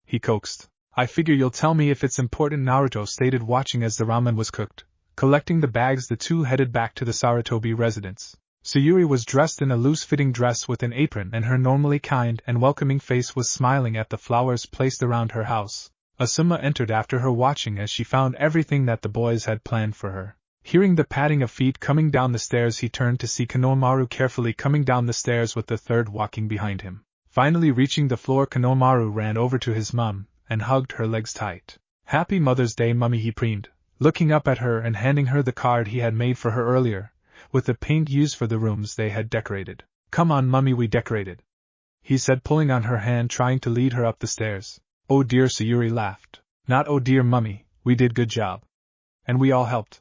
He coaxed. I figure you'll tell me if it's important, Naruto stated, watching as the ramen was cooked. Collecting the bags, the two headed back to the Sarutobi residence. Sayuri was dressed in a loose-fitting dress with an apron, and her normally kind and welcoming face was smiling at the flowers placed around her house. Asuma entered after her, watching as she found everything that the boys had planned for her. Hearing the padding of feet coming down the stairs, he turned to see Konohamaru carefully coming down the stairs with the third walking behind him. Finally reaching the floor, Konohamaru ran over to his mum and hugged her legs tight. "Happy Mother's Day, Mummy," he preened, looking up at her and handing her the card he had made for her earlier, with the paint used for the rooms they had decorated. "Come on, Mummy, we decorated," he said, pulling on her hand, trying to lead her up the stairs. "Oh dear," Sayuri laughed. "Not oh dear, Mummy, we did good job. And we all helped."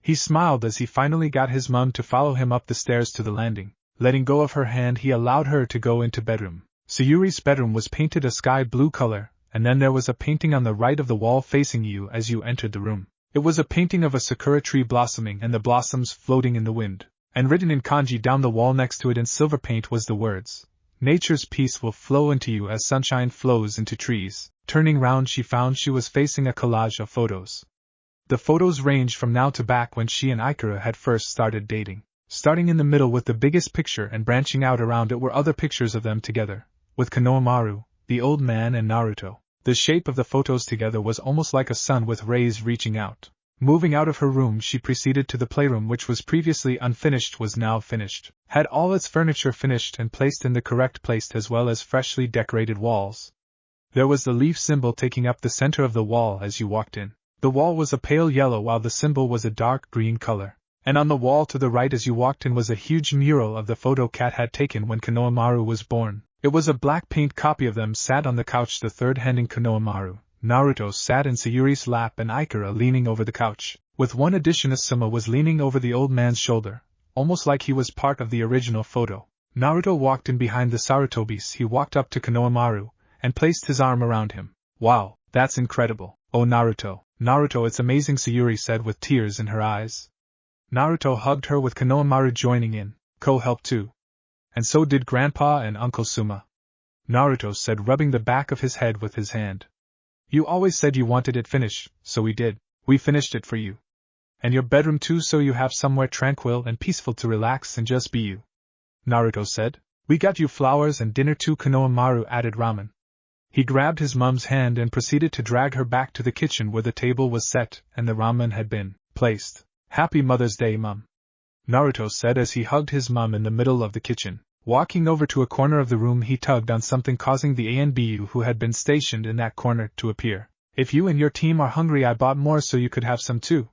He smiled as he finally got his mum to follow him up the stairs to the landing. Letting go of her hand, he allowed her to go into bedroom. Sayuri's bedroom was painted a sky blue color, and then there was a painting on the right of the wall facing you as you entered the room. It was a painting of a sakura tree blossoming and the blossoms floating in the wind, and written in kanji down the wall next to it in silver paint was the words, "Nature's peace will flow into you as sunshine flows into trees." Turning round, she found she was facing a collage of photos. The photos ranged from now to back when she and Ikura had first started dating. Starting in the middle with the biggest picture and branching out around it were other pictures of them together, with Konohamaru, the old man, and Naruto. The shape of the photos together was almost like a sun with rays reaching out. Moving out of her room, she proceeded to the playroom, which was previously unfinished was now finished, had all its furniture finished and placed in the correct place, as well as freshly decorated walls. There was the leaf symbol taking up the center of the wall as you walked in. The wall was a pale yellow while the symbol was a dark green color. And on the wall to the right as you walked in was a huge mural of the photo Kat had taken when Konohamaru was born. It was a black paint copy of them sat on the couch, the third handing Konohamaru. Naruto sat in Sayuri's lap and Ikura leaning over the couch. With one addition, Asuma was leaning over the old man's shoulder, almost like he was part of the original photo. Naruto walked in behind the Sarutobis. He walked up to Konohamaru and placed his arm around him. "Wow, that's incredible. Oh Naruto, Naruto, it's amazing," Sayuri said with tears in her eyes. Naruto hugged her with Konohamaru joining in. "Ko helped too. And so did Grandpa and Uncle Suma," Naruto said, rubbing the back of his head with his hand. "You always said you wanted it finished, so we did. We finished it for you. And your bedroom too, so you have somewhere tranquil and peaceful to relax and just be you," Naruto said. "We got you flowers and dinner too," Konohamaru added. "Ramen." He grabbed his mum's hand and proceeded to drag her back to the kitchen where the table was set and the ramen had been placed. "Happy Mother's Day, Mum," Naruto said as he hugged his mum in the middle of the kitchen. Walking over to a corner of the room, he tugged on something, causing the anbu who had been stationed in that corner to appear. "If you and your team are hungry, I bought more so you could have some too,"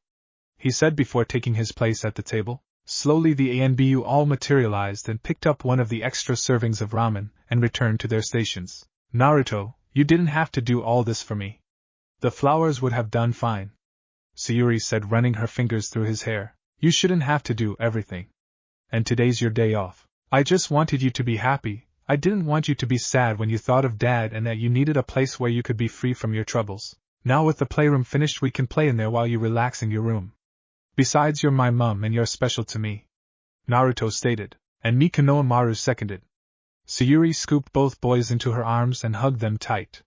he said before taking his place at the table. Slowly the anbu all materialized and picked up one of the extra servings of ramen and returned to their stations. "Naruto, you didn't have to do all this for me. The flowers would have done fine," Sayuri said, running her fingers through his hair. "You shouldn't have to do everything. And today's your day off. I just wanted you to be happy. I didn't want you to be sad when you thought of Dad and that you needed a place where you could be free from your troubles. Now with the playroom finished, we can play in there while you relax in your room. Besides, you're my mum and you're special to me," Naruto stated. "And me," Konohamaru seconded. Sayuri scooped both boys into her arms and hugged them tight.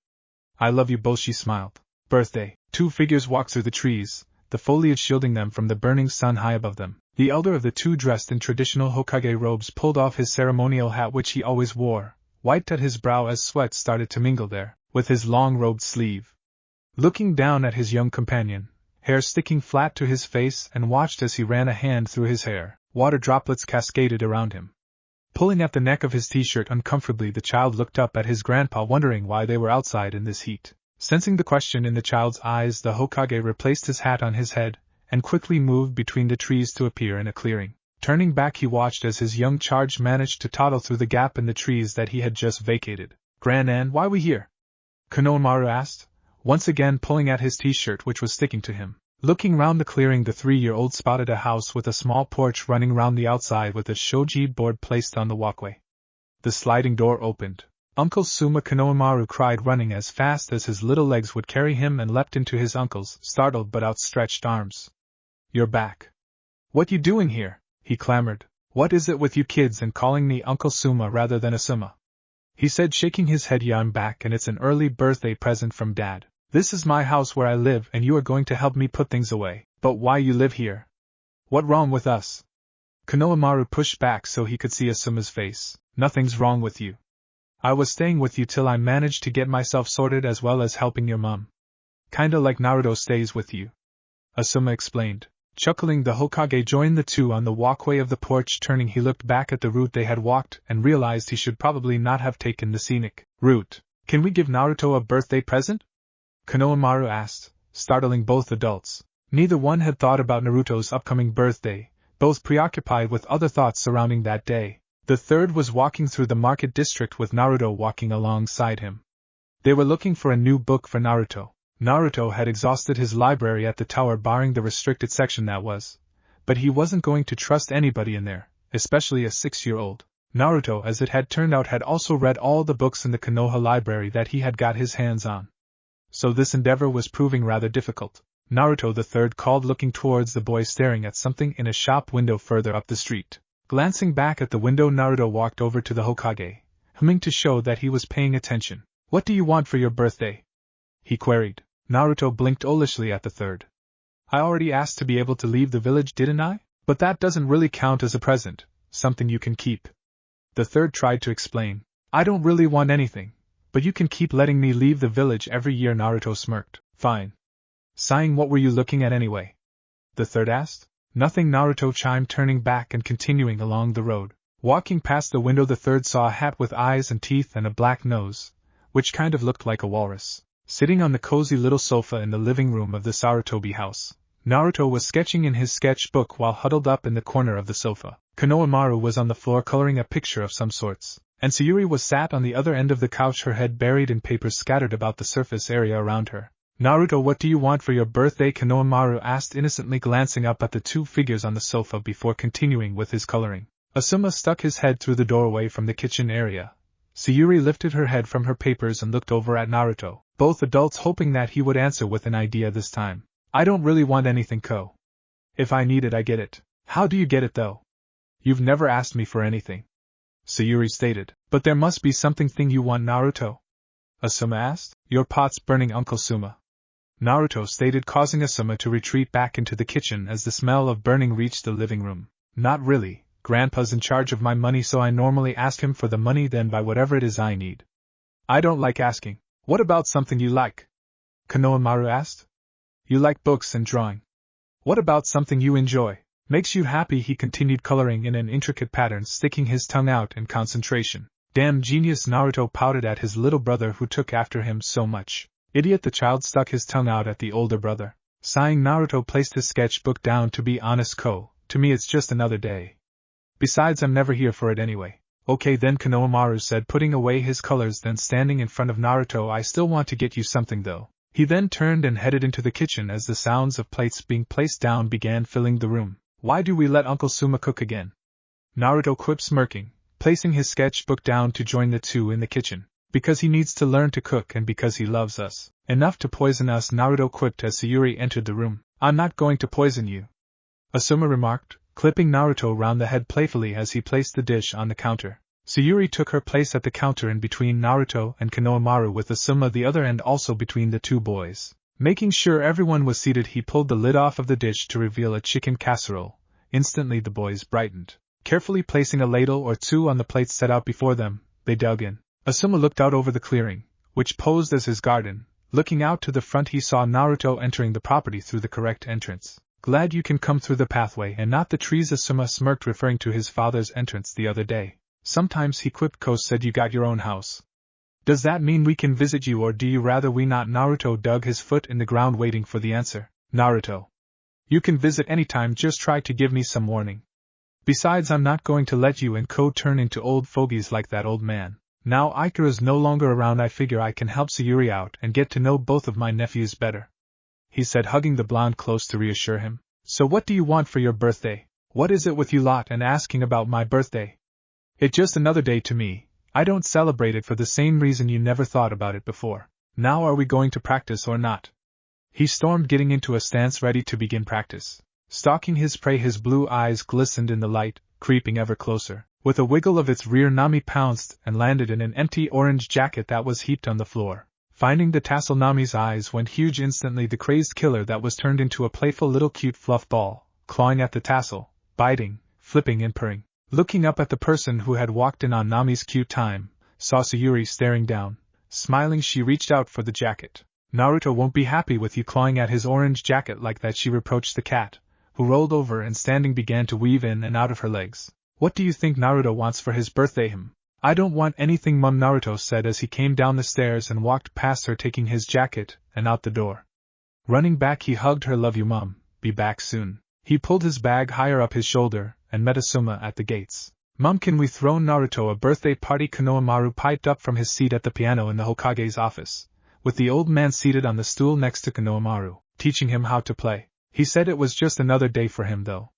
"I love you both," she smiled. Birthday. Two figures walked through the trees, the foliage shielding them from the burning sun high above them. The elder of the two, dressed in traditional Hokage robes, pulled off his ceremonial hat which he always wore, wiped at his brow as sweat started to mingle there, with his long-robed sleeve. Looking down at his young companion, hair sticking flat to his face, and watched as he ran a hand through his hair. Water droplets cascaded around him. Pulling at the neck of his t-shirt uncomfortably, the child looked up at his grandpa, wondering why they were outside in this heat. Sensing the question in the child's eyes, the Hokage replaced his hat on his head and quickly moved between the trees to appear in a clearing. Turning back, he watched as his young charge managed to toddle through the gap in the trees that he had just vacated. "Gran-Nan, why we here?" Konohamaru asked, once again pulling at his t-shirt which was sticking to him. Looking round the clearing, the 3-year-old spotted a house with a small porch running round the outside with a shoji board placed on the walkway. The sliding door opened. "Uncle Suma!" Konohamaru cried, running as fast as his little legs would carry him, and leapt into his uncle's startled but outstretched arms. "You're back. What you doing here?" he clamored. "What is it with you kids and calling me Uncle Suma rather than Asuma?" he said, shaking his head. "Yeah, I'm back, and it's an early birthday present from Dad. This is my house where I live, and you are going to help me put things away. But why you live here? What wrong with us?" Konohamaru pushed back so he could see Asuma's face. Nothing's wrong with you. I was staying with you till I managed to get myself sorted as well as helping your mom. Kinda like Naruto stays with you. Asuma explained. Chuckling, the Hokage joined the two on the walkway of the porch. Turning, he looked back at the route they had walked and realized he should probably not have taken the scenic route. Can we give Naruto a birthday present? Konohamaru asked, startling both adults. Neither one had thought about Naruto's upcoming birthday, both preoccupied with other thoughts surrounding that day. The third was walking through the market district with Naruto walking alongside him. They were looking for a new book for Naruto. Naruto had exhausted his library at the tower barring the restricted section that was, but he wasn't going to trust anybody in there, especially a 6-year-old. Naruto, as it had turned out, had also read all the books in the Konoha library that he had got his hands on. So this endeavor was proving rather difficult. Naruto the third called, looking towards the boy staring at something in a shop window further up the street. Glancing back at the window, Naruto walked over to the Hokage, humming to show that he was paying attention. What do you want for your birthday? He queried. Naruto blinked owlishly at the third. I already asked to be able to leave the village, didn't I? But that doesn't really count as a present, something you can keep. The third tried to explain. I don't really want anything, but you can keep letting me leave the village every year. Naruto smirked. Fine. Sighing, what were you looking at anyway? The third asked. Nothing, Naruto chimed, turning back and continuing along the road. Walking past the window, the third saw a hat with eyes and teeth and a black nose, which kind of looked like a walrus, sitting on the cozy little sofa in the living room of the Sarutobi house. Naruto was sketching in his sketchbook while huddled up in the corner of the sofa. Konohamaru was on the floor coloring a picture of some sorts, and Sayuri was sat on the other end of the couch, her head buried in papers scattered about the surface area around her. Naruto, what do you want for your birthday? Konohamaru asked innocently, glancing up at the two figures on the sofa before continuing with his coloring. Asuma stuck his head through the doorway from the kitchen area. Sayuri lifted her head from her papers and looked over at Naruto, both adults hoping that he would answer with an idea this time. I don't really want anything, Ko. If I need it, I get it. How do you get it, though? You've never asked me for anything, Sayuri stated. But there must be something you want, Naruto? Asuma asked. Your pot's burning, Uncle Suma, Naruto stated, causing Asuma to retreat back into the kitchen as the smell of burning reached the living room. Not really. Grandpa's in charge of my money, so I normally ask him for the money, then buy whatever it is I need. I don't like asking. What about something you like? Konohamaru asked. You like books and drawing. What about something you enjoy? Makes you happy? He continued, coloring in an intricate pattern, sticking his tongue out in concentration. Damn genius, Naruto pouted at his little brother who took after him so much. Idiot, the child stuck his tongue out at the older brother. Sighing, Naruto placed his sketchbook down. To be honest, Ko, to me it's just another day. Besides, I'm never here for it anyway. Okay then, Konohamaru said, putting away his colors, then standing in front of Naruto. I still want to get you something though. He then turned and headed into the kitchen as the sounds of plates being placed down began filling the room. Why do we let Uncle Suma cook again? Naruto quipped, smirking, placing his sketchbook down to join the two in the kitchen. Because he needs to learn to cook and because he loves us enough to poison us, Naruto quipped as Sayuri entered the room. I'm not going to poison you, Asuma remarked, clipping Naruto round the head playfully as he placed the dish on the counter. Sayuri took her place at the counter in between Naruto and Konohamaru, with Asuma the other end also between the two boys. Making sure everyone was seated, he pulled the lid off of the dish to reveal a chicken casserole. Instantly the boys brightened. Carefully placing a ladle or two on the plates set out before them, they dug in. Asuma looked out over the clearing, which posed as his garden. Looking out to the front, he saw Naruto entering the property through the correct entrance. Glad you can come through the pathway and not the trees, Asuma smirked, referring to his father's entrance the other day. Sometimes, he quipped. Ko said you got your own house. Does that mean we can visit you, or do you rather we not? Naruto dug his foot in the ground waiting for the answer. Naruto, you can visit anytime, just try to give me some warning. Besides, I'm not going to let you and Ko turn into old fogies like that old man. Now Ikara's no longer around, I figure I can help Sayuri out and get to know both of my nephews better, he said, hugging the blonde close to reassure him. So what do you want for your birthday? What is it with you lot and asking about my birthday? It's just another day to me. I don't celebrate it for the same reason you never thought about it before. Now are we going to practice or not? He stormed, getting into a stance ready to begin practice. Stalking his prey, his blue eyes glistened in the light, creeping ever closer. With a wiggle of its rear, Nami pounced and landed in an empty orange jacket that was heaped on the floor. Finding the tassel, Nami's eyes went huge instantly. The crazed killer that was turned into a playful little cute fluff ball, clawing at the tassel, biting, flipping and purring. Looking up at the person who had walked in on Nami's cute time, saw Sayuri staring down. Smiling, she reached out for the jacket. Naruto won't be happy with you clawing at his orange jacket like that, she reproached the cat, who rolled over and standing began to weave in and out of her legs. What do you think Naruto wants for his birthday? I don't want anything, Mum, Naruto said as he came down the stairs and walked past her taking his jacket and out the door. Running back, he hugged her. Love you, Mum, be back soon. He pulled his bag higher up his shoulder and met Asuma at the gates. Mum, can we throw Naruto a birthday party? Konohamaru piped up from his seat at the piano in the Hokage's office, with the old man seated on the stool next to Konohamaru, teaching him how to play. He said it was just another day for him though.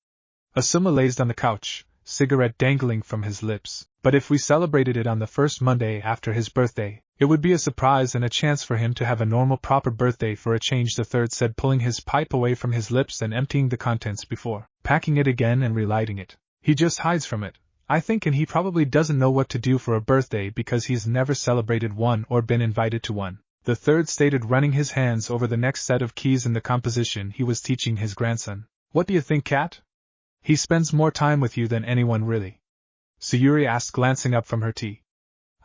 Asuma lazed on the couch, cigarette dangling from his lips. But if we celebrated it on the first Monday after his birthday, it would be a surprise and a chance for him to have a normal proper birthday for a change, the third said, pulling his pipe away from his lips and emptying the contents before packing it again and relighting it. He just hides from it, I think, and he probably doesn't know what to do for a birthday because he's never celebrated one or been invited to one, the third stated, running his hands over the next set of keys in the composition he was teaching his grandson. What do you think, Cat? He spends more time with you than anyone, really? Sayuri asked, glancing up from her tea.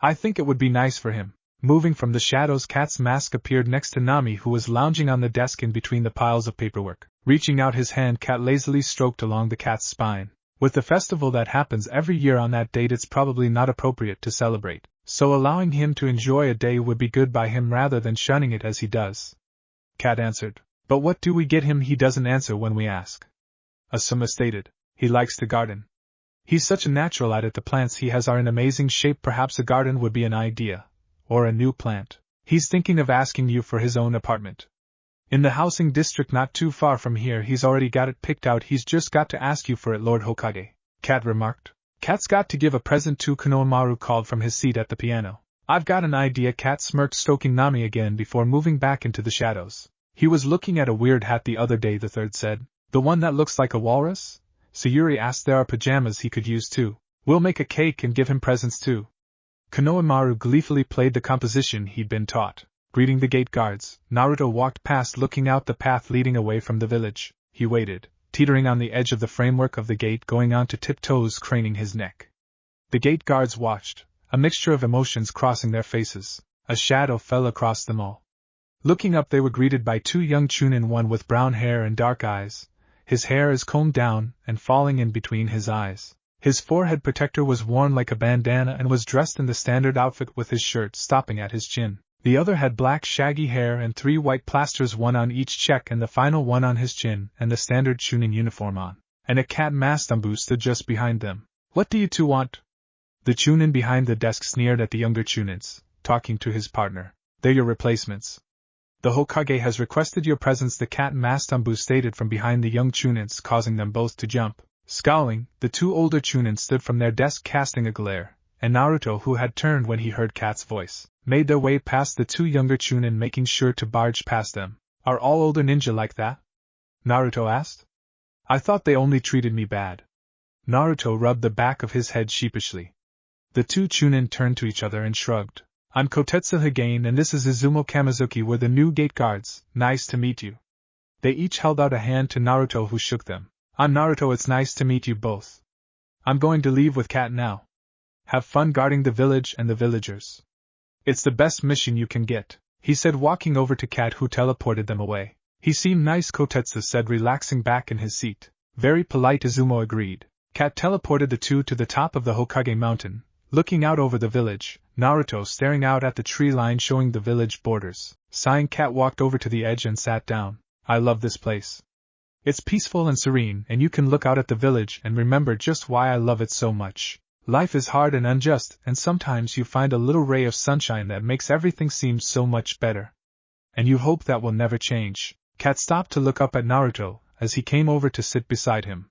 I think it would be nice for him. Moving from the shadows, Cat's mask appeared next to Nami, who was lounging on the desk in between the piles of paperwork. Reaching out his hand, Cat lazily stroked along the cat's spine. With the festival that happens every year on that date, it's probably not appropriate to celebrate, so allowing him to enjoy a day would be good by him rather than shunning it as he does. Cat answered. But what do we get him? He doesn't answer when we ask. Asuma stated. He likes to garden. He's such a natural at it. The plants he has are in amazing shape. Perhaps a garden would be an idea. Or a new plant. He's thinking of asking you for his own apartment. In the housing district not too far from here. He's already got it picked out. He's just got to ask you for it, Lord Hokage. Cat remarked. Cat's got to give a present too, Konohamaru called from his seat at the piano. I've got an idea. Cat smirked, stroking Nami again before moving back into the shadows. He was looking at a weird hat the other day, the third said. The one that looks like a walrus? Sayuri asked. There are pajamas he could use too. We'll make a cake and give him presents too. Konohamaru gleefully played the composition he'd been taught. Greeting the gate guards, Naruto walked past, looking out the path leading away from the village. He waited, teetering on the edge of the framework of the gate, going on to tiptoes, craning his neck. The gate guards watched, a mixture of emotions crossing their faces. A shadow fell across them all. Looking up, they were greeted by two young chunin, one with brown hair and dark eyes. His hair is combed down and falling in between his eyes. His forehead protector was worn like a bandana and was dressed in the standard outfit with his shirt stopping at his chin. The other had black shaggy hair and 3 white plasters, one on each cheek and the final one on his chin, and the standard chunin uniform on. And a cat masked anbu stood just behind them. What do you two want? The chunin behind the desk sneered at the younger chunins, talking to his partner. They're your replacements. The Hokage has requested your presence, the cat masked anbu stated from behind the young chunins, causing them both to jump. Scowling, the 2 older chunin stood from their desk casting a glare, and Naruto, who had turned when he heard Cat's voice, made their way past the 2 younger chunin, making sure to barge past them. Are all older ninja like that? Naruto asked. I thought they only treated me bad. Naruto rubbed the back of his head sheepishly. The 2 chunin turned to each other and shrugged. I'm Kotetsu Hagain and this is Izumo Kamizuki. We're the new gate guards. Nice to meet you. They each held out a hand to Naruto, who shook them. I'm Naruto, it's nice to meet you both. I'm going to leave with Cat now. Have fun guarding the village and the villagers. It's the best mission you can get, he said, walking over to Cat, who teleported them away. He seemed nice, Kotetsu said, relaxing back in his seat. Very polite, Izumo agreed. Cat teleported the 2 to the top of the Hokage mountain, looking out over the village, Naruto staring out at the tree line showing the village borders. Sighing, Cat walked over to the edge and sat down. I love this place. It's peaceful and serene, and you can look out at the village and remember just why I love it so much. Life is hard and unjust, and sometimes you find a little ray of sunshine that makes everything seem so much better. And you hope that will never change. Cat stopped to look up at Naruto as he came over to sit beside him.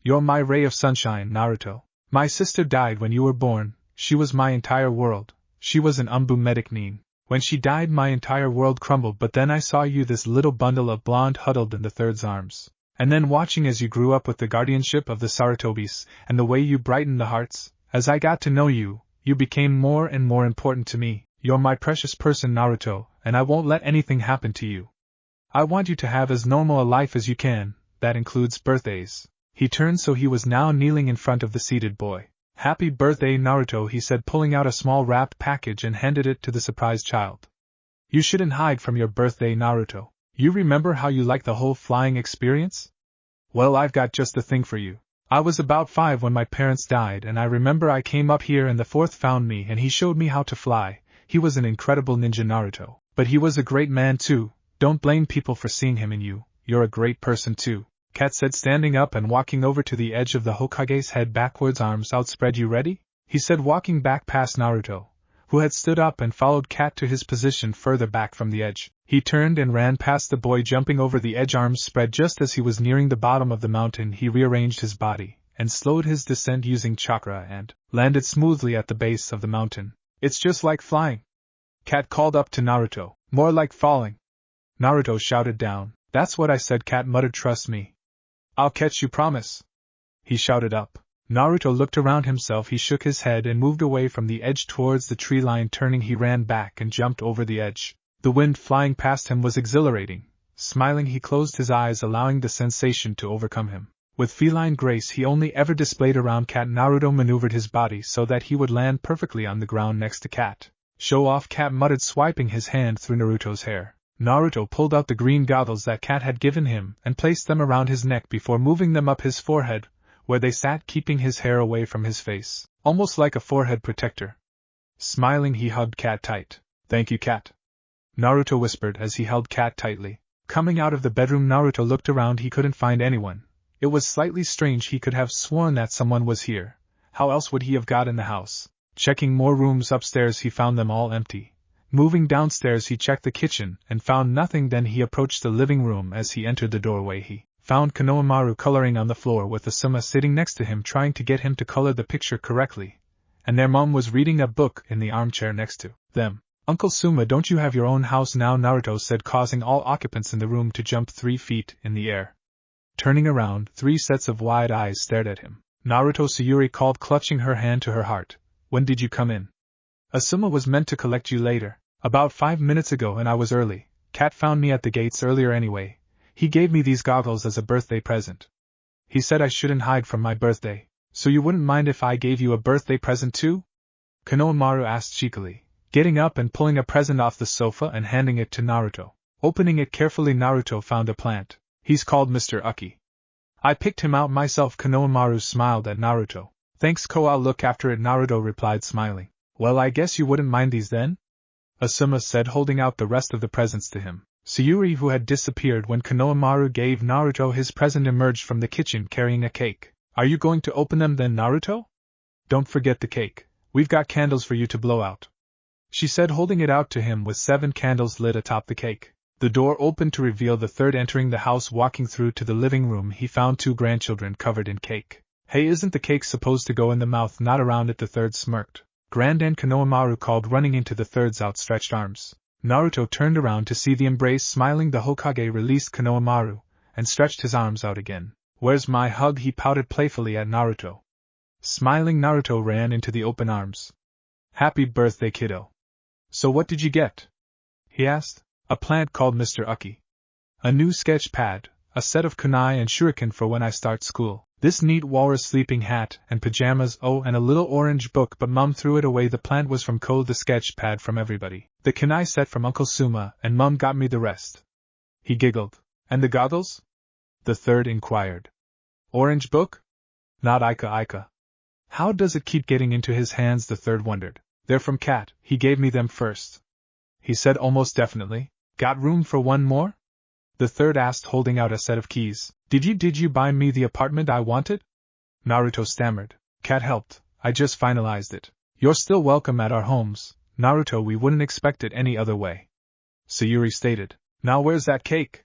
You're my ray of sunshine, Naruto. My sister died when you were born. She was my entire world. She was an anbu medic nin. When she died, my entire world crumbled, but then I saw you, this little bundle of blonde, huddled in the third's arms. And then watching as you grew up with the guardianship of the Sarutobis, and the way you brightened the hearts, as I got to know you, you became more and more important to me. You're my precious person, Naruto, and I won't let anything happen to you. I want you to have as normal a life as you can, that includes birthdays. He turned so he was now kneeling in front of the seated boy. "Happy birthday, Naruto," he said, pulling out a small wrapped package and handed it to the surprised child. "You shouldn't hide from your birthday, Naruto. You remember how you liked the whole flying experience? Well, I've got just the thing for you. I was about 5 when my parents died, and I remember I came up here and the fourth found me and he showed me how to fly. He was an incredible ninja, Naruto. But he was a great man too. Don't blame people for seeing him in you. You're a great person too," Kat said, standing up and walking over to the edge of the Hokage's head backwards, arms outspread. "You ready?" he said, walking back past Naruto, who had stood up and followed Kat to his position further back from the edge. He turned and ran past the boy, jumping over the edge, arms spread. Just as he was nearing the bottom of the mountain, he rearranged his body and slowed his descent using chakra and landed smoothly at the base of the mountain. "It's just like flying," Kat called up to Naruto. "More like falling," Naruto shouted down. "That's what I said," Kat muttered. "Trust me. I'll catch you, promise," he shouted up. Naruto looked around himself. He shook his head and moved away from the edge towards the tree line. Turning, he ran back and jumped over the edge. The wind flying past him was exhilarating. Smiling, he closed his eyes, allowing the sensation to overcome him. With feline grace he only ever displayed around Kat, Naruto maneuvered his body so that he would land perfectly on the ground next to Kat. "Show off," Kat muttered, swiping his hand through Naruto's hair. Naruto pulled out the green goggles that Kat had given him and placed them around his neck before moving them up his forehead, where they sat, keeping his hair away from his face, almost like a forehead protector. Smiling, he hugged Kat tight. "Thank you, Kat," Naruto whispered as he held Kat tightly. Coming out of the bedroom, Naruto looked around. He couldn't find anyone. It was slightly strange. He could have sworn that someone was here. How else would he have got in the house? Checking more rooms upstairs, he found them all empty. Moving downstairs, he checked the kitchen and found nothing. Then he approached the living room. As he entered the doorway, he found Konohamaru coloring on the floor with Asuma sitting next to him, trying to get him to color the picture correctly, and their mom was reading a book in the armchair next to them. "Uncle Suma, don't you have your own house now?" Naruto said, causing all occupants in the room to jump 3 feet in the air. Turning around, 3 sets of wide eyes stared at him. "Naruto," Sayuri called, clutching her hand to her heart. "When did you come in?" "Asuma was meant to collect you later. About 5 minutes ago, and I was early. Kat found me at the gates earlier anyway. He gave me these goggles as a birthday present. He said I shouldn't hide from my birthday. So you wouldn't mind if I gave you a birthday present too?" Konohamaru asked cheekily, getting up and pulling a present off the sofa and handing it to Naruto. Opening it carefully, Naruto found a plant. "He's called Mr. Uki. I picked him out myself." Konohamaru smiled at Naruto. "Thanks, Ko, I'll look after it," Naruto replied, smiling. "Well, I guess you wouldn't mind these then?" Asuma said, holding out the rest of the presents to him. Sayuri, who had disappeared when Konohamaru gave Naruto his present, emerged from the kitchen carrying a cake. "Are you going to open them then, Naruto?" "Don't forget the cake. We've got candles for you to blow out," she said, holding it out to him with 7 candles lit atop the cake. The door opened to reveal the third entering the house. Walking through to the living room, he found 2 grandchildren covered in cake. "Hey, isn't the cake supposed to go in the mouth, not around it?" the third smirked. "Granddad," Konohamaru called, running into the third's outstretched arms. Naruto turned around to see the embrace. Smiling, the Hokage released Konohamaru and stretched his arms out again. "Where's my hug?" he pouted playfully at Naruto. Smiling, Naruto ran into the open arms. "Happy birthday, kiddo. So what did you get?" he asked. "A plant called Mr. Uki. A new sketch pad, a set of kunai and shuriken for when I start school. This neat walrus sleeping hat and pajamas, oh, and a little orange book, but Mum threw it away. The plant was from Ko, the sketch pad from everybody. The kunai set from Uncle Suma, and Mum got me the rest." He giggled. "And the goggles?" the third inquired. "Orange book? Not Ika. How does it keep getting into his hands?" the third wondered. "They're from Kat. He gave me them first," he said almost definitely. "Got room for one more?" the third asked, holding out a set of keys. Did you buy me the apartment I wanted?" Naruto stammered. "Kat helped. I just finalized it. You're still welcome at our homes, Naruto. We wouldn't expect it any other way," Sayuri stated. "Now where's that cake?"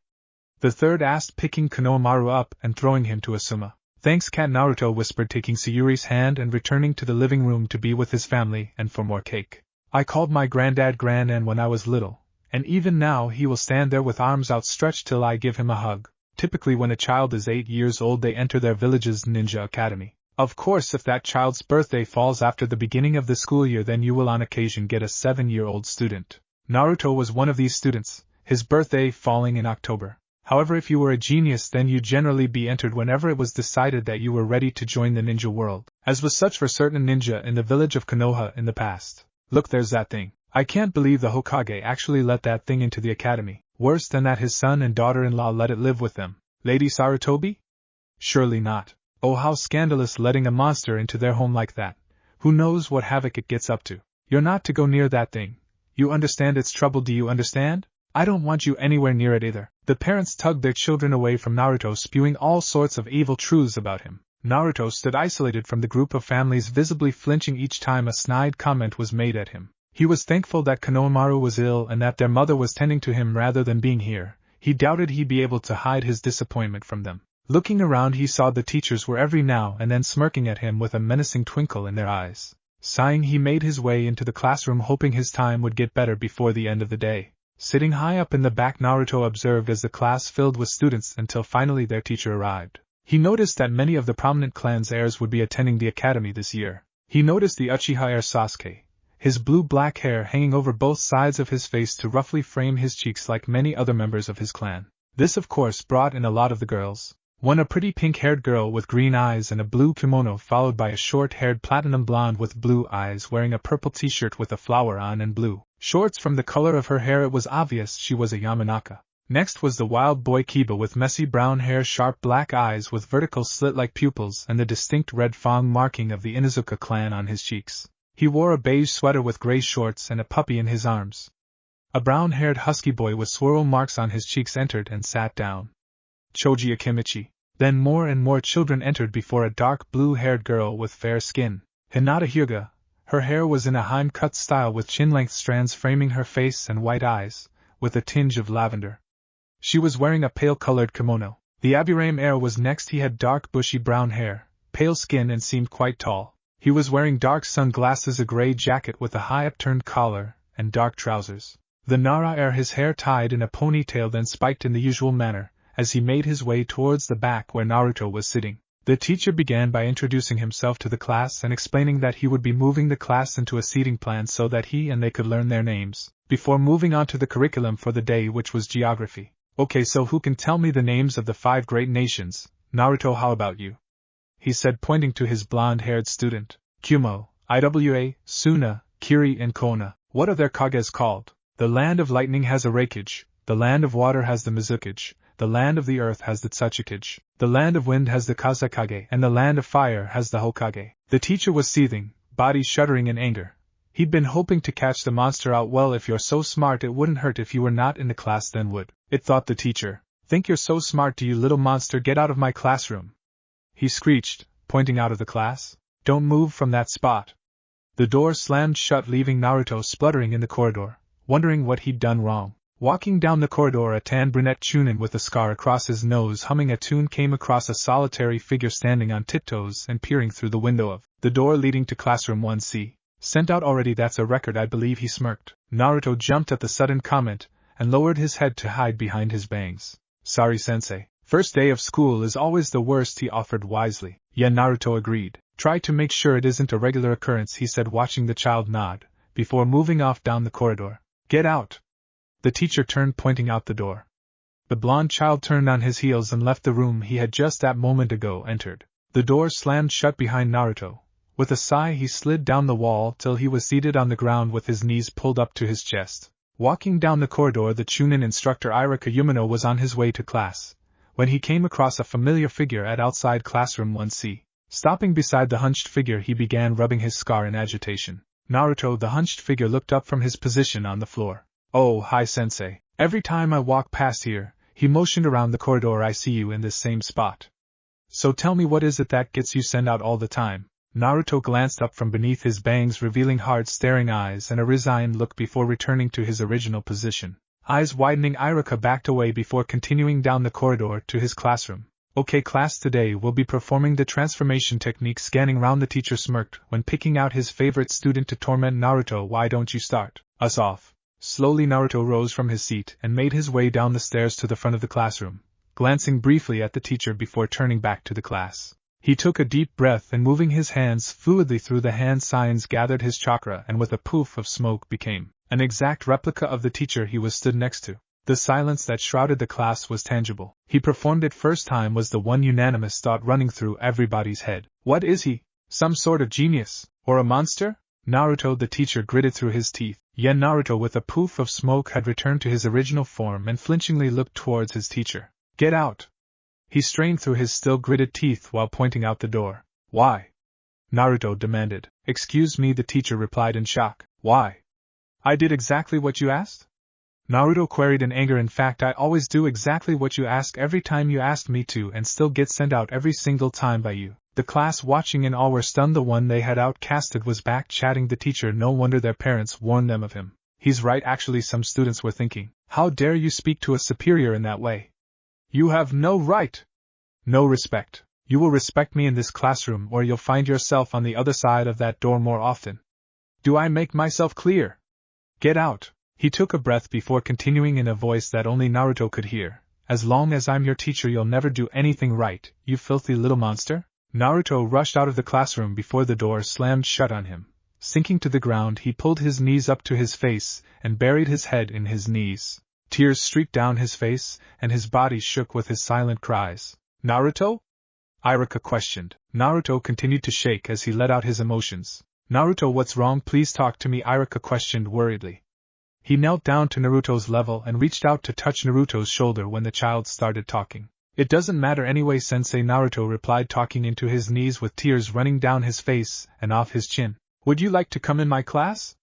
the third asked, picking Konohamaru up and throwing him to Asuma. "Thanks, Kat," Naruto whispered, taking Sayuri's hand and returning to the living room to be with his family and for more cake. "I called my granddad Gran-An when I was little, and even now he will stand there with arms outstretched till I give him a hug. Typically when a child is 8 years old they enter their village's ninja academy. Of course, if that child's birthday falls after the beginning of the school year, then you will on occasion get a 7-year-old student. Naruto was one of these students, his birthday falling in October. However, if you were a genius, then you'd generally be entered whenever it was decided that you were ready to join the ninja world, as was such for certain ninja in the village of Konoha in the past. Look, there's that thing. I can't believe the Hokage actually let that thing into the academy. Worse than that, his son and daughter-in-law let it live with them. Lady Sarutobi? Surely not. Oh, how scandalous, letting a monster into their home like that. Who knows what havoc it gets up to. You're not to go near that thing. You understand its trouble, do you understand? I don't want you anywhere near it either. The parents tugged their children away from Naruto, spewing all sorts of evil truths about him. Naruto stood isolated from the group of families, visibly flinching each time a snide comment was made at him. He was thankful that Konohamaru was ill and that their mother was tending to him rather than being here. He doubted he'd be able to hide his disappointment from them. Looking around, he saw the teachers were every now and then smirking at him with a menacing twinkle in their eyes. Sighing, he made his way into the classroom, hoping his time would get better before the end of the day. Sitting high up in the back, Naruto observed as the class filled with students until finally their teacher arrived. He noticed that many of the prominent clan's heirs would be attending the academy this year. He noticed the Uchiha heir Sasuke, his blue-black hair hanging over both sides of his face to roughly frame his cheeks like many other members of his clan. This, of course, brought in a lot of the girls. One, a pretty pink-haired girl with green eyes and a blue kimono, followed by a short-haired platinum blonde with blue eyes wearing a purple t-shirt with a flower on and blue shorts. From the color of her hair, it was obvious she was a Yamanaka. Next was the wild boy Kiba with messy brown hair, sharp black eyes with vertical slit-like pupils, and the distinct red fang marking of the Inuzuka clan on his cheeks. He wore a beige sweater with gray shorts and a puppy in his arms. A brown-haired husky boy with swirl marks on his cheeks entered and sat down. Choji Akimichi. Then more and more children entered before a dark blue-haired girl with fair skin. Hinata Hyuga. Her hair was in a Heim-cut style with chin-length strands framing her face and white eyes, with a tinge of lavender. She was wearing a pale-colored kimono. The Aburame heir was next. He had dark bushy brown hair, pale skin, and seemed quite tall. He was wearing dark sunglasses, a gray jacket with a high upturned collar, and dark trousers. The Nara heir, his hair tied in a ponytail then spiked in the usual manner, as he made his way towards the back where Naruto was sitting. The teacher began by introducing himself to the class and explaining that he would be moving the class into a seating plan so that he and they could learn their names, before moving on to the curriculum for the day, which was geography. Okay, so who can tell me the names of the 5 great nations? Naruto, how about you? He said, pointing to his blonde-haired student. Kumo, Iwa, Suna, Kiri, and Kona. What are their kages called? The land of lightning has a Reikage, the land of water has the Mizukage, the land of the earth has the Tsuchikage, the land of wind has the Kazakage, and the land of fire has the Hokage. The teacher was seething, body shuddering in anger. He'd been hoping to catch the monster out. Well, if you're so smart, it wouldn't hurt if you were not in the class, then would it? Thought the teacher. Think you're so smart, do you, little monster? Get out of my classroom! He screeched, pointing out of the class. Don't move from that spot. The door slammed shut, leaving Naruto spluttering in the corridor, wondering what he'd done wrong. Walking down the corridor, a tan brunette chunin with a scar across his nose humming a tune came across a solitary figure standing on tiptoes and peering through the window of the door leading to classroom 1C. Sent out already? That's a record, I believe, he smirked. Naruto jumped at the sudden comment and lowered his head to hide behind his bangs. Sorry, sensei. First day of school is always the worst, he offered wisely. Yeah, Naruto agreed. Try to make sure it isn't a regular occurrence, he said, watching the child nod, before moving off down the corridor. Get out! The teacher turned, pointing out the door. The blonde child turned on his heels and left the room he had just that moment ago entered. The door slammed shut behind Naruto. With a sigh, he slid down the wall till he was seated on the ground with his knees pulled up to his chest. Walking down the corridor, the Chunin instructor Irika Yumino was on his way to class, when he came across a familiar figure at outside classroom 1C. Stopping beside the hunched figure, he began rubbing his scar in agitation. Naruto, the hunched figure, looked up from his position on the floor. Oh, hi, sensei. Every time I walk past here, he motioned around the corridor, I see you in this same spot. So tell me, what is it that gets you sent out all the time? Naruto glanced up from beneath his bangs, revealing hard staring eyes and a resigned look before returning to his original position. Eyes widening, Irika backed away before continuing down the corridor to his classroom. Okay, class, today we'll be performing the transformation technique. Scanning round, the teacher smirked when picking out his favorite student to torment Naruto. Why don't you start us off? Slowly, Naruto rose from his seat and made his way down the stairs to the front of the classroom, glancing briefly at the teacher before turning back to the class. He took a deep breath and, moving his hands fluidly through the hand signs, gathered his chakra and with a poof of smoke became an exact replica of the teacher he was stood next to. The silence that shrouded the class was tangible. He performed it first time was the one unanimous thought running through everybody's head. What is he? Some sort of genius? Or a monster? Naruto, the teacher, gritted through his teeth. Yet Naruto, with a poof of smoke, had returned to his original form and flinchingly looked towards his teacher. Get out! He strained through his still gritted teeth while pointing out the door. Why? Naruto demanded. Excuse me, the teacher replied in shock. Why? I did exactly what you asked? Naruto queried in anger. In fact, I always do exactly what you ask every time you asked me to, and still get sent out every single time by you. The class watching in all were stunned. The one they had outcasted was back chatting the teacher. No wonder their parents warned them of him. He's right, actually, some students were thinking. How dare you speak to a superior in that way? You have no right. No respect. You will respect me in this classroom, or you'll find yourself on the other side of that door more often. Do I make myself clear? Get out. He took a breath before continuing in a voice that only Naruto could hear. As long as I'm your teacher, you'll never do anything right, you filthy little monster. Naruto rushed out of the classroom before the door slammed shut on him. Sinking to the ground, he pulled his knees up to his face and buried his head in his knees. Tears streaked down his face, and his body shook with his silent cries. Naruto? Iruka questioned. Naruto continued to shake as he let out his emotions. Naruto, what's wrong? Please talk to me, Iruka questioned worriedly. He knelt down to Naruto's level and reached out to touch Naruto's shoulder when the child started talking. It doesn't matter anyway, Sensei, Naruto replied, talking into his knees with tears running down his face and off his chin. Would you like to come in my class?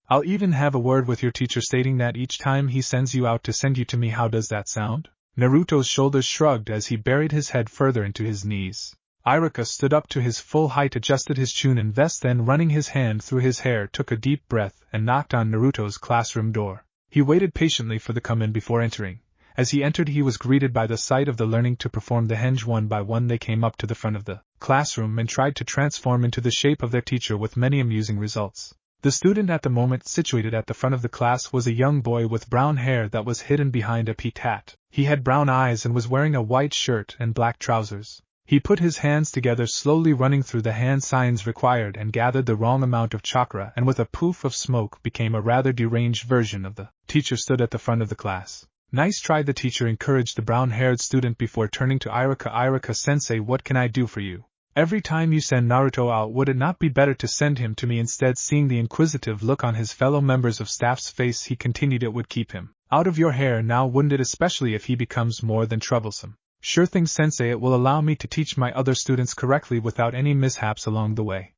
I'll even have a word with your teacher, stating that each time he sends you out to send you to me. How does that sound? Naruto's shoulders shrugged as he buried his head further into his knees. Iruka stood up to his full height, adjusted his tune and vest, then running his hand through his hair took a deep breath and knocked on Naruto's classroom door. He waited patiently for the come-in before entering. As he entered, he was greeted by the sight of the learning to perform the henge. One by one they came up to the front of the classroom and tried to transform into the shape of their teacher with many amusing results. The student at the moment situated at the front of the class was a young boy with brown hair that was hidden behind a peaked hat. He had brown eyes and was wearing a white shirt and black trousers. He put his hands together, slowly running through the hand signs required, and gathered the wrong amount of chakra, and with a poof of smoke became a rather deranged version of the teacher stood at the front of the class. Nice try, the teacher encouraged the brown-haired student before turning to Iruka. Iruka-sensei, what can I do for you? Every time you send Naruto out, would it not be better to send him to me instead? Seeing the inquisitive look on his fellow members of staff's face, he continued, it would keep him out of your hair now, wouldn't it, especially if he becomes more than troublesome? Sure thing, Sensei, it will allow me to teach my other students correctly without any mishaps along the way.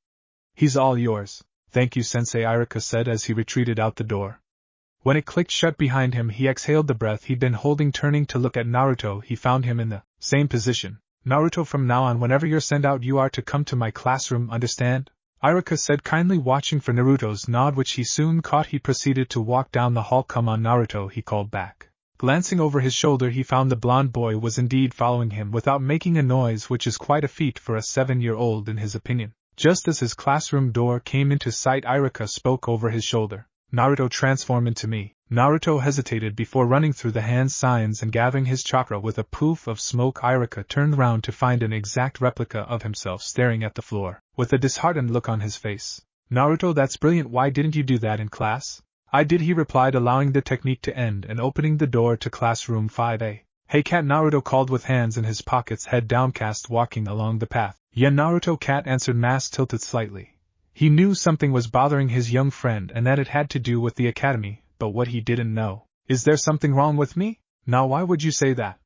He's all yours. Thank you, Sensei, Iruka said as he retreated out the door. When it clicked shut behind him, he exhaled the breath he'd been holding. Turning to look at Naruto, he found him in the same position. Naruto, from now on, whenever you're sent out, you are to come to my classroom, understand? Iruka said kindly, watching for Naruto's nod, which he soon caught. He proceeded to walk down the hall. Come on, Naruto, he called back. Glancing over his shoulder, he found the blonde boy was indeed following him without making a noise, which is quite a feat for a 7-year-old in his opinion. Just as his classroom door came into sight, Iruka spoke over his shoulder. Naruto, transform into me. Naruto hesitated before running through the hand signs and gathering his chakra with a poof of smoke. Iruka turned round to find an exact replica of himself staring at the floor, with a disheartened look on his face. Naruto, that's brilliant. Why didn't you do that in class? I did, he replied, allowing the technique to end and opening the door to classroom 5A. Hey cat, Naruto called with hands in his pockets, head downcast, walking along the path. Yeah, Naruto, cat answered, mask tilted slightly. He knew something was bothering his young friend and that it had to do with the academy, but what he didn't know, is there something wrong with me? Now why would you say that?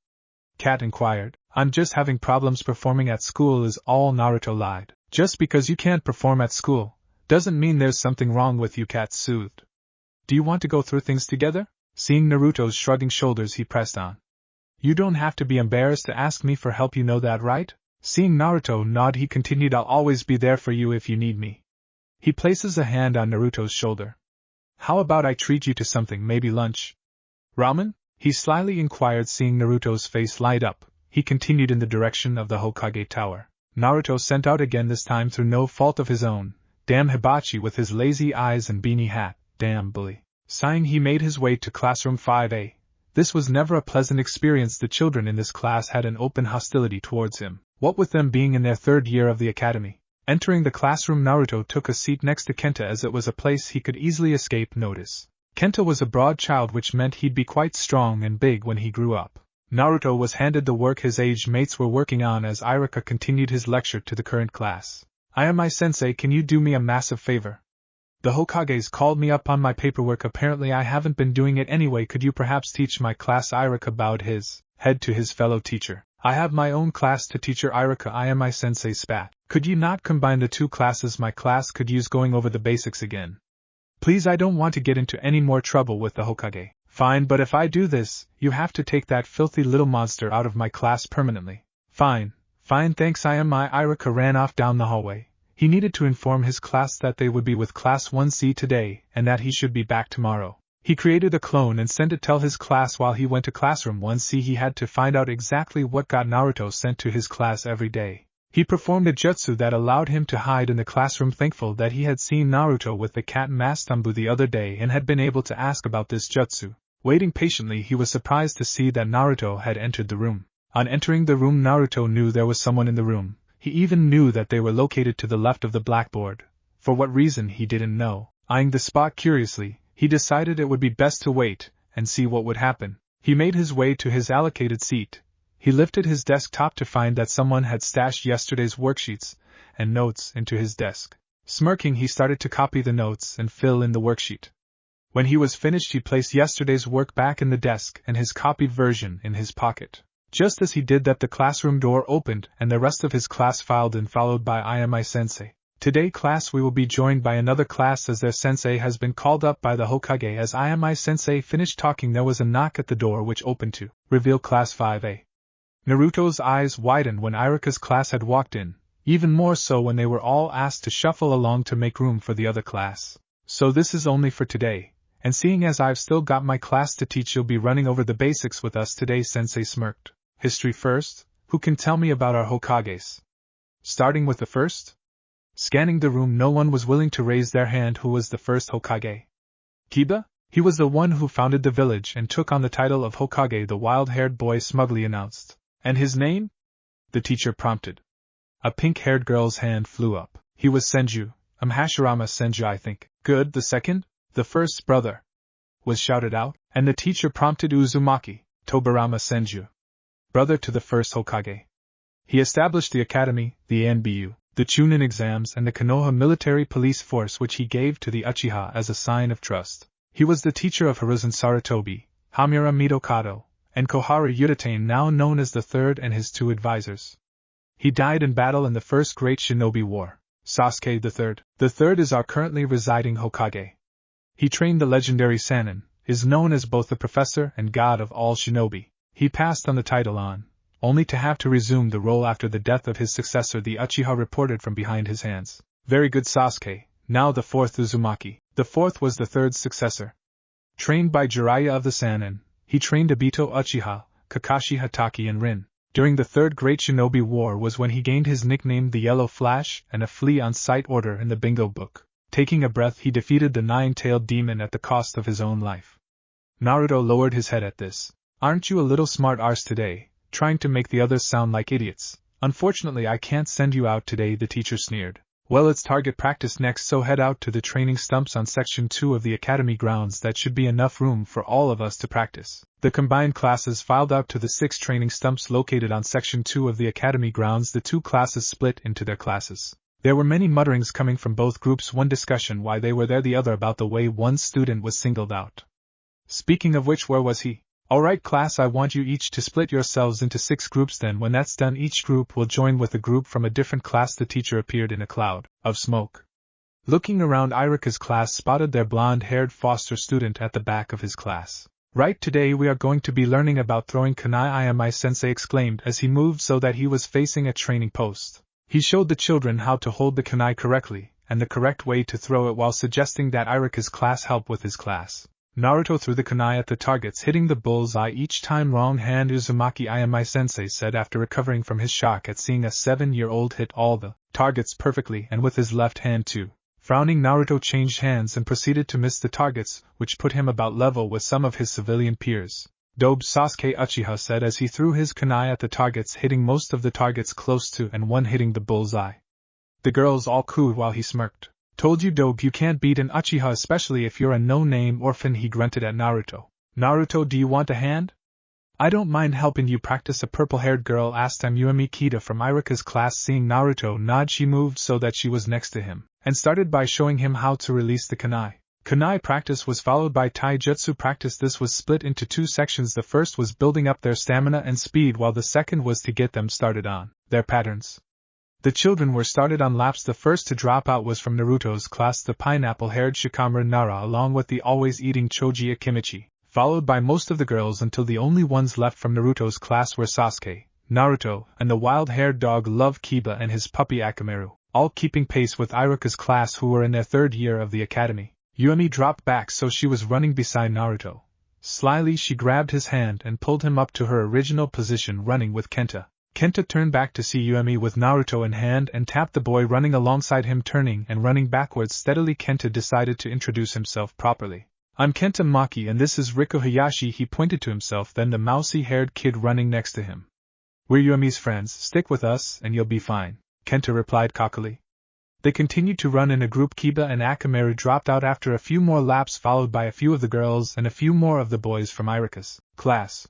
Cat inquired. I'm just having problems performing at school is all, Naruto lied. Just because you can't perform at school, doesn't mean there's something wrong with you, Cat soothed. Do you want to go through things together? Seeing Naruto's shrugging shoulders, he pressed on. You don't have to be embarrassed to ask me for help, you know that, right? Seeing Naruto nod, he continued, I'll always be there for you if you need me. He places a hand on Naruto's shoulder. How about I treat you to something, maybe lunch? Ramen? He slyly inquired. Seeing Naruto's face light up, he continued in the direction of the Hokage Tower. Naruto sent out again, this time through no fault of his own. Damn Hibachi with his lazy eyes and beanie hat. Damn bully. Sighing, he made his way to classroom 5A. This was never a pleasant experience. The children in this class had an open hostility towards him, what with them being in their 3rd year of the academy. Entering the classroom, Naruto took a seat next to Kenta, as it was a place he could easily escape notice. Kenta was a broad child, which meant he'd be quite strong and big when he grew up. Naruto was handed the work his age mates were working on as Irika continued his lecture to the current class. "Ayamai-sensei, can you do me a massive favor? The Hokages called me up on my paperwork. Apparently I haven't been doing it anyway. Could you perhaps teach my class?" Irika bowed his head to his fellow teacher. "I have my own class to teacher." Irika Ayamai-sensei spat. "Could you not combine the two classes? My class could use going over the basics again. Please, I don't want to get into any more trouble with the Hokage." "Fine, but if I do this, you have to take that filthy little monster out of my class permanently." Fine, thanks." Irika ran off down the hallway. He needed to inform his class that they would be with Class 1C today, and that he should be back tomorrow. He created a clone and sent it to tell his class while he went to classroom 1C. He had to find out exactly what got Naruto sent to his class every day. He performed a jutsu that allowed him to hide in the classroom, thankful that he had seen Naruto with the cat-masked anbu the other day and had been able to ask about this jutsu. Waiting patiently, he was surprised to see that Naruto had entered the room. On entering the room, Naruto knew there was someone in the room. He even knew that they were located to the left of the blackboard. For what reason he didn't know. Eyeing the spot curiously, he decided it would be best to wait and see what would happen. He made his way to his allocated seat. He lifted his desktop to find that someone had stashed yesterday's worksheets and notes into his desk. Smirking, he started to copy the notes and fill in the worksheet. When he was finished, he placed yesterday's work back in the desk and his copied version in his pocket. Just as he did that, the classroom door opened and the rest of his class filed in, followed by Ayamai-sensei. "Today, class, we will be joined by another class as their sensei has been called up by the Hokage." As Ayamai-sensei finished talking, there was a knock at the door which opened to reveal Class 5A. Naruto's eyes widened when Irika's class had walked in, even more so when they were all asked to shuffle along to make room for the other class. "So this is only for today, and seeing as I've still got my class to teach, you'll be running over the basics with us today." Sensei smirked. "History first? Who can tell me about our Hokages? Starting with the first?" Scanning the room, no one was willing to raise their hand. "Who was the first Hokage?" "Kiba? He was the one who founded the village and took on the title of Hokage," the wild-haired boy smugly announced. "And his name?" the teacher prompted. A pink-haired girl's hand flew up. "He was Senju. Hashirama Senju, I think." "Good. The second?" "The first's brother," was shouted out, and the teacher prompted. "Uzumaki Tobarama Senju. Brother to the first Hokage. He established the academy, the anbu, the Chunin exams, and the Konoha military police force, which he gave to the Uchiha as a sign of trust. He was the teacher of Hiruzen Sarutobi, Hamura Mitokado, and Koharu Udatane, now known as the Third, and his two advisors. He died in battle in the First Great Shinobi War. Sasuke the Third. The third is our currently residing Hokage. He trained the legendary Sannin, is known as both the professor and god of all shinobi. He passed on the title on, only to have to resume the role after the death of his successor, the Uchiha reported from behind his hands. "Very good, Sasuke. Now the fourth Uzumaki." The fourth was the third's successor. Trained by Jiraiya of the Sannin, he trained Obito Uchiha, Kakashi Hatake, and Rin. During the Third Great Shinobi War was when he gained his nickname the Yellow Flash and a flea on sight order in the bingo book. Taking a breath, he defeated the nine-tailed demon at the cost of his own life. Naruto lowered his head at this. "Aren't you a little smart arse today, trying to make the others sound like idiots?" "Unfortunately, I can't send you out today," the teacher sneered. "Well, it's target practice next, so head out to the training stumps on Section 2 of the Academy grounds. That should be enough room for all of us to practice." The combined classes filed out to the 6 training stumps located on Section 2 of the Academy grounds. The two classes split into their classes. There were many mutterings coming from both groups, one discussion why they were there, the other about the way one student was singled out. "Speaking of which, where was he?" "Alright, class, I want you each to split yourselves into 6 groups. Then when that's done, each group will join with a group from a different class." The teacher appeared in a cloud of smoke. Looking around, Irika's class spotted their blonde-haired foster student at the back of his class. "Right, today we are going to be learning about throwing kunai," Ayamai-sensei exclaimed as he moved so that he was facing a training post. He showed the children how to hold the kunai correctly, and the correct way to throw it, while suggesting that Irika's class help with his class. Naruto threw the kunai at the targets, hitting the bull's-eye each time. "Wrong hand, Uzumaki," Ayamai-sensei said after recovering from his shock at seeing a 7-year-old hit all the targets perfectly, and with his left hand too. Frowning, Naruto changed hands and proceeded to miss the targets, which put him about level with some of his civilian peers. "Dobe," Sasuke Uchiha said as he threw his kunai at the targets, hitting most of the targets close to and one hitting the bull's-eye. The girls all cooed while he smirked. Told you, dog, you can't beat an Uchiha, especially if you're a no-name orphan, he grunted at Naruto. Naruto, do you want a hand? I don't mind helping you practice, a purple-haired girl asked Ayumi Kita from Irika's class. Seeing Naruto nod, she moved so that she was next to him, and started by showing him how to release the kunai. Kunai practice was followed by taijutsu practice. This was split into two sections. The first was building up their stamina and speed, while the second was to get them started on their patterns. The children were started on laps. The first to drop out was from Naruto's class, the pineapple-haired Shikamaru Nara, along with the always-eating Choji Akimichi, followed by most of the girls until the only ones left from Naruto's class were Sasuke, Naruto, and the wild-haired dog Love Kiba and his puppy Akamaru, all keeping pace with Irika's class, who were in their third year of the academy. Yumi dropped back so she was running beside Naruto. Slyly she grabbed his hand and pulled him up to her original position, running with Kenta. Kenta turned back to see Yumi with Naruto in hand and tapped the boy running alongside him, turning and running backwards steadily. Kenta decided to introduce himself properly. I'm Kenta Maki and this is Riku Hayashi, he pointed to himself, then the mousy-haired kid running next to him. We're Yumi's friends, stick with us and you'll be fine, Kenta replied cockily. They continued to run in a group. Kiba and Akamaru dropped out after a few more laps, followed by a few of the girls and a few more of the boys from Irika's class.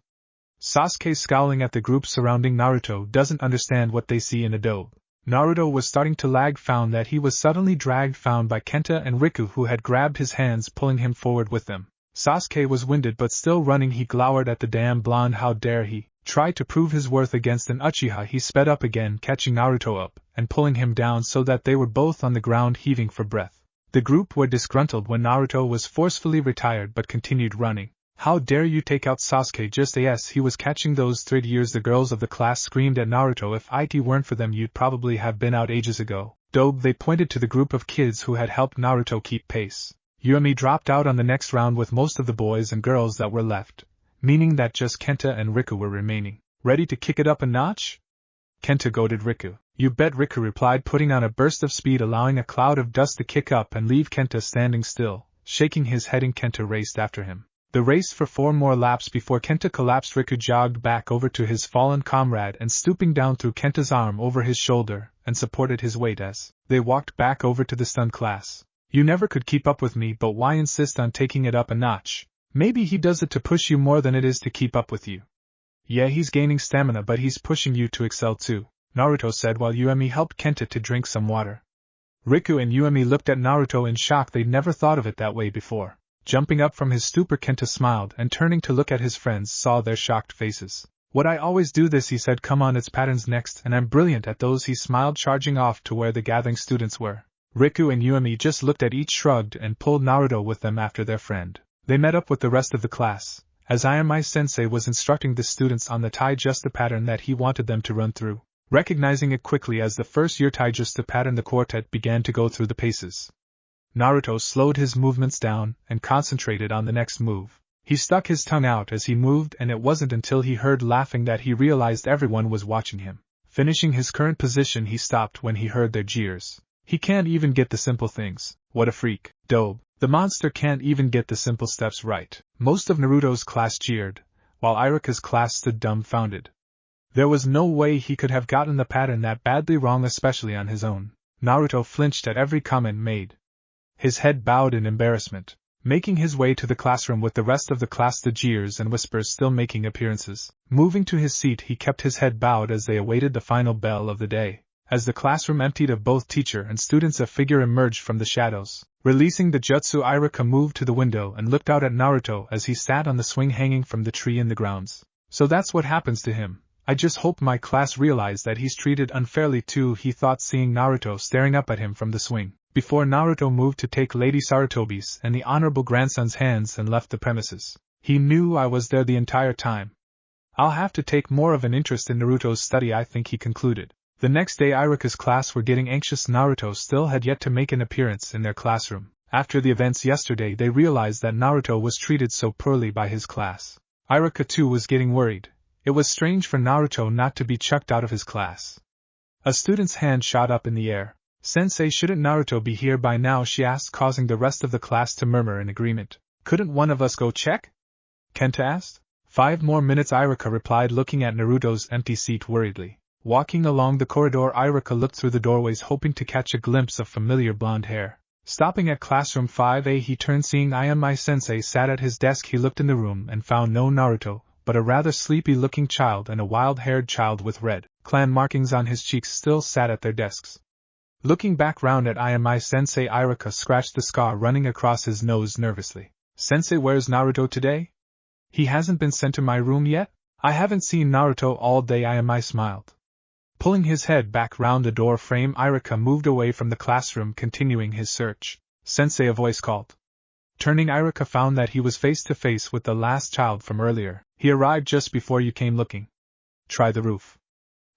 Sasuke, scowling at the group surrounding Naruto, doesn't understand what they see in Adobe. Naruto was starting to lag, found that he was suddenly dragged found by Kenta and Riku, who had grabbed his hands, pulling him forward with them. Sasuke was winded but still running. He glowered at the damn blonde. How dare he try to prove his worth against an Uchiha. He sped up again, catching Naruto up and pulling him down so that they were both on the ground, heaving for breath. The group were disgruntled when Naruto was forcefully retired but continued running. How dare you take out Sasuke? Just yes, he was catching those third years. The girls of the class screamed at Naruto. If it weren't for them, you'd probably have been out ages ago. Dobe, they pointed to the group of kids who had helped Naruto keep pace. Yumi dropped out on the next round with most of the boys and girls that were left, meaning that just Kenta and Riku were remaining. Ready to kick it up a notch? Kenta goaded Riku. You bet, Riku replied, putting on a burst of speed, allowing a cloud of dust to kick up and leave Kenta standing still, shaking his head, and Kenta raced after him. The race for 4 more laps before Kenta collapsed. Riku jogged back over to his fallen comrade and, stooping down, threw Kenta's arm over his shoulder and supported his weight as they walked back over to the stunned class. You never could keep up with me, but why insist on taking it up a notch? Maybe he does it to push you more than it is to keep up with you. Yeah, he's gaining stamina, but he's pushing you to excel too, Naruto said while Yumi helped Kenta to drink some water. Riku and Yumi looked at Naruto in shock. They'd never thought of it that way before. Jumping up from his stupor, Kenta smiled and, turning to look at his friends, saw their shocked faces. What, I always do this, he said. Come on, it's patterns next, and I'm brilliant at those, he smiled, charging off to where the gathering students were. Riku and Yumi just looked at each, shrugged, and pulled Naruto with them after their friend. They met up with the rest of the class, as Ayumi-sensei was instructing the students on the taijutsu pattern that he wanted them to run through. Recognizing it quickly as the first-year taijutsu pattern, the quartet began to go through the paces. Naruto slowed his movements down and concentrated on the next move. He stuck his tongue out as he moved, and it wasn't until he heard laughing that he realized everyone was watching him. Finishing his current position, he stopped when he heard their jeers. He can't even get the simple things. What a freak. Dobe. The monster can't even get the simple steps right. Most of Naruto's class jeered, while Irika's class stood dumbfounded. There was no way he could have gotten the pattern that badly wrong, especially on his own. Naruto flinched at every comment made. His head bowed in embarrassment. Making his way to the classroom with the rest of the class, the jeers and whispers still making appearances. Moving to his seat, he kept his head bowed as they awaited the final bell of the day. As the classroom emptied of both teacher and students, a figure emerged from the shadows. Releasing the jutsu, Irika moved to the window and looked out at Naruto as he sat on the swing hanging from the tree in the grounds. So that's what happens to him. I just hope my class realized that he's treated unfairly too, he thought, seeing Naruto staring up at him from the swing. Before Naruto moved to take Lady Sarutobi's and the honorable grandson's hands and left the premises. He knew I was there the entire time. I'll have to take more of an interest in Naruto's study, I think, he concluded. The next day, Irika's class were getting anxious. Naruto still had yet to make an appearance in their classroom. After the events yesterday, they realized that Naruto was treated so poorly by his class. Irika too was getting worried. It was strange for Naruto not to be chucked out of his class. A student's hand shot up in the air. Sensei, shouldn't Naruto be here by now, she asked, causing the rest of the class to murmur in agreement. Couldn't one of us go check? Kenta asked. 5 more minutes, Irika replied, looking at Naruto's empty seat worriedly. Walking along the corridor, Irika looked through the doorways, hoping to catch a glimpse of familiar blonde hair. Stopping at classroom 5A, he turned. Seeing Ayame-sensei sat at his desk, he looked in the room and found no Naruto, but a rather sleepy-looking child and a wild-haired child with red clan markings on his cheeks still sat at their desks. Looking back round at Ayame-sensei, Iruka scratched the scar running across his nose nervously. Sensei, where's Naruto today? He hasn't been sent to my room yet? I haven't seen Naruto all day. Ayame smiled. Pulling his head back round the door frame, Iruka moved away from the classroom, continuing his search. Sensei, a voice called. Turning, Iruka found that he was face to face with the last child from earlier. He arrived just before you came looking. Try the roof.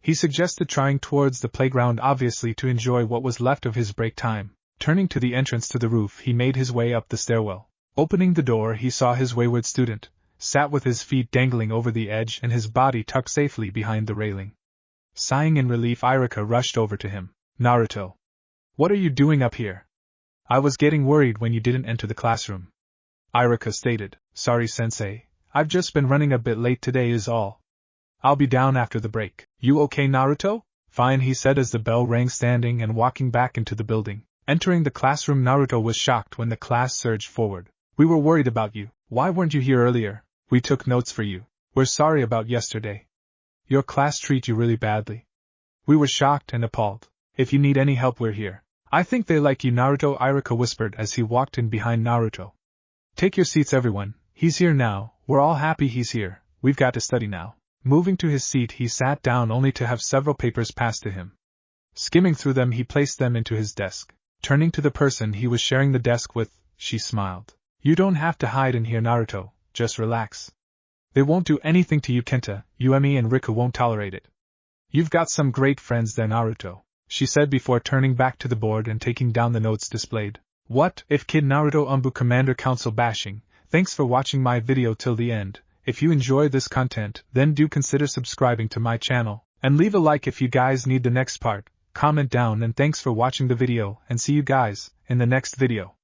He suggested, trying towards the playground, obviously to enjoy what was left of his break time. Turning to the entrance to the roof, he made his way up the stairwell. Opening the door, he saw his wayward student, sat with his feet dangling over the edge and his body tucked safely behind the railing. Sighing in relief, Iruka rushed over to him. Naruto. What are you doing up here? I was getting worried when you didn't enter the classroom. Iruka stated. Sorry, Sensei. I've just been running a bit late today is all. I'll be down after the break. You okay, Naruto? Fine, he said as the bell rang, standing and walking back into the building. Entering the classroom, Naruto was shocked when the class surged forward. We were worried about you. Why weren't you here earlier? We took notes for you. We're sorry about yesterday. Your class treat you really badly. We were shocked and appalled. If you need any help, we're here. I think they like you, Naruto, Iruka whispered as he walked in behind Naruto. Take your seats, everyone. He's here now. We're all happy he's here. We've got to study now. Moving to his seat, he sat down only to have several papers passed to him. Skimming through them, he placed them into his desk. Turning to the person he was sharing the desk with, she smiled. You don't have to hide in here, Naruto. Just relax. They won't do anything to you. Kenta, Yuemi and Riku won't tolerate it. You've got some great friends there, Naruto, she said before turning back to the board and taking down the notes displayed. What if Kid Naruto Anbu Commander Council bashing? Thanks for watching my video till the end. If you enjoy this content, then do consider subscribing to my channel, and leave a like if you guys need the next part. Comment down, and thanks for watching the video, and see you guys in the next video.